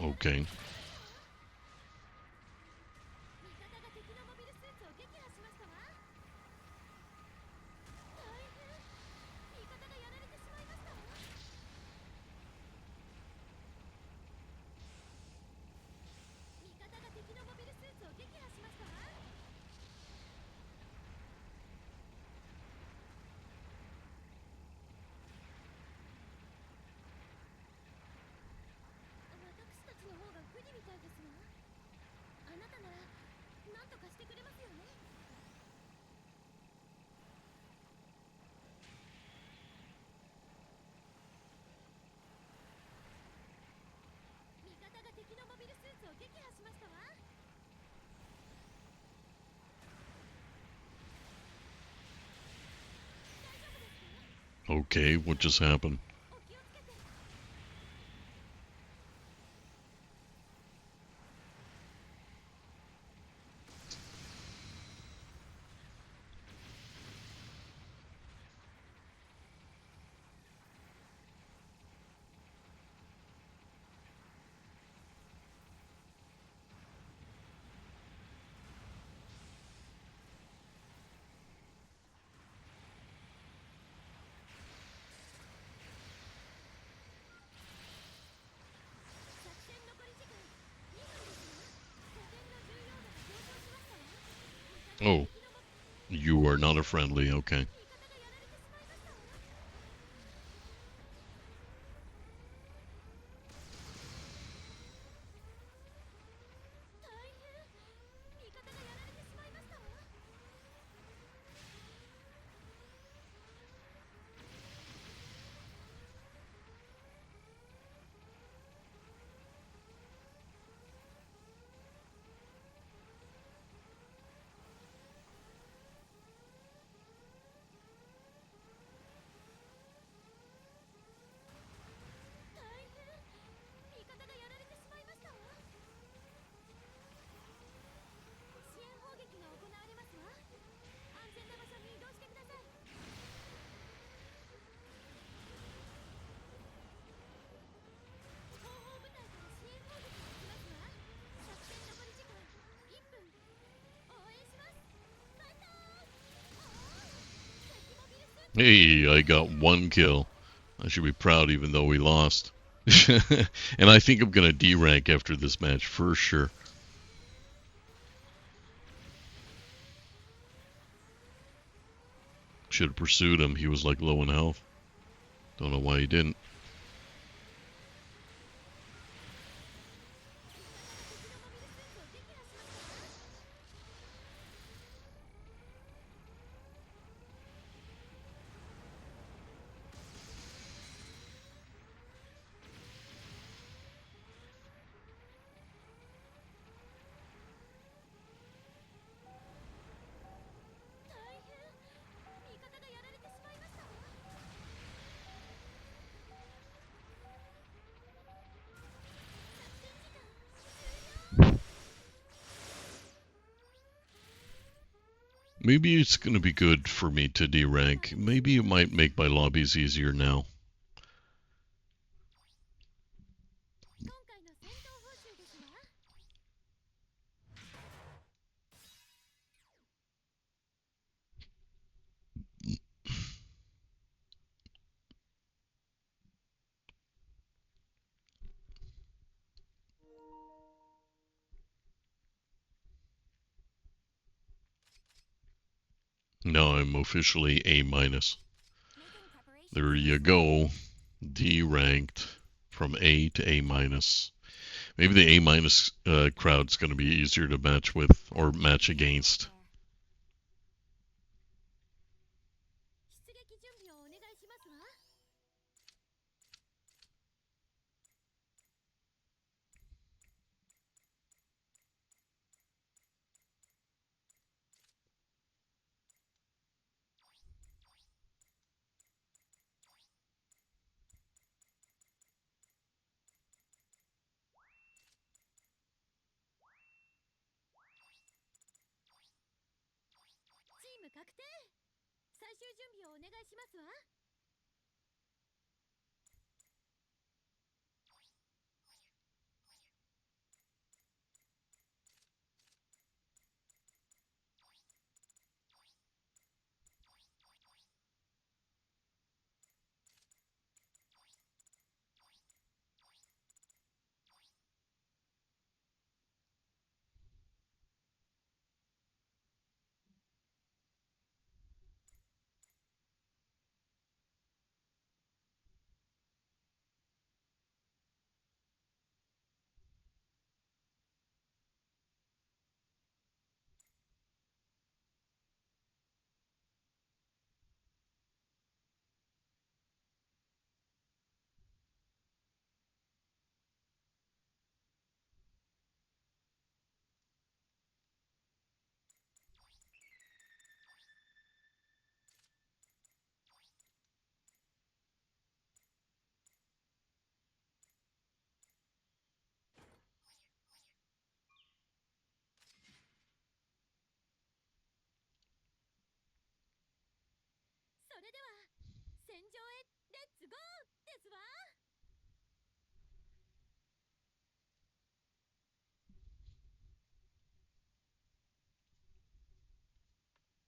Speaker 1: Okay. Okay, what just happened? Oh, you are not a friendly, okay. Hey, I got one kill. I should be proud even though we lost. And I think I'm gonna D rank after this match for sure. Should have pursued him. He was like low in health. Don't know why he didn't. Maybe it's gonna be good for me to D rank. Maybe it might make my lobbies easier now. Now I'm officially A minus. There you go. D ranked from A to A minus. Maybe the A minus crowd's going to be easier to match with or match against.
Speaker 2: 出撃準備をお願いしますわ。チーム確定。最終準備をお願いしますわ。それでは戦場へレッツゴーですわ。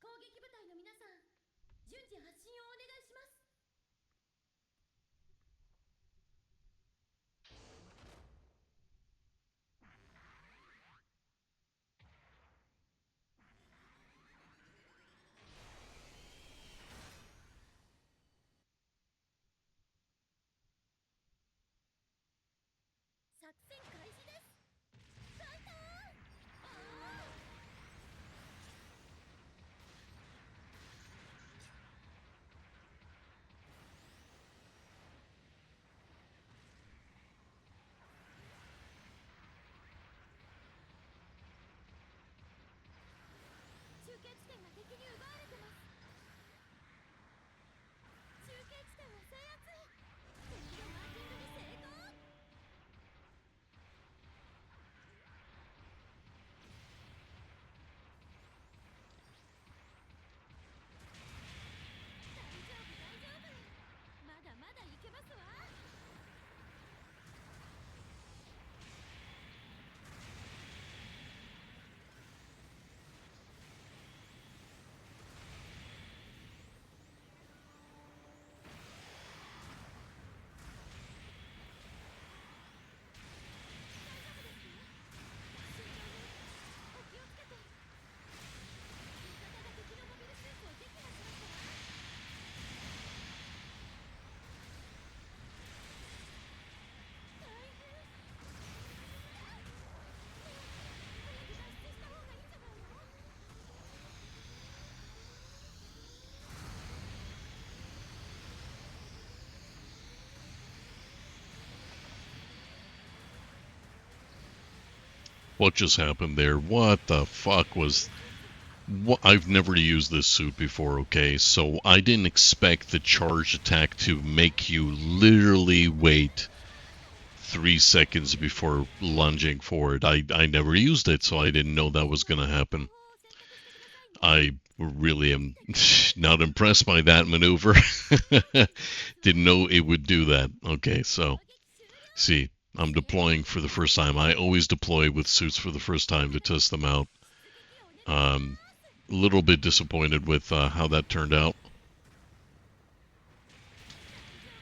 Speaker 2: 攻撃部隊の皆さん、順次発進をお願いします。作戦開始です。ファイトー。中継地点が敵に奪われてます。中継地点を制圧。敵のマーキングに成功。大丈夫まだまだいけますわ。お気をつけて。味方が敵のモビルスーツを撃破しましたわ。大変。早く脱出した方がいいんじゃないの。
Speaker 1: What just happened there? What the fuck was. I've never used this suit before, okay? So I didn't expect the charge attack to make you literally wait 3 seconds before lunging forward. I never used it, so I didn't know that was going to
Speaker 2: 後
Speaker 1: happen.
Speaker 2: 方を選択してくださいね。
Speaker 1: I really am not impressed by that maneuver. Didn't know it would do that. Okay, so
Speaker 2: 攻撃終了。
Speaker 1: see, I'm deploying for the first time. I always deploy with suits for the first time to test them out.
Speaker 2: 出撃お願いしま
Speaker 1: Um,
Speaker 2: す。
Speaker 1: a little bit disappointed with how that turned out.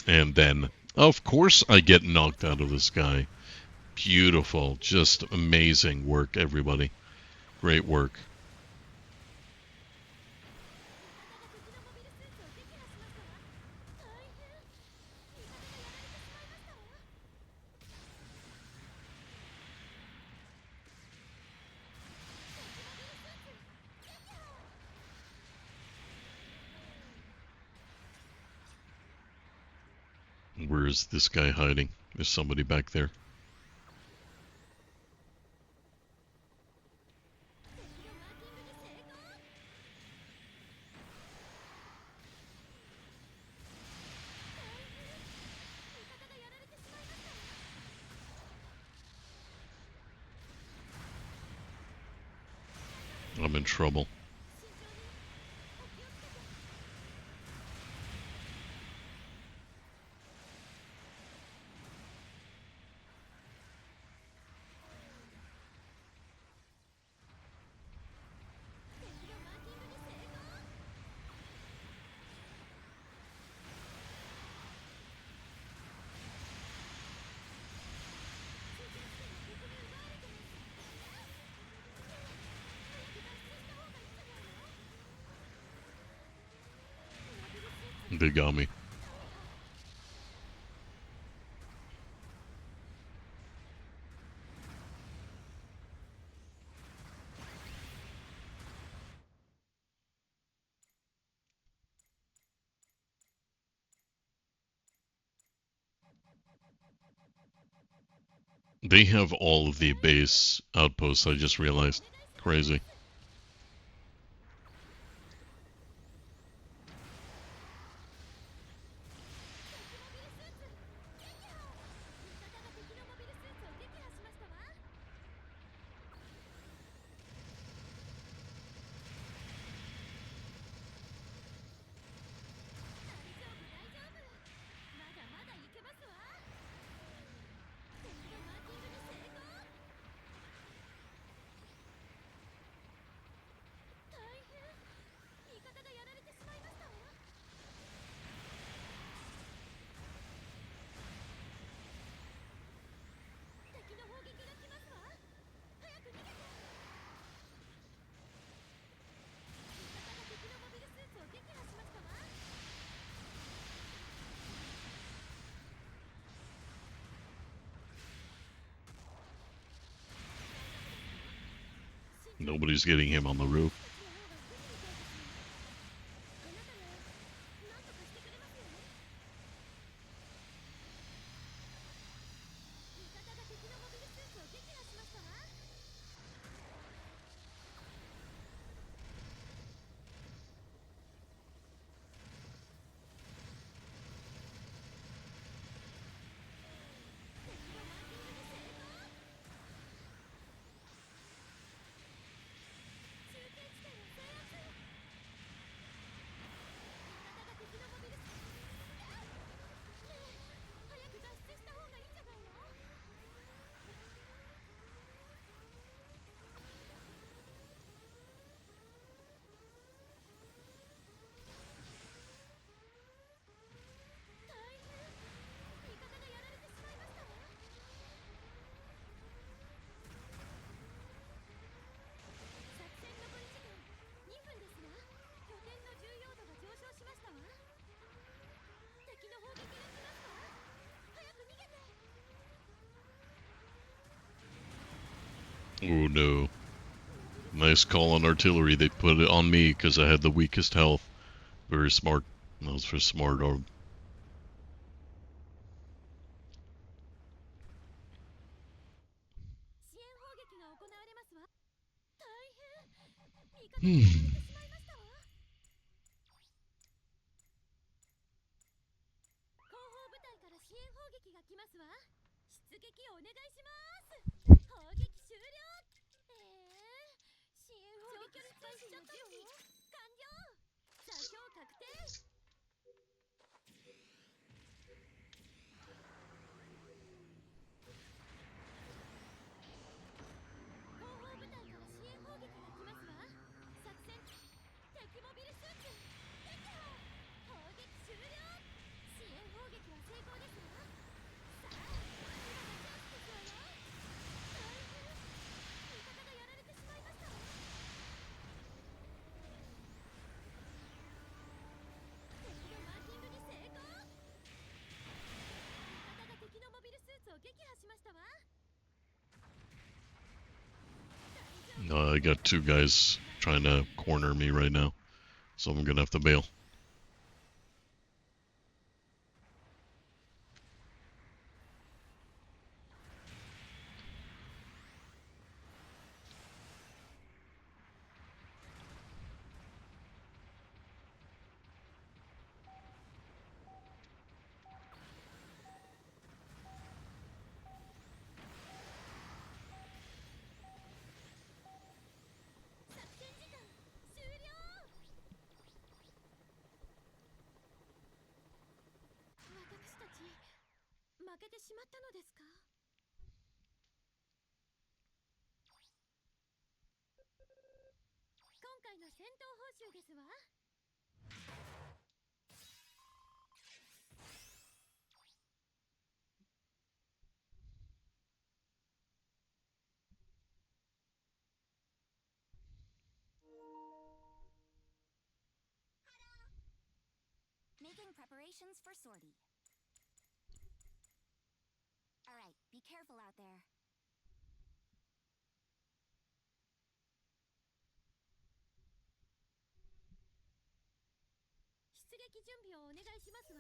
Speaker 2: 大丈夫
Speaker 1: And then, of course, I get knocked out of the sky. Beautiful. Just amazing work, everybody. Great work.
Speaker 2: 味方が敵のモビルスーツを撃破しましたわ。大変。味方がやられてしまいましたわ。
Speaker 1: Where is this guy hiding? There's somebody back there. I'm in trouble. They got me. They have all of the base outposts, I just realized. Crazy. Nobody's getting him on the roof. Oh no. Nice call on artillery. They put it on me because I had the weakest health. Very smart. That was for smart orb. Hmm. I got two guys trying to corner me right now, so I'm gonna have to bail.
Speaker 2: 負けてしまったのですか？今回の戦闘報酬ですわ。
Speaker 3: Making preparations for sortie. Alright, be careful out there.
Speaker 2: 出撃準備をお願いしますわ。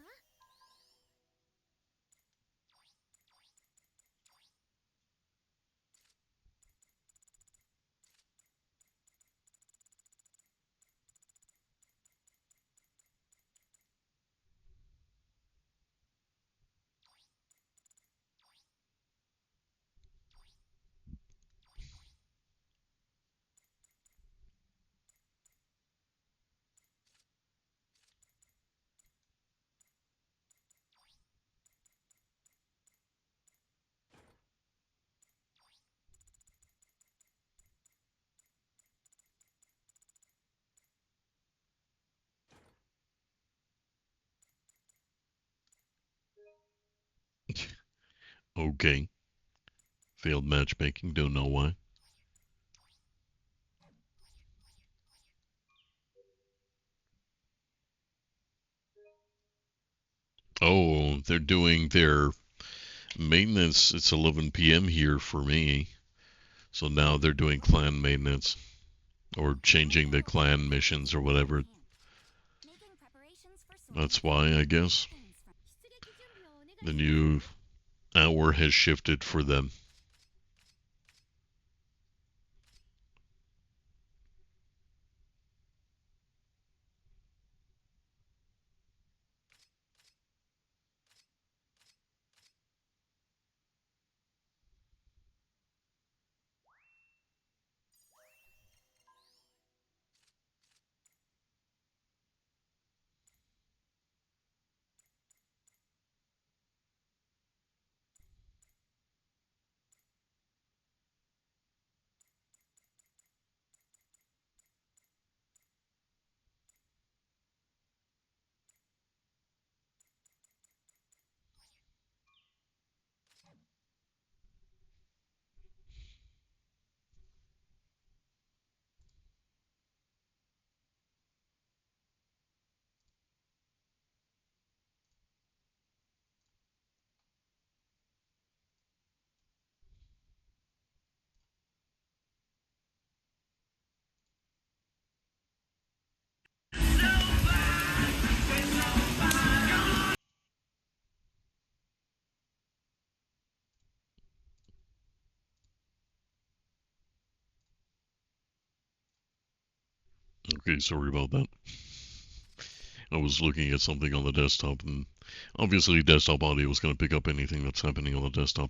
Speaker 1: Okay. Failed matchmaking, don't know why. Oh, they're doing their maintenance. It's 11 p.m. here for me. So now they're doing clan maintenance or changing the clan missions or whatever.
Speaker 3: Making preparations for
Speaker 1: That's
Speaker 3: sortie.
Speaker 1: why, I guess.
Speaker 2: 出撃準備をお願いし
Speaker 1: The
Speaker 2: ます。
Speaker 1: new hour has shifted for them. Okay, sorry about that. I was looking at something on the desktop, and obviously, desktop audio is going to pick up anything that's happening on the desktop.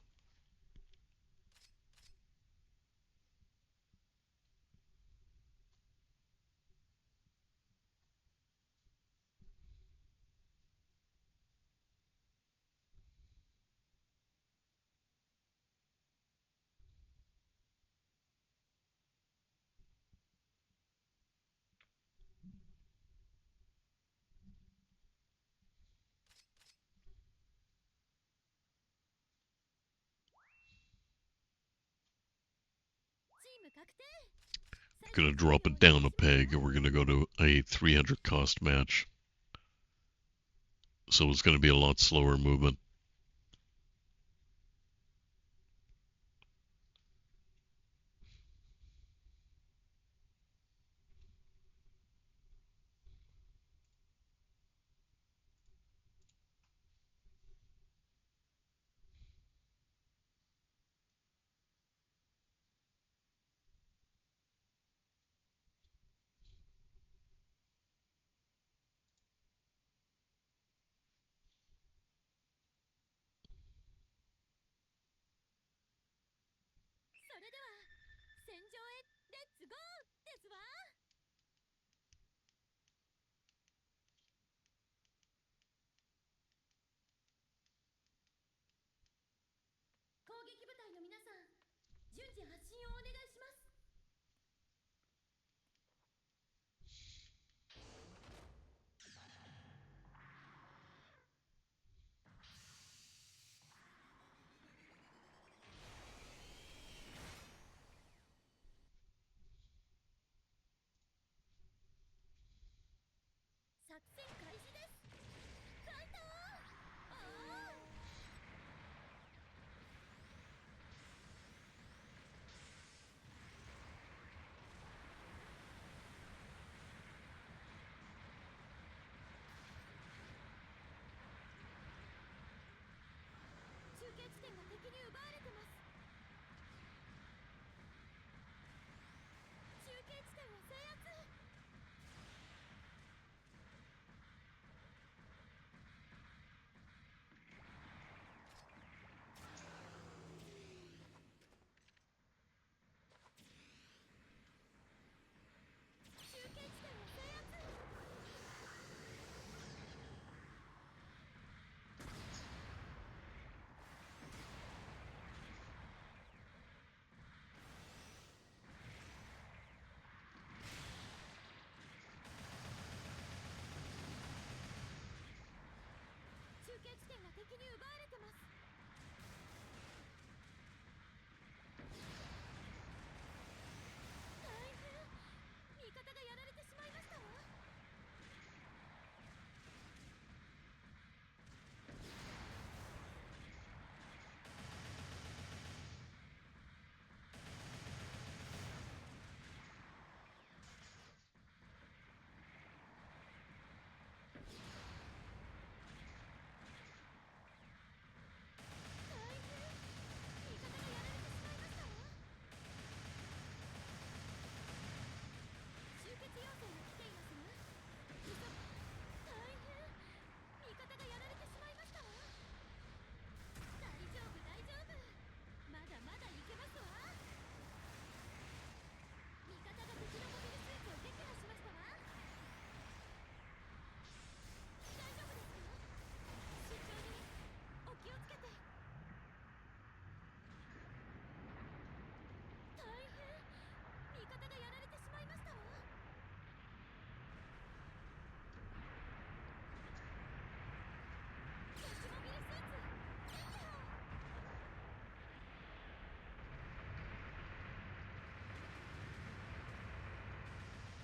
Speaker 1: Gonna drop it down a peg, and we're gonna go to a 300 cost match. So it's gonna be a lot slower movement.
Speaker 2: 戦開始です。ファイトー。ああ。中継地点が敵に奪われてます。中継地点を制圧。中継地点を制圧。中継地点が敵に奪われてます。大変。味方がやられてしまいましたわ。大変。味方がやられてしまいましたわ。集結要請が来ていますわ。急ぐ。大変。味方がやられてしまいましたわ。大丈夫大丈夫。まだまだいけますわ。味方が敵のモビルスーツを撃破しましたわ。大丈夫ですか？慎重に。お気をつけて。大変。味方がやられてしまいましたわ。敵モビルスーツ撃破。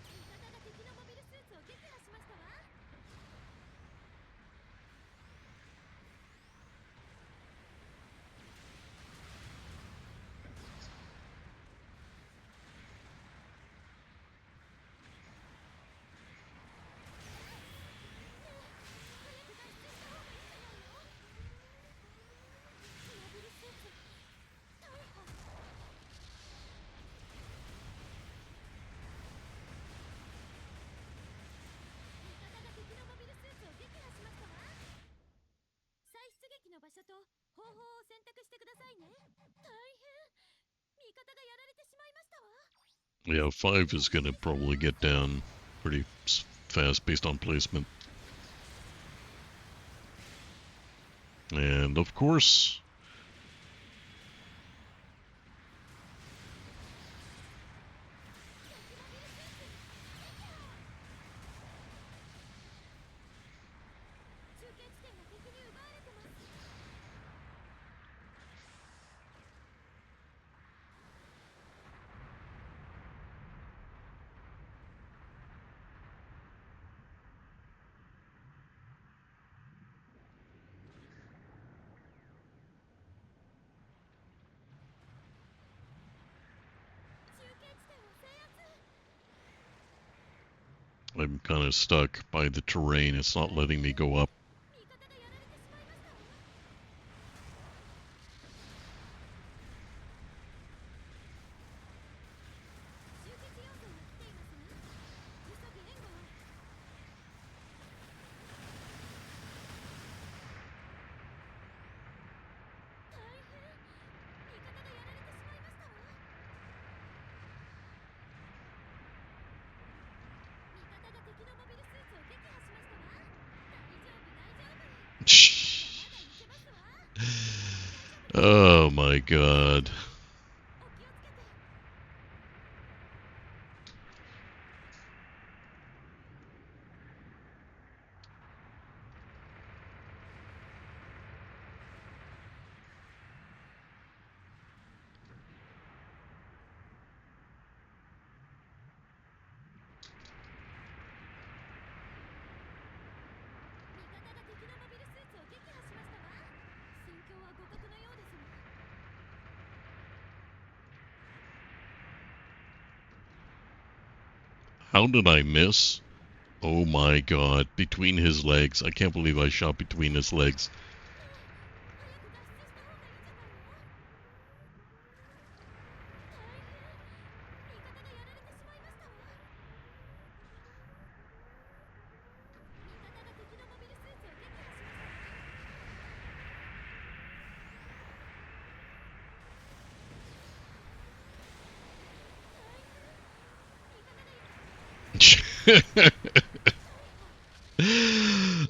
Speaker 2: 味方が敵のモビルスーツを撃破しましたわ。早く脱出した方がいいんじゃないの？モビルスーツ大破。味方が敵のモビルスーツを撃破しましたわ。再出撃の場所と方法を選択してくださいね。大変。味方がやられてしまいましたわ。
Speaker 1: Yeah, 5 is going to probably get down pretty fast based on placement. And of course,
Speaker 2: 敵モビルスーツ撃破。中継地点が敵に奪われてます。中継地点を制圧。
Speaker 1: I'm kind of stuck by the terrain. It's not letting me go up.
Speaker 2: 味方がやられてしまいましたわ。集結要請が来ていますわ。急ぎ援護を。大変。味方がやられてしまいましたわ。味方が敵のモビルスーツを撃破しましたわ。大丈夫大丈夫。まだまだいけますわ。大丈夫です。
Speaker 1: Oh my god.
Speaker 2: お気をつけて。
Speaker 1: How did I miss? Oh my god. Between his legs. I can't believe I shot between his legs.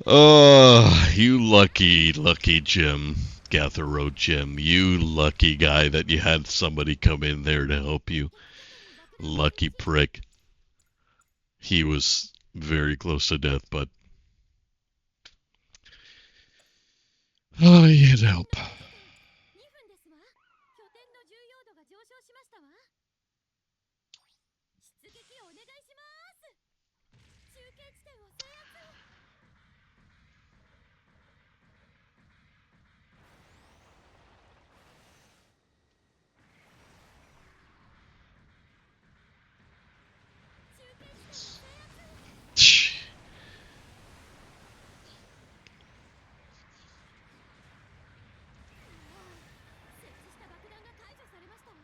Speaker 1: 哦 you lucky, lucky Jim. Gather Road Jim. You lucky guy that you had somebody come in there to help you. Lucky prick. He was very close to death, but oh, he had help.
Speaker 2: 2分ですわ。拠点の重要度が上昇しましたわ。出撃お願いします。中継地点を制圧。設置した爆弾が解除されましたわ。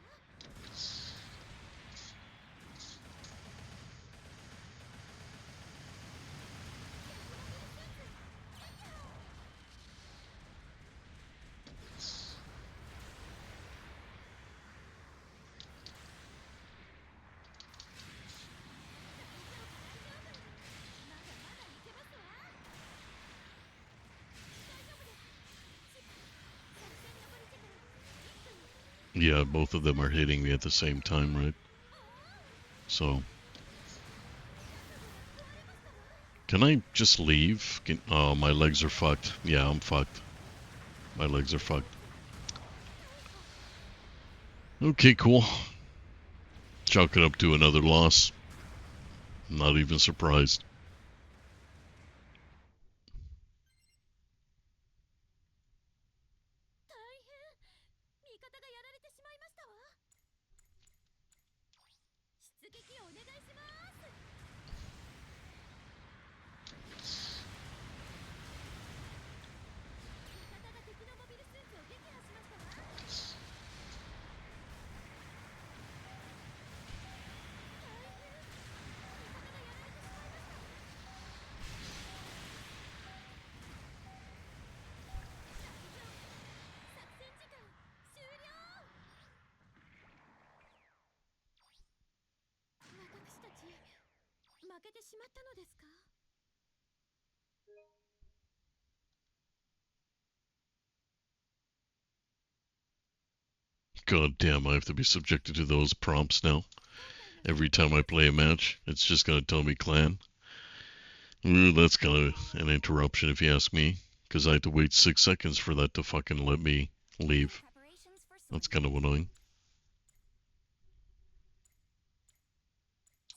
Speaker 2: まだまだいけますわ。大丈夫です。作戦残り時間1分。
Speaker 1: Yeah, both of them are hitting me at the same time, right? So, can I just leave? Oh, my legs are fucked. Yeah, I'm fucked. My legs are fucked. Okay, cool. Chalk it up to another loss. Not even surprised.
Speaker 2: 大変。味方がやられてしまいましたわ。出撃お願いします。味方が敵のモビルスーツを撃破しましたわ。大変。味方がやられてしまいましたわ。大丈夫。作戦時間終了。私たち負けてしまったのですか？
Speaker 1: God damn, I have to be subjected to those prompts now. Every time I play a match, it's just gonna tell me clan. Ooh, that's kind of an interruption if you ask me. Because I had to wait 6 seconds for that to fucking let me leave.
Speaker 3: Preparations for
Speaker 1: That's
Speaker 3: sortie.
Speaker 1: kind of annoying.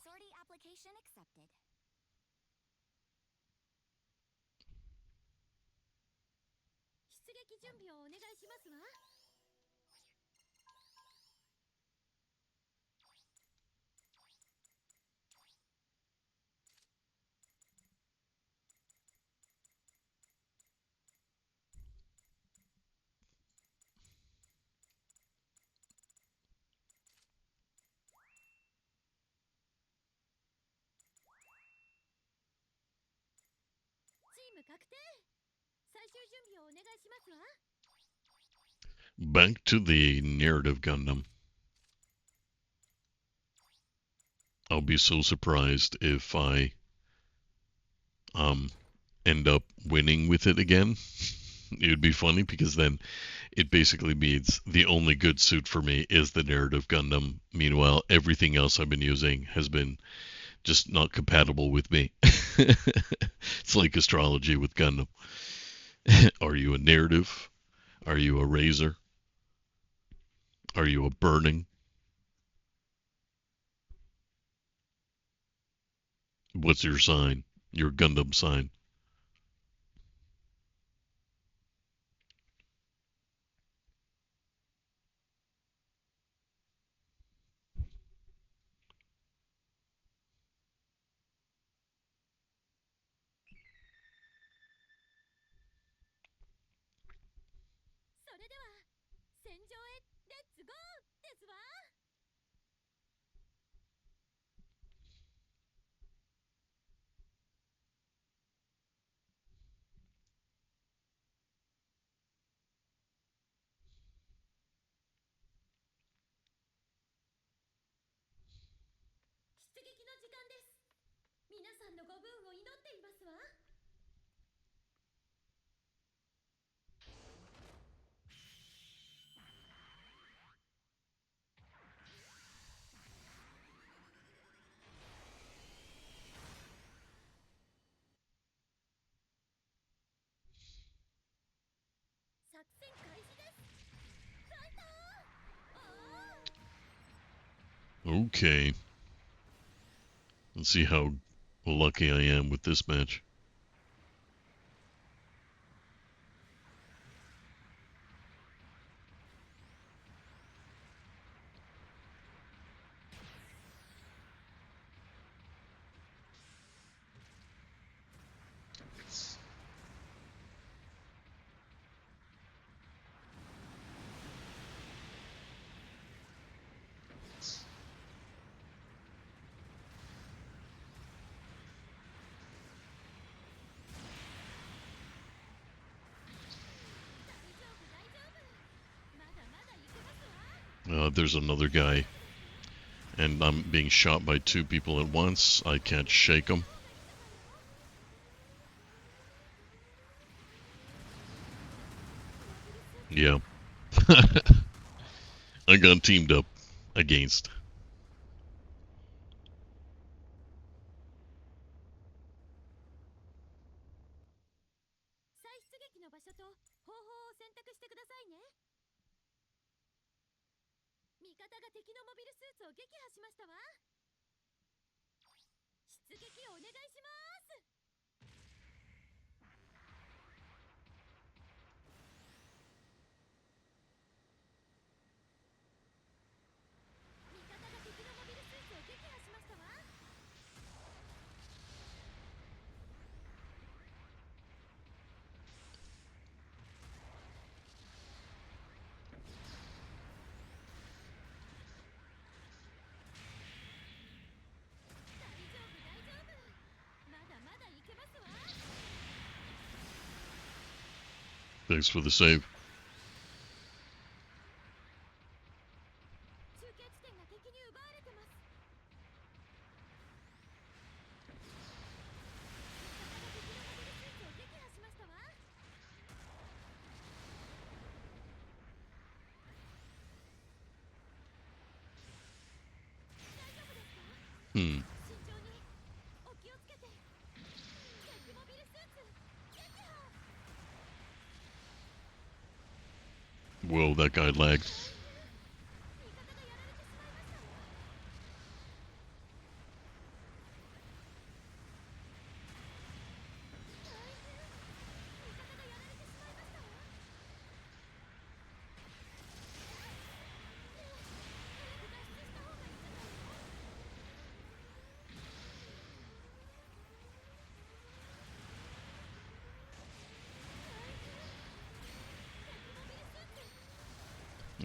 Speaker 3: Sortie application accepted.
Speaker 2: 出撃準備をお願いしますわ。チーム確定。最終準備をお願いしますわ。
Speaker 1: Back to the narrative Gundam. I'll be so surprised if I end up winning with it again. It would be funny because then it basically means the only good suit for me is the narrative Gundam. Meanwhile, everything else I've been using has been just not compatible with me. It's like astrology with Gundam. Are you a narrative? Are you a razor? Are you a burning? What's your sign? Your Gundam sign.
Speaker 2: れでは戦場へレッツゴーですわ。出撃の時間です。皆さんのご分を祈っていますわ。作戦開始です。ファイトー。
Speaker 1: Okay. Let's see how lucky I am with this match. There's another guy, and I'm being shot by two people at once. I can't shake them. Yeah. I got teamed up against.
Speaker 2: 再出撃の場所と方法を選択してくださいね。味方が敵のモビルスーツを撃破しましたわ。出撃お願いします。味方が敵のモビルスーツを撃破しましたわ。大丈夫大丈夫。まだまだいけますわ。
Speaker 1: Thanks for the save.
Speaker 2: 中継地点が敵に奪われてます。味方が敵のモビルスーツを撃破しましたわ。大丈夫ですか？
Speaker 1: Hmm.
Speaker 2: 慎重にお気をつけて。敵モビルスーツ撃破。
Speaker 1: Whoa, that guy lagged.
Speaker 2: 味方がやられてしまいましたわ。大変。味方がやられてしまいましたわ。ねえ、早く脱出した方がいいんじゃないの？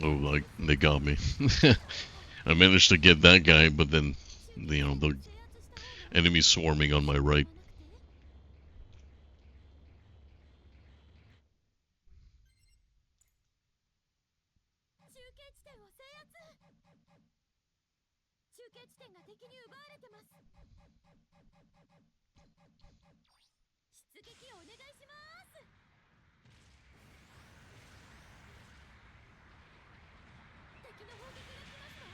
Speaker 1: Oh, like they got me. I managed to get that guy, but then, the enemy swarming on my right.
Speaker 2: 中継地点を制圧。中継地点が敵に奪われてます。出撃お願いします。敵の砲撃が来ますわ。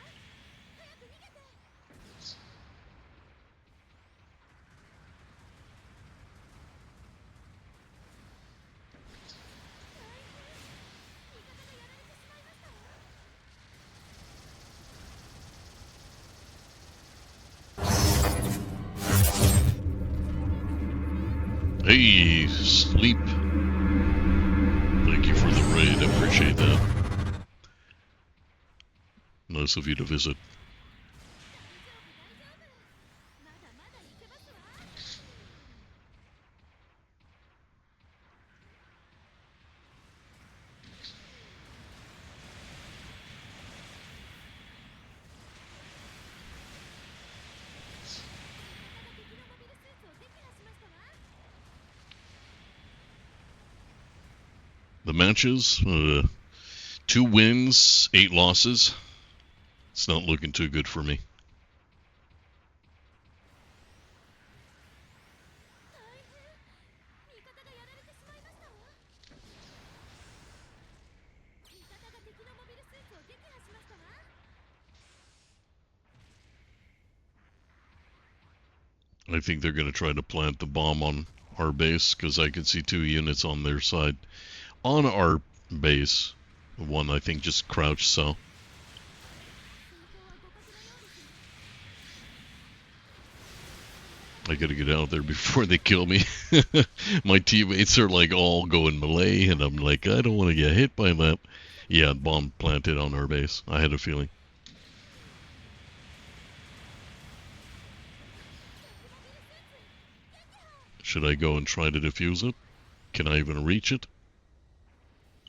Speaker 2: 早く逃げて。大変。味方がやられてしまいましたわ。
Speaker 1: Hey, sleep. Thank you for the raid. I appreciate that. Nice of you to visit.
Speaker 2: 大丈夫大丈夫。まだまだいけますわ。
Speaker 1: The matches, 2 wins, 8 losses. It's not looking too good for me. I think they're going to try to plant the bomb on our base because I could see 2 units on their side. On our base, one I think just crouched, so I gotta get out there before they kill me. My teammates are like all going melee, and I'm like, I don't want to get hit by that. Yeah, bomb planted on our base. I had a feeling. Should I go and try to defuse it? Can I even reach it?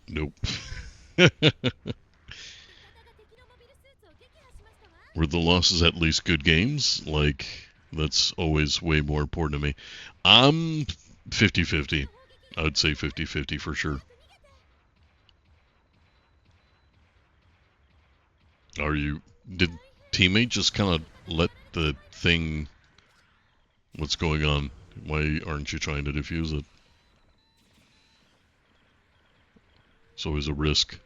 Speaker 1: Nope. Were the losses at least good games? Like, that's always way more important to me. I'm 50-50. I would say 50-50 for sure. Are you... Did teammate just kind of let the thing... What's going on? Why aren't you trying to defuse it? It's always a risk.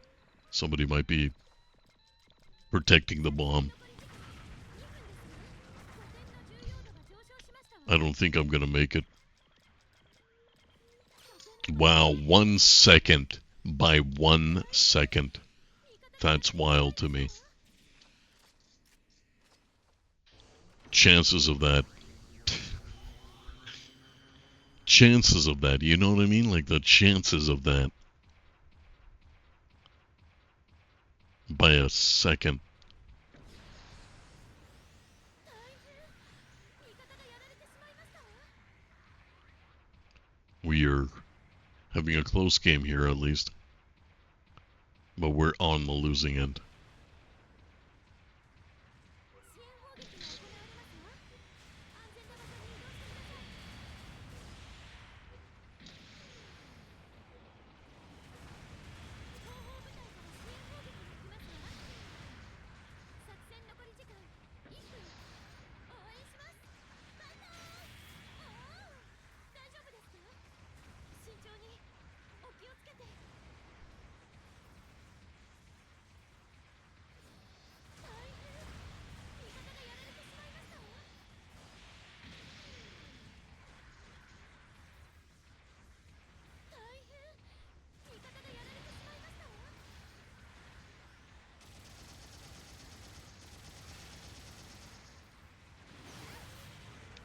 Speaker 1: Somebody might be protecting the bomb. I don't think I'm gonna make it. Wow, 1 second. By 1 second. That's wild to me. Chances of that. Chances of that. You know what I mean? Like the chances of that. By a second. We are having a close game here at least. But we're on the losing end.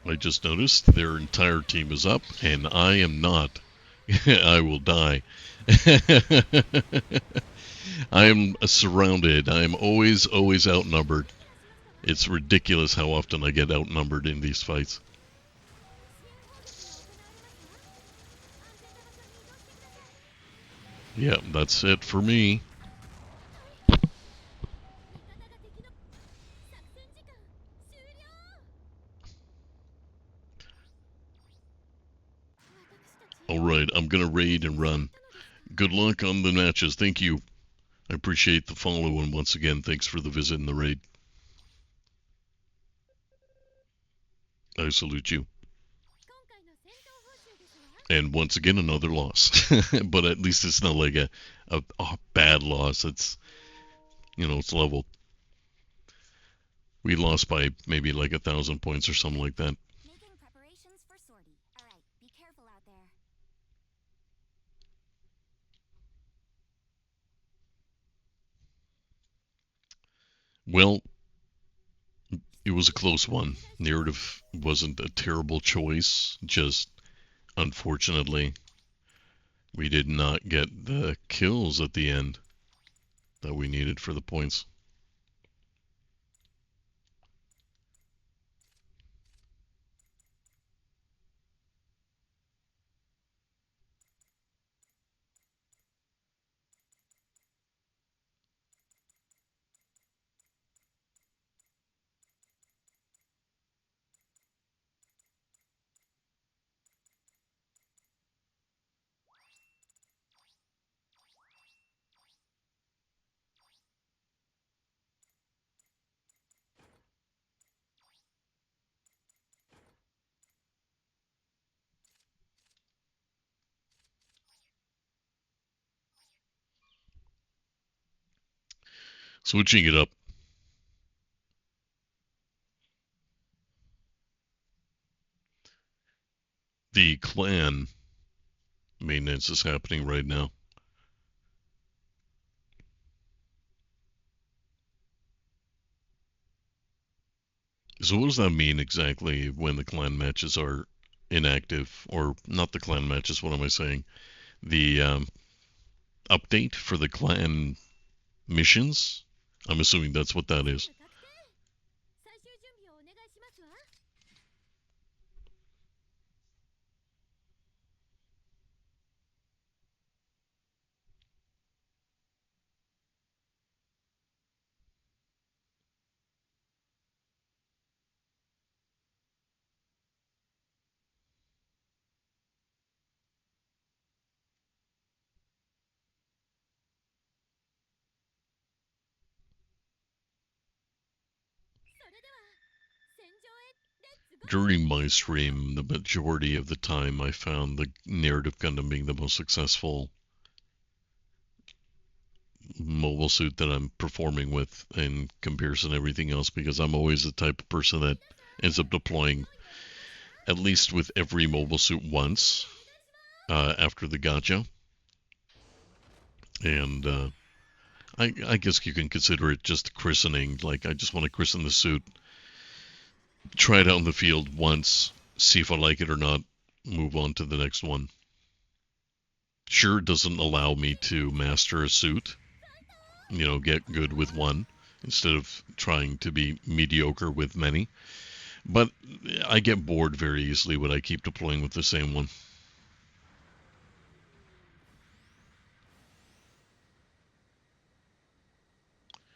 Speaker 1: I just noticed their entire team is up, and I am not. I will die. I am surrounded. I am always outnumbered. It's ridiculous how often I get outnumbered in these fights. Yeah, that's it for me. Alright, I'm gonna raid and run. Good luck on the matches. Thank you. I appreciate the follow, and once again, thanks for the visit and the raid. I salute you. And once again, another loss. But at least it's not like a bad loss. It's, it's level. We lost by maybe like 1,000 points or something like that.
Speaker 3: Making preparations for sortie. Alright, be careful out there.
Speaker 1: Well, it was a close one. Narrative wasn't a terrible choice. Just, unfortunately, we did not get the kills at the end that we needed for the points. Switching it up. The clan maintenance is happening right now. So what does that mean exactly when the clan matches are inactive? Or not the clan matches, what am I saying? The update for the clan missions? I'm assuming that's what that is.
Speaker 2: 最終準備をお願いしますわ。それでは戦場へレッツゴー。
Speaker 1: During my stream, the majority of the time I found the narrative Gundam being the most successful mobile suit that I'm performing with in comparison to everything else, because I'm always the type of person that ends up deploying at least with every mobile suit once after the gacha. And I guess you can consider it just christening. Like, I just want to christen the suit, try it out in the field once, see if I like it or not, move on to the next one. Sure, it doesn't allow me to master a suit, get good with one instead of trying to be mediocre with many. But I get bored very easily when I keep deploying with the same one.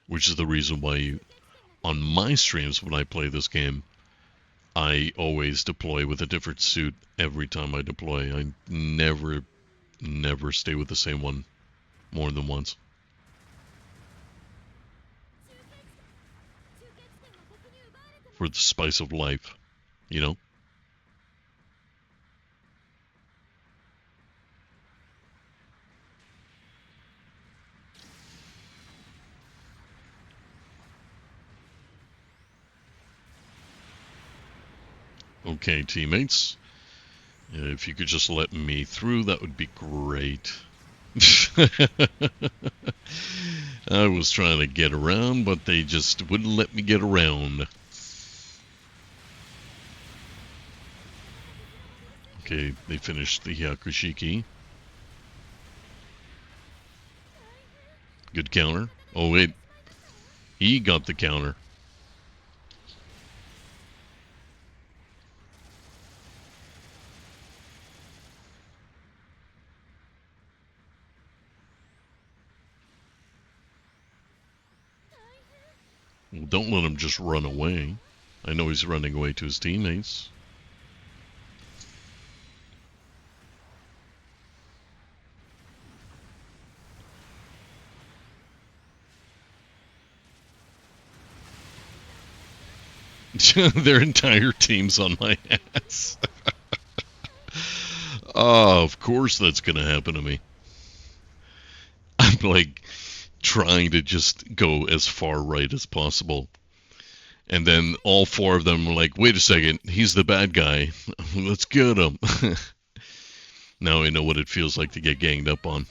Speaker 1: Which is the reason why on my streams when I play this game, I always deploy with a different suit every time I deploy. I never stay with the same one more than once.
Speaker 2: 中継地点が敵に奪われてます。
Speaker 1: For the spice of life, you know? Okay, teammates. If you could just let me through, that would be great. I was trying to get around, but they just wouldn't let me get around. Okay, they finished the Hyakushiki. Good counter. Oh, wait. He got the counter. Well, don't let him just run away. I know he's running away to his teammates. Their entire team's on my ass. Oh, of course that's gonna happen to me. I'm like trying to just go as far right as possible. And then all four of them were like, wait a second, he's the bad guy. Let's get him. Now I know what it feels like to get ganged up on.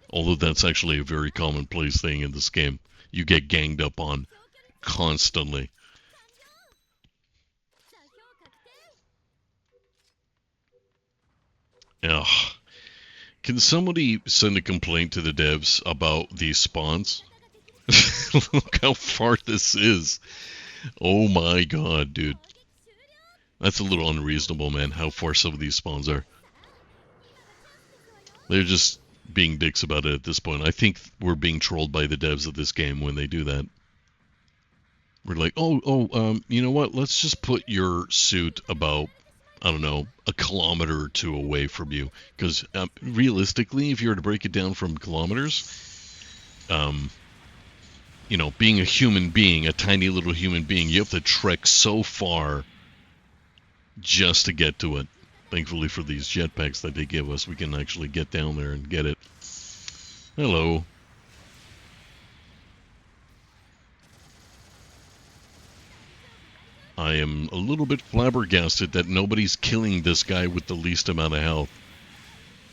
Speaker 1: Although that's actually a very commonplace thing in this game. You get ganged up on constantly. Ugh. Can somebody send a complaint to the devs about these spawns? Look how far this is. Oh my god, dude. That's a little unreasonable, man, how far some of these spawns are. They're just being dicks about it at this point. I think we're being trolled by the devs of this game when they do that. We're like, you know what? Let's just put your suit about, I don't know, a kilometer or two away from you. Because realistically, if you were to break it down from kilometers, being a human being, a tiny little human being, you have to trek so far just to get to it. Thankfully for these jetpacks that they give us, we can actually get down there and get it. Hello. I am a little bit flabbergasted that nobody's killing this guy with the least amount of health.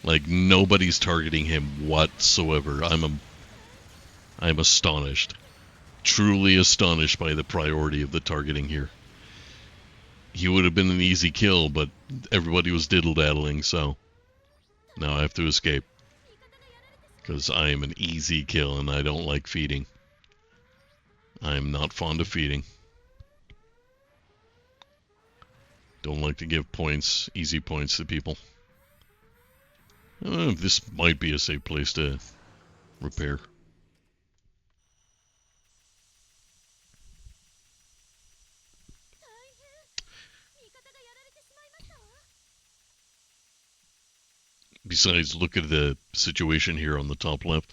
Speaker 1: Like, nobody's targeting him whatsoever. I'm astonished. Truly astonished by the priority of the targeting here. He would have been an easy kill, but everybody was diddle-daddling, so now I have to escape. Because I am an easy kill and I don't like feeding. I am not fond of feeding. Don't like to give points, easy points to people. This might be a safe place to repair. Besides, look at the situation here on the top left.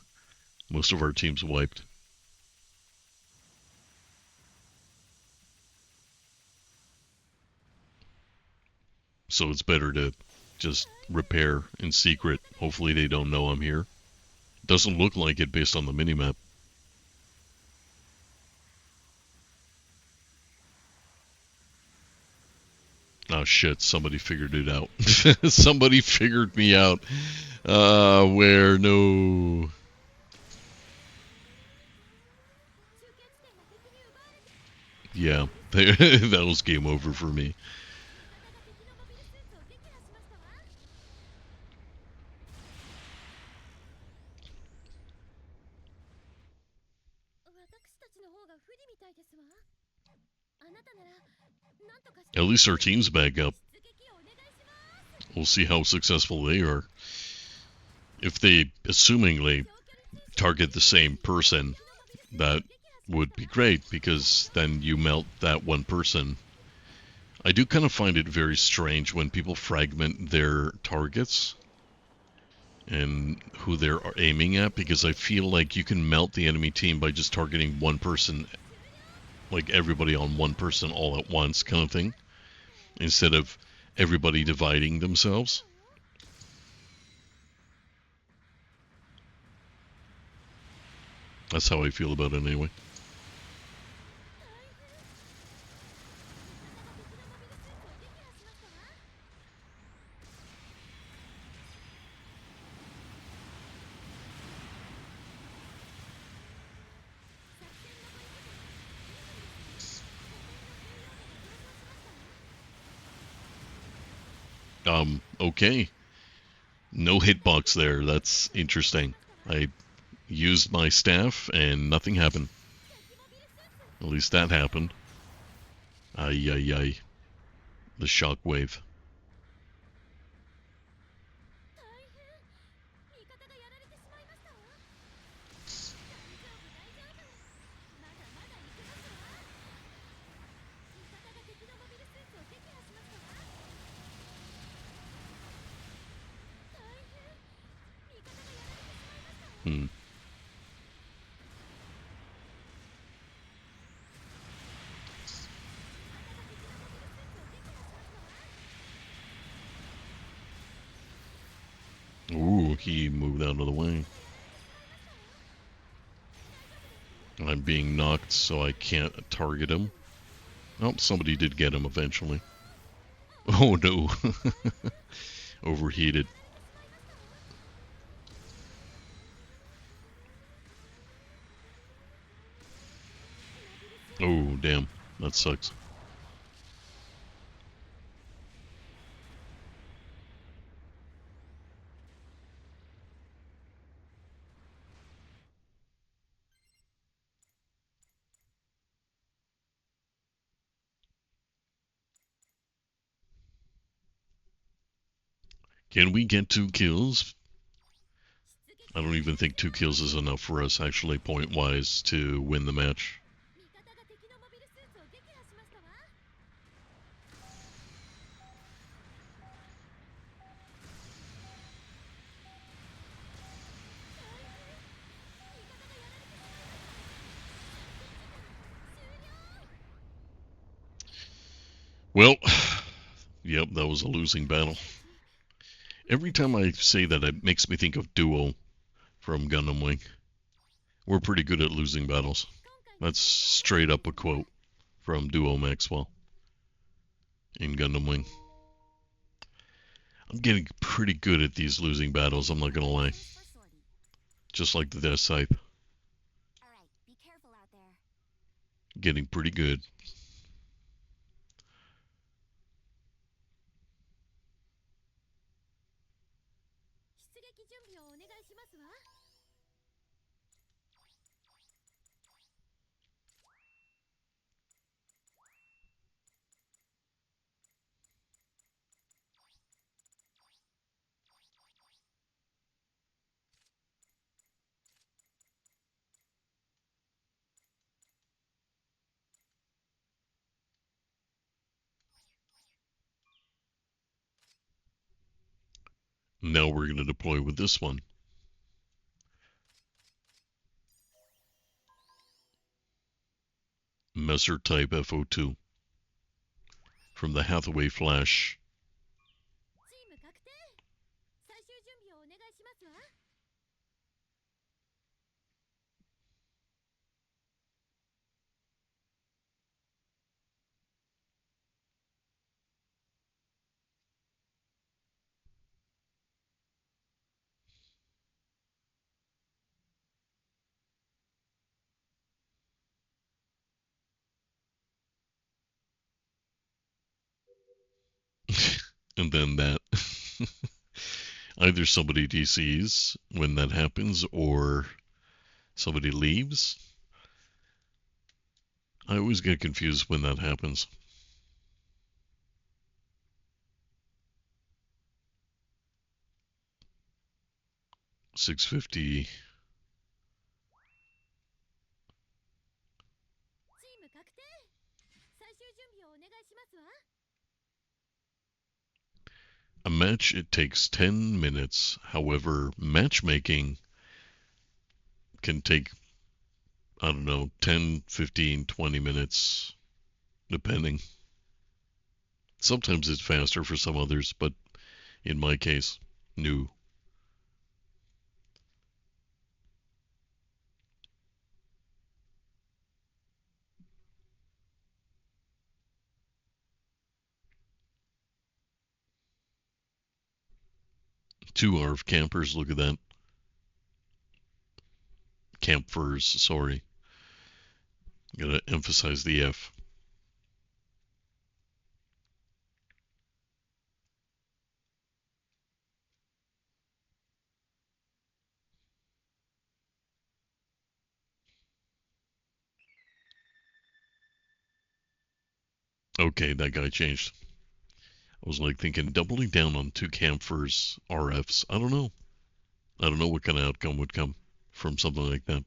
Speaker 1: Most of our team's wiped. So it's better to just repair in secret. Hopefully they don't know I'm here. Doesn't look like it based on the minimap. Oh shit, somebody figured it out. Somebody figured me out. Where? No. Yeah, that was game over for me. At least our team's back up. We'll see how successful they are. If they assumingly target the same person, that would be great, because then you melt that one person. I do kind of find it very strange when people fragment their targets and who they're aiming at, because I feel like you can melt the enemy team by just targeting one person, like everybody on one person all at once kind of thing, instead of everybody dividing themselves. That's how I feel about it anyway. Okay. No hitbox there. That's interesting. I used my staff and nothing happened. At least that happened. Ay, ay, ay. The shockwave. Hmm. Ooh, he moved out of the way. I'm being knocked, so I can't target him. Oh, somebody did get him eventually. Oh no. Overheated. Oh, damn. That sucks. Can we get 2 kills? I don't even think 2 kills is enough for us, actually, point-wise, to win the match. Well, yep, that was a losing battle. Every time I say that, it makes me think of Duo from Gundam Wing. We're pretty good at losing battles. That's straight up a quote from Duo Maxwell. in Gundam Wing. I'm getting pretty good at these losing battles, I'm not gonna lie. Just like the Death Scythe.
Speaker 3: Alright, be careful out there.
Speaker 1: Getting pretty good. Now we're going to deploy with this one. Messer Type FO2 from the Hathaway Flash. And then that. Either somebody DCs when that happens or somebody leaves. I always get confused when that happens. 650. A match, it takes 10 minutes. However, matchmaking can take, I don't know, 10, 15, 20 minutes, depending. Sometimes it's faster for some others, but in my case, no. Two ARV campers, look at that. Campers, sorry. Gotta emphasize the F. Okay, that guy changed. I was like thinking doubling down on two campers RFs. I don't know. I don't know what kind of outcome would come from something like that.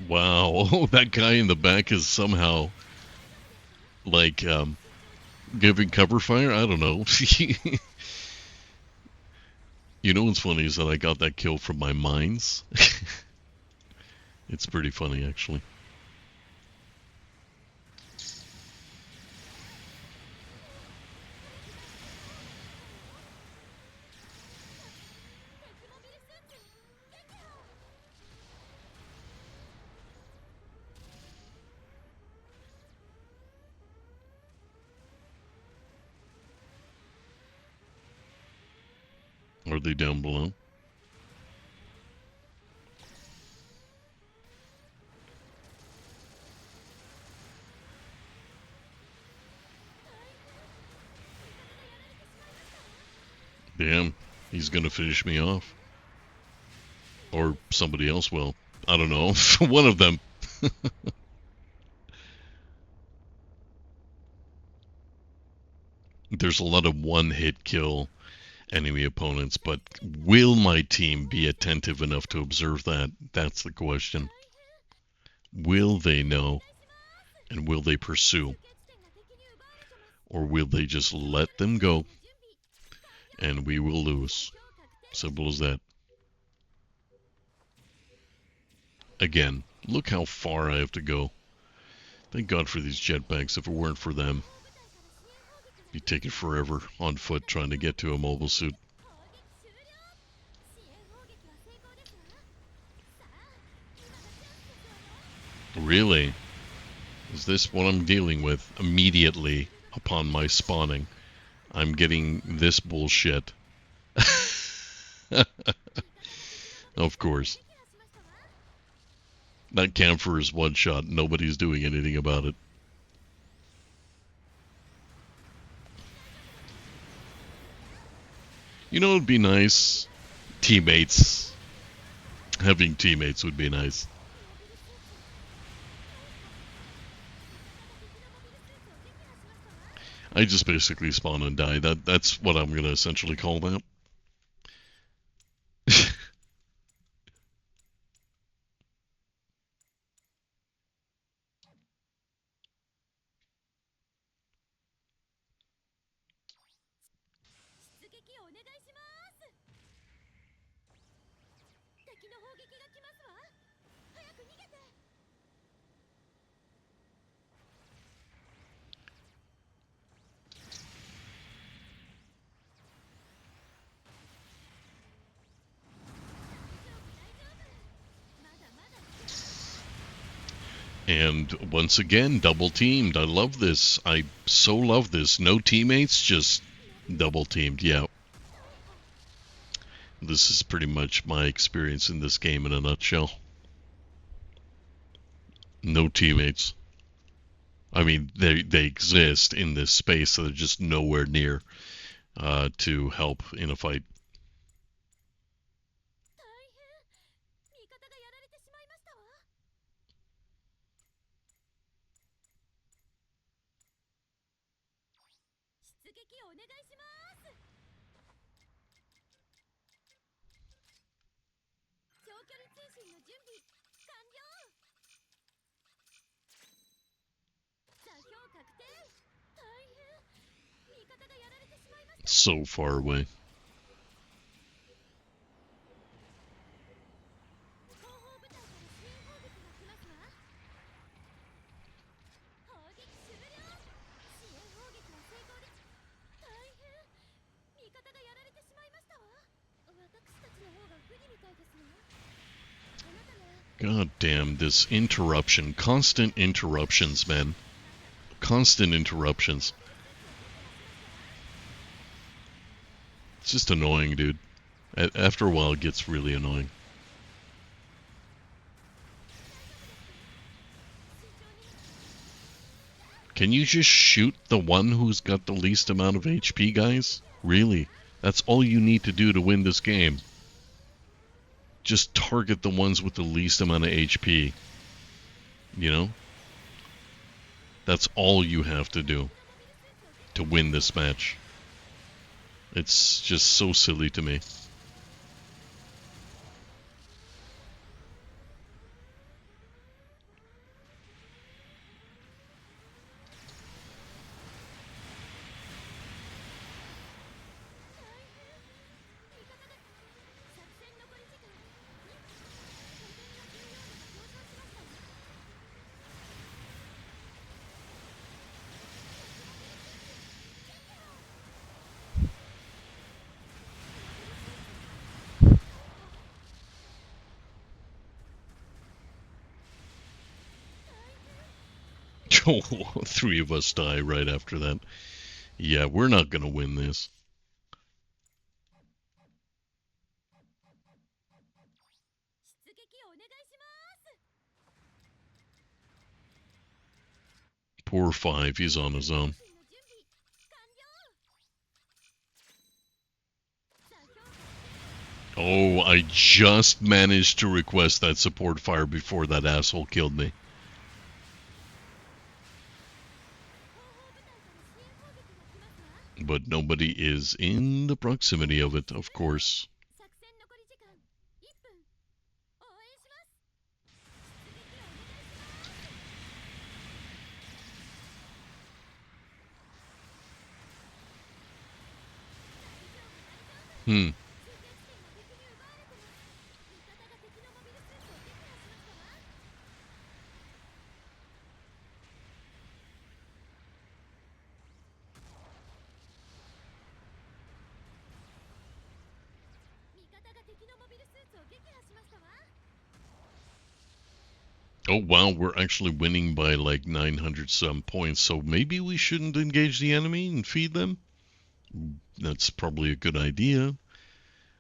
Speaker 1: Wow, that guy in the back is somehow like giving cover fire. I don't know. You know what's funny is that I got that kill from my mines. It's pretty funny actually. Are they down below? Damn, he's gonna finish me off. Or somebody else will. I don't know. One of them. There's a lot of one-hit kill enemy opponents, but will my team be attentive enough to observe that? That's the question. Will they know, and will they pursue? Or will they just let them go, and we will lose? Simple as that. Again, look how far I have to go. Thank God for these jetpacks. If it weren't for them, it'd be taking forever on foot trying to get to a mobile suit. Really? Is this what I'm dealing with immediately upon my spawning? I'm getting this bullshit. Of course. That camphor is one shot. Nobody's doing anything about it. You know, it'd be nice. Teammates. Having teammates would be nice. I just basically spawn and die. That's what I'm gonna essentially call that. And once again, double teamed. I love this. I so love this. No teammates, just double teamed. Yeah. This is pretty much my experience in this game in a nutshell. No teammates. I mean, they exist in this space, so they're just nowhere near to help in a fight. So far away. God damn, this interruption. Constant interruptions, man. Constant interruptions. It's just annoying, dude. After a while, it gets really annoying. Can you just shoot the one who's got the least amount of HP, guys? Really? That's all you need to do to win this game. Just target the ones with the least amount of HP. You know? That's all you have to do to win this match. It's just so silly to me. Three of us die right after that. Yeah, we're not gonna win this. Poor Five, he's on his own. Oh, I just managed to request that support fire before that asshole killed me. But nobody is in the proximity of it, of course. Hmm. Oh wow, we're actually winning by like 900 some points, so maybe we shouldn't engage the enemy and feed them? That's probably a good idea.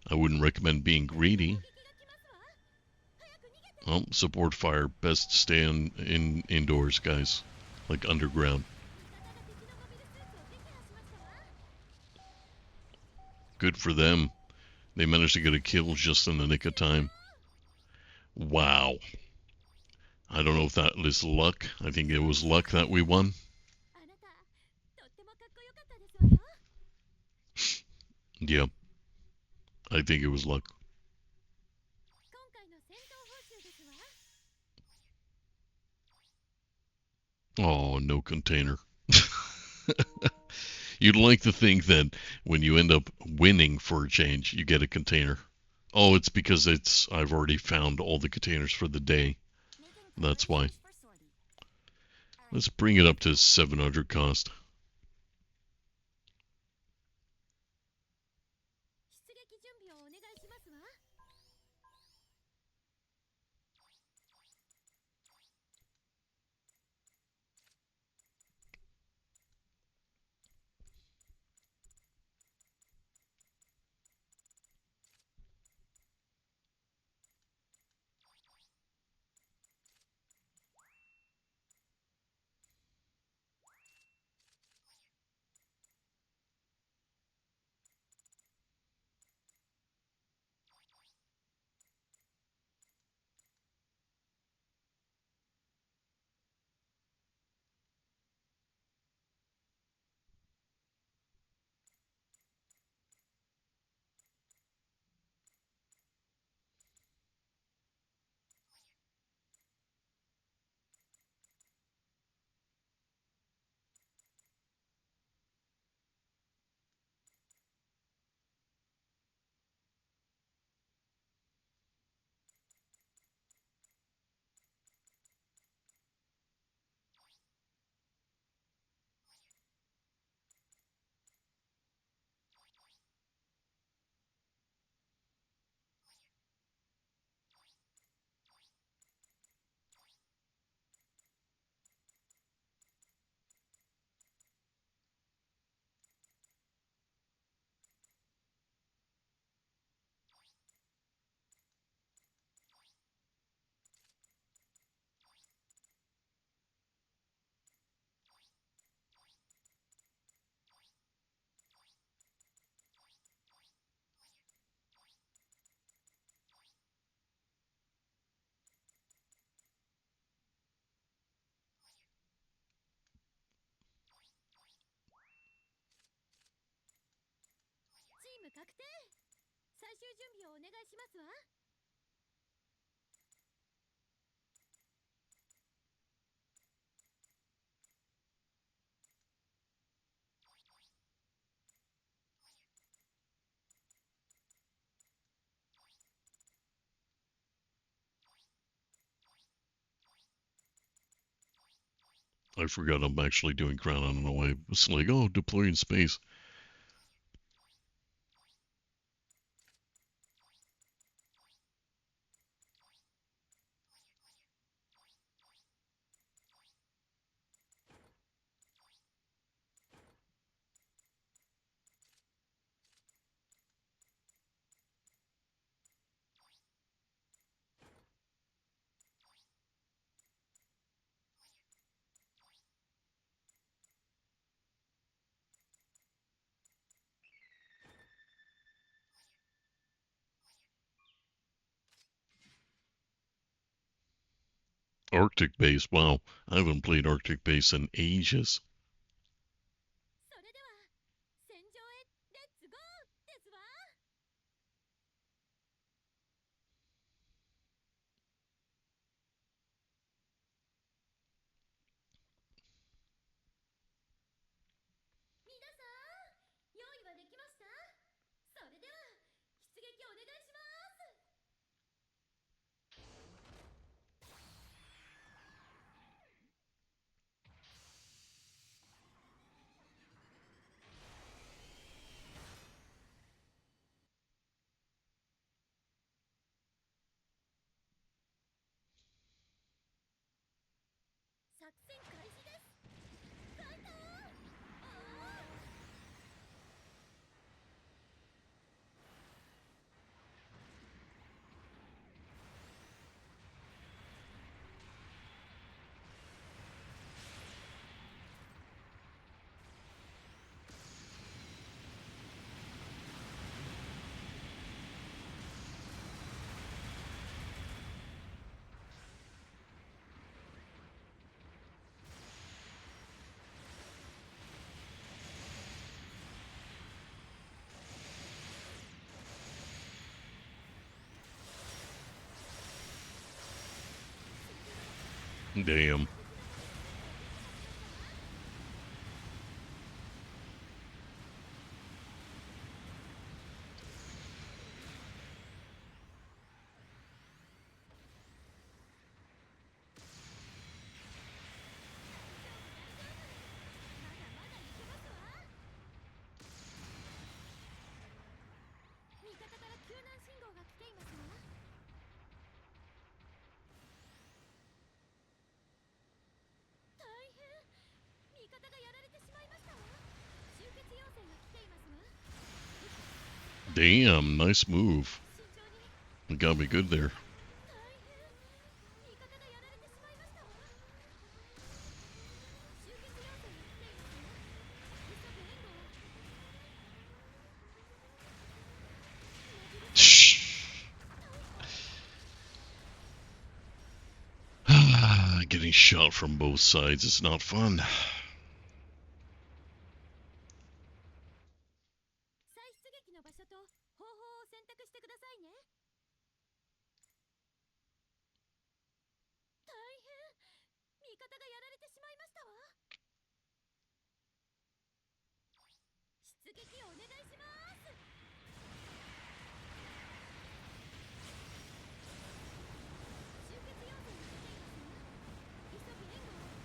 Speaker 1: I wouldn't recommend being greedy. Oh, support fire. Best stay indoors, guys. Like underground. Good for them. They managed to get a kill just in the nick of time. Wow. I don't know if that is luck. I think it was luck that we won. Yeah, I think it was luck. Oh, no container. You'd like to think that when you end up winning for a change, you get a container. Oh, it's because I've already found all the containers for the day. That's why. Let's bring it up to 700 cost. I forgot I'm actually doing ground. I don't know why. It's like, oh, deploy in space. Arctic Base. Wow, I haven't played Arctic Base in ages.
Speaker 2: それでは戦場へレッツゴーですわ。皆さん用意はできました？それでは出撃お願いします。作戦開始です。ファイトー。
Speaker 1: Damn. Damn, nice move. You got me good there. Getting shot from both sides is not fun.
Speaker 2: 再出撃の場所と方法を選択してくださいね。大変、味方がやられてしまいましたわ。出撃お願いします。集結要請が来ていますわ。急ぐ援護を。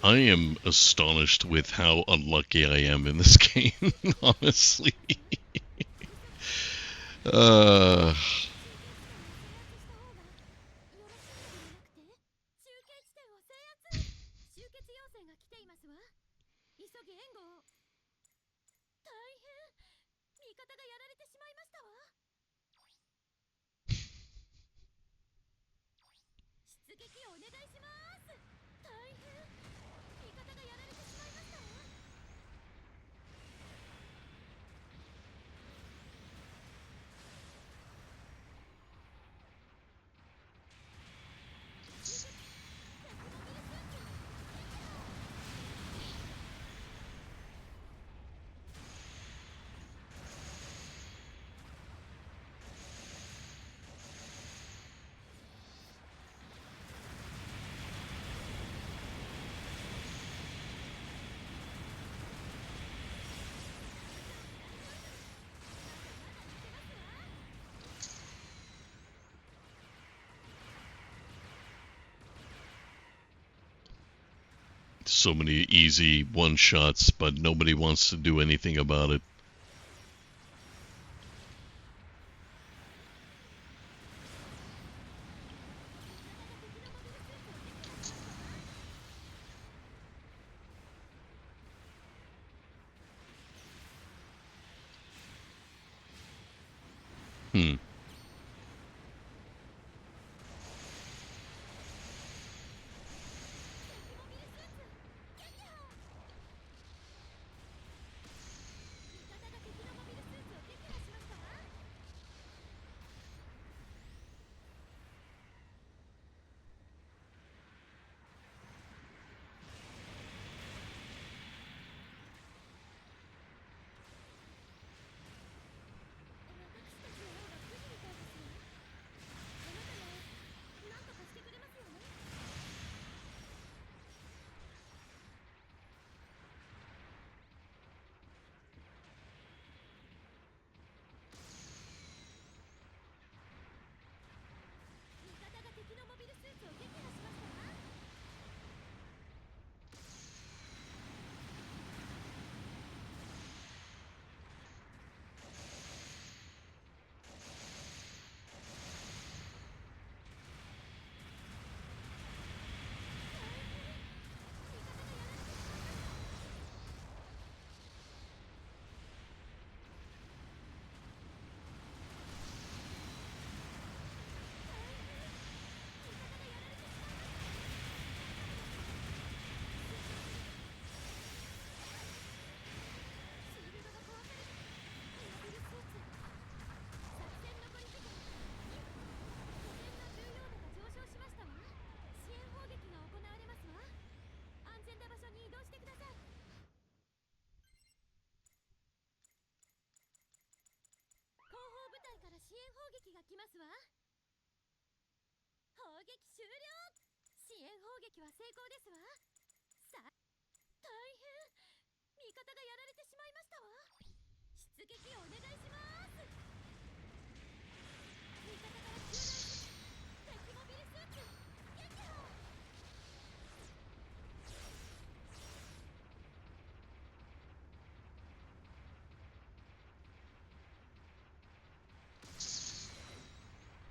Speaker 1: I am astonished with how unlucky I am in this game, honestly. uh, 集結地点を制圧。集結要請が来ていますわ。急ぎ援護を。大変、味方がやられてしまいましたわ。出撃お願いします。大変、味方がやられてしまいましたわ。so many easy one shots, but nobody wants to do anything about it. Hmm.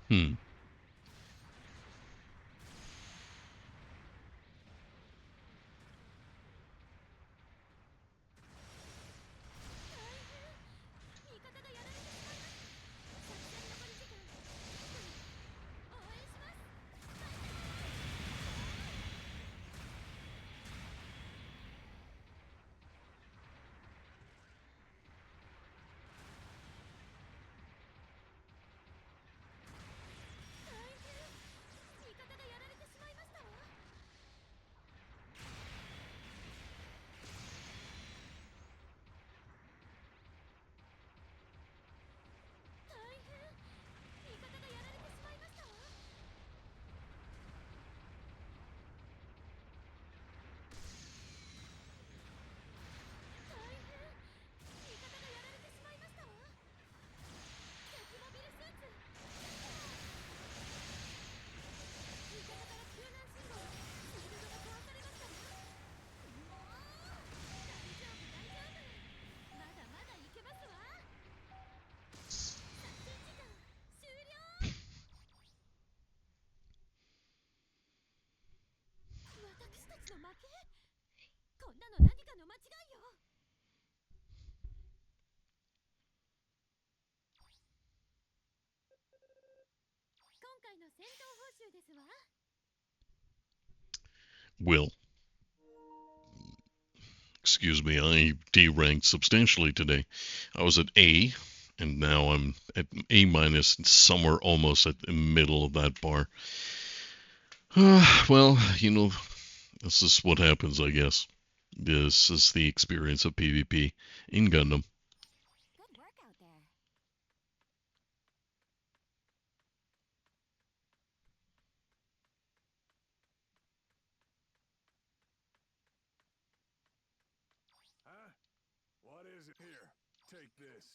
Speaker 1: Hmm. Will, excuse me, I deranked substantially today. I was at A, and now I'm at A minus, somewhere almost at the middle of that bar. Well, this is what happens, I guess. This is the experience of PvP in Gundam.
Speaker 3: Good work out there.
Speaker 4: Huh? What is it? Here, take this.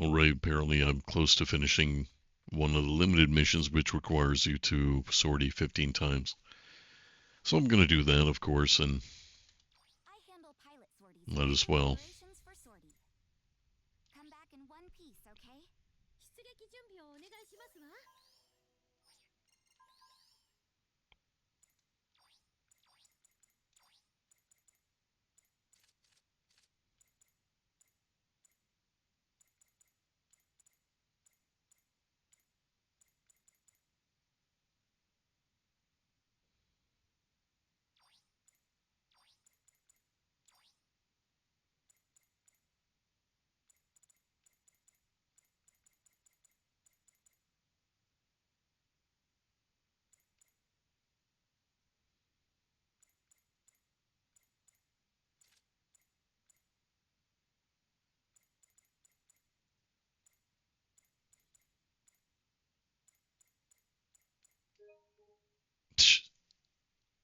Speaker 1: Alright, apparently I'm close to finishing one of the limited missions, which requires you to sortie 15 times. So I'm going to do that, of course, and
Speaker 3: I handle pilot sorties.
Speaker 1: might as
Speaker 3: Mission
Speaker 1: well.
Speaker 3: preparations for sortie. Come back in one piece, okay?
Speaker 2: 出撃準備をお願いしますわ。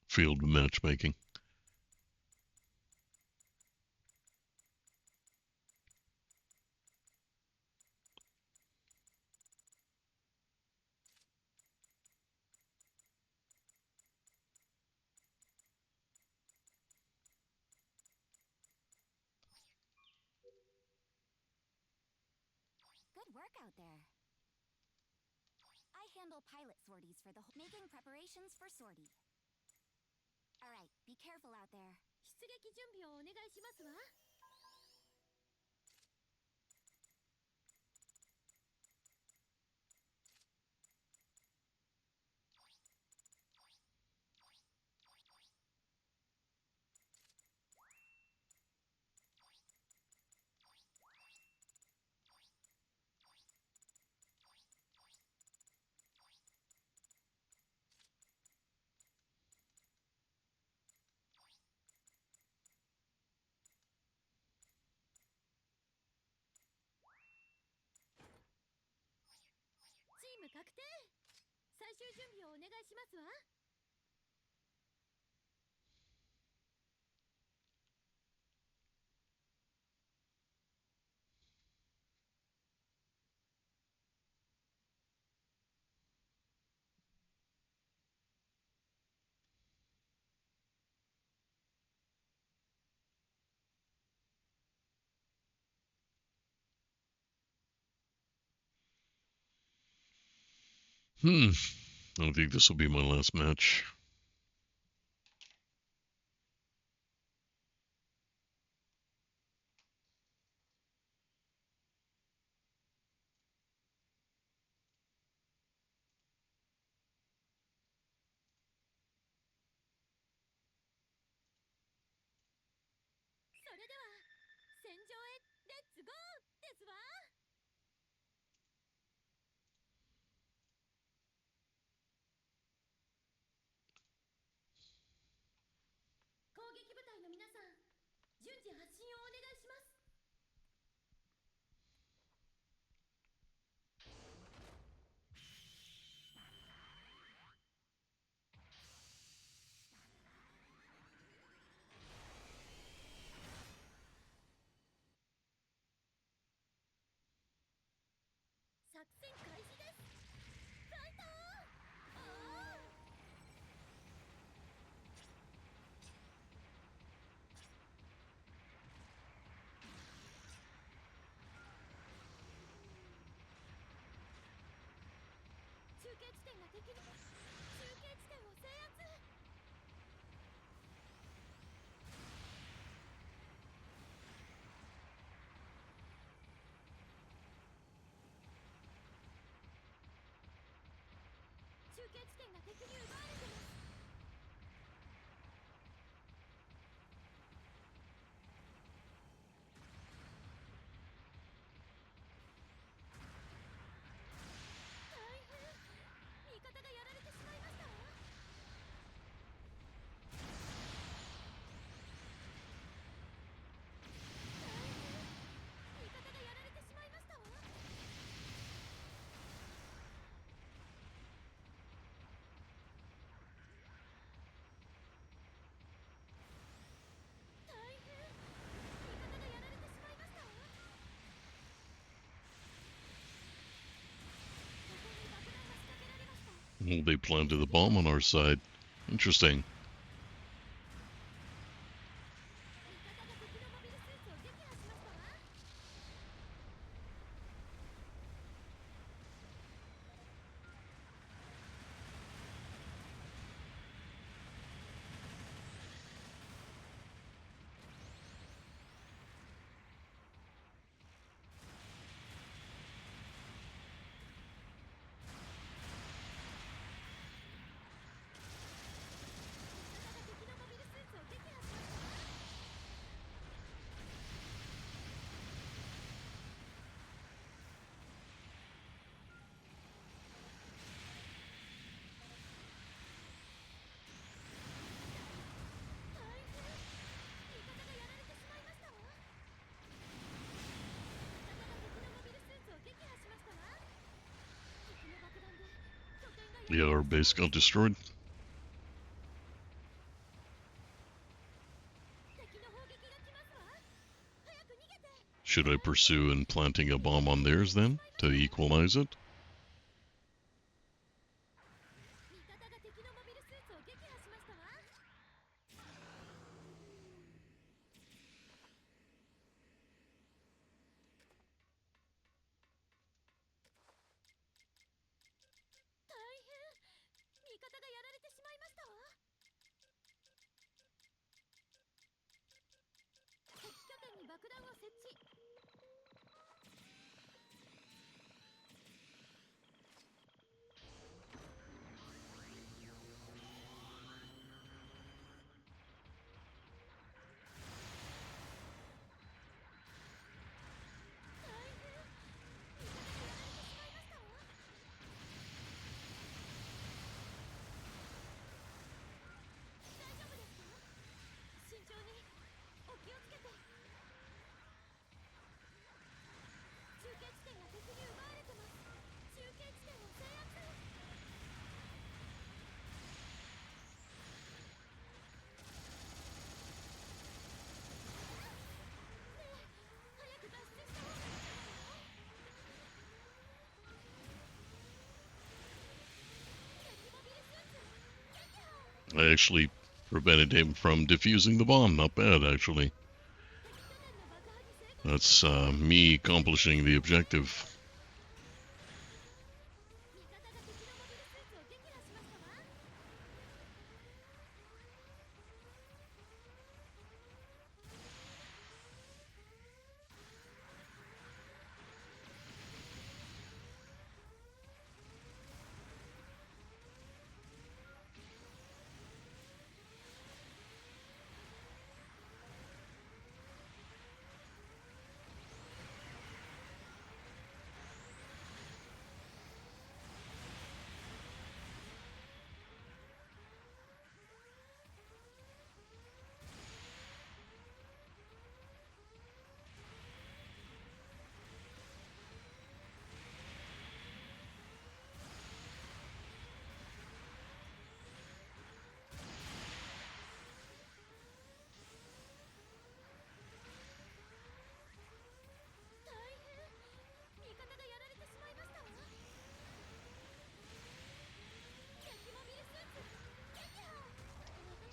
Speaker 1: Field matchmaking.
Speaker 3: Good work out there. I handle pilot sorties for the making preparations for sortie. Alright, be careful out there.
Speaker 2: 出撃準備をお願いしますわ。チーム確定。最終準備をお願いしますわ。
Speaker 1: I don't think this will be my last match.
Speaker 2: それでは戦場へレッツゴーですわ。攻撃部隊の皆さん、順次発進をお願いします。作戦開始です。ファイトー！中継地点が敵に中継地点を制圧。
Speaker 1: Oh, they planted the bomb on our side. Interesting. Yeah, our base got destroyed. Should I pursue in planting a bomb on theirs then, to equalize it? I actually prevented him from defusing the bomb. Not bad, actually. That's me accomplishing the objective.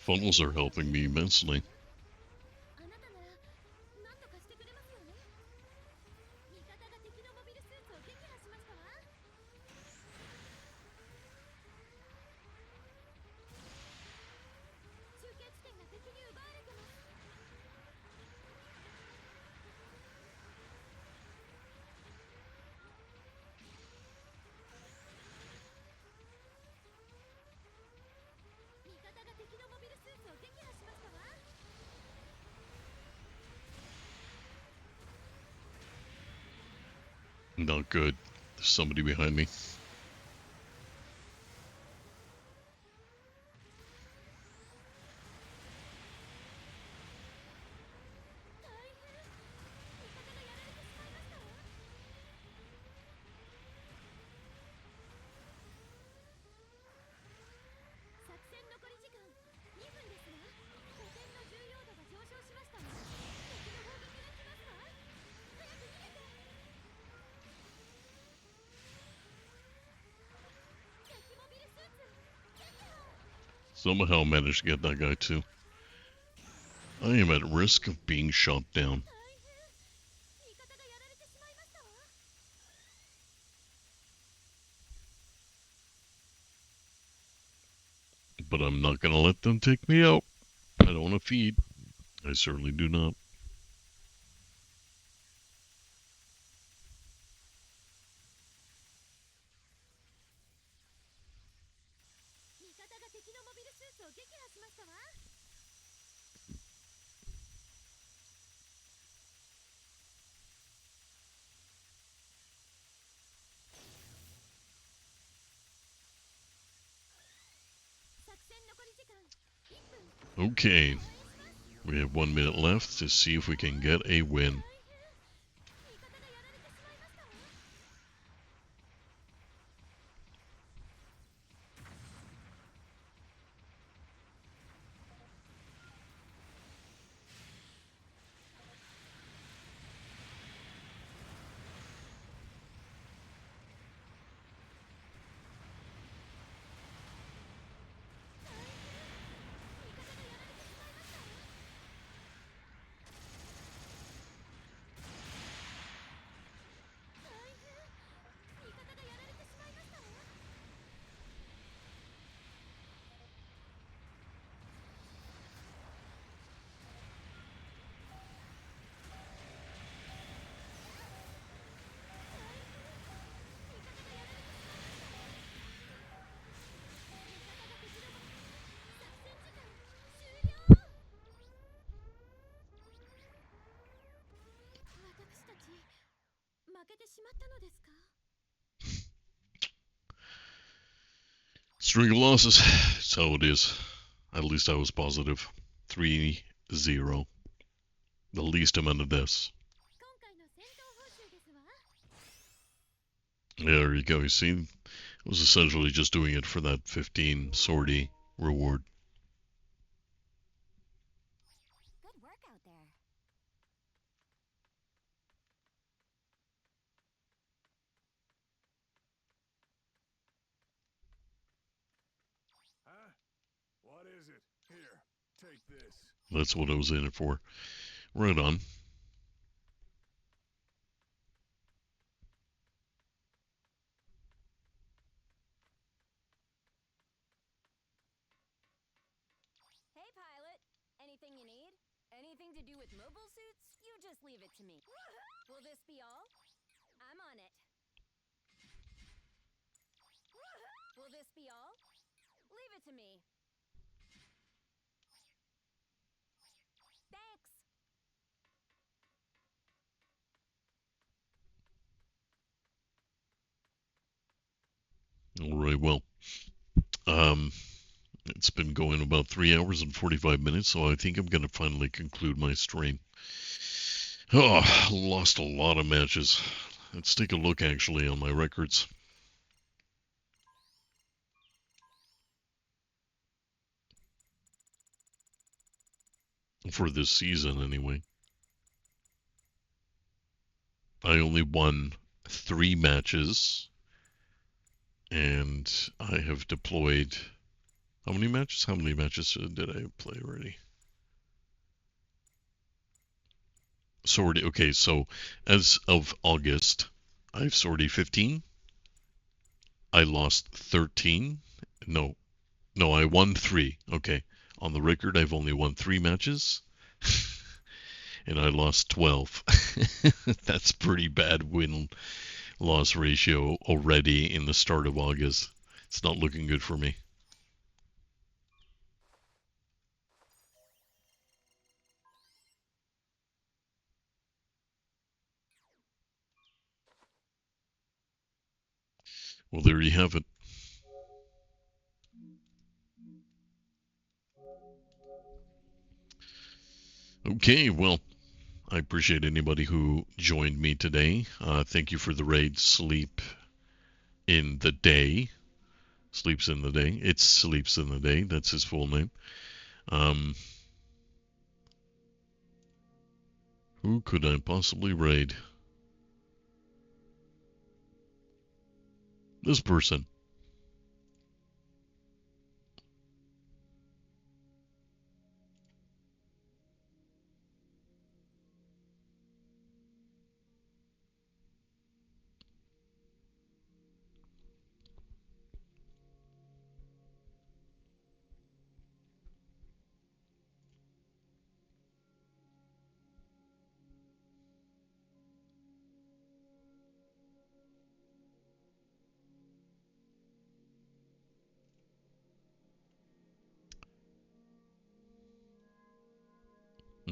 Speaker 1: Funnels are helping me immensely. Not good. There's somebody behind me. Somehow managed to get that guy too. I am at risk of being shot down.
Speaker 2: 大変味方がやられてしまいましたわ
Speaker 1: But I'm not gonna let them take me out. I don't want to feed. I certainly do not.
Speaker 2: 味方が敵のモビルスーツを撃破しましたわ 作戦残り時間1分
Speaker 1: Okay, we have 1 minute left to see if we can get a win.
Speaker 2: 大変味方がやられてしまいましたわ 私たち負けてしまったのですか
Speaker 1: String of losses. That's how it is. At least I was positive. 3-0. The least amount of deaths.
Speaker 2: 今回の戦闘報酬ですわ
Speaker 1: There you go. You see, it was essentially just doing it for that 15 sortie reward.
Speaker 3: Good work out there.
Speaker 4: Huh? What is it? Here, take this.
Speaker 1: That's what I was in it for. Right on.
Speaker 3: Hey, pilot. Anything you need? Anything to do with mobile suits? You just leave it to me. Will this be all? I'm on it. Will this be all? Leave it to me. Thanks.
Speaker 1: All right, well, it's been going about 3 hours and 45 minutes, so I think I'm going to finally conclude my stream. Oh, lost a lot of matches. Let's take a look actually on my records. For this season, anyway. I only won 3 matches, and I have deployed. How many matches? How many matches did I play already? Sortie. Okay, so as of August, I've sortie 15. I lost 13. No, I won 3. Okay, on the record, I've only won 3 matches, and I lost 12. That's pretty bad win-loss ratio already in the start of August. It's not looking good for me. Well, there you have it. Okay, well, I appreciate anybody who joined me today. Thank you for the raid, Sleep in the Day. Sleeps in the Day. It Sleeps in the Day. That's his full name. Who could I possibly raid? This person.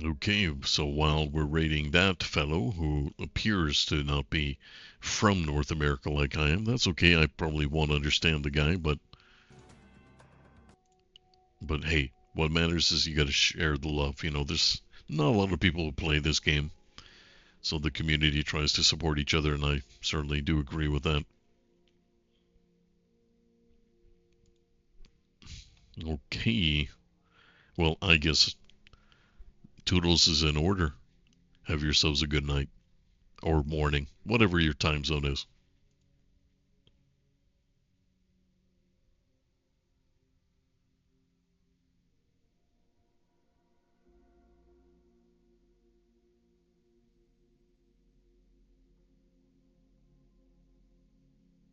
Speaker 1: Okay, so while we're rating that fellow who appears to not be from North America like I am, that's okay. I probably won't understand the guy, but hey, what matters is you got to share the love. There's not a lot of people who play this game, so the community tries to support each other, and I certainly do agree with that. Okay, well, I guess Toodles is in order. Have yourselves a good night or morning, whatever your time zone is.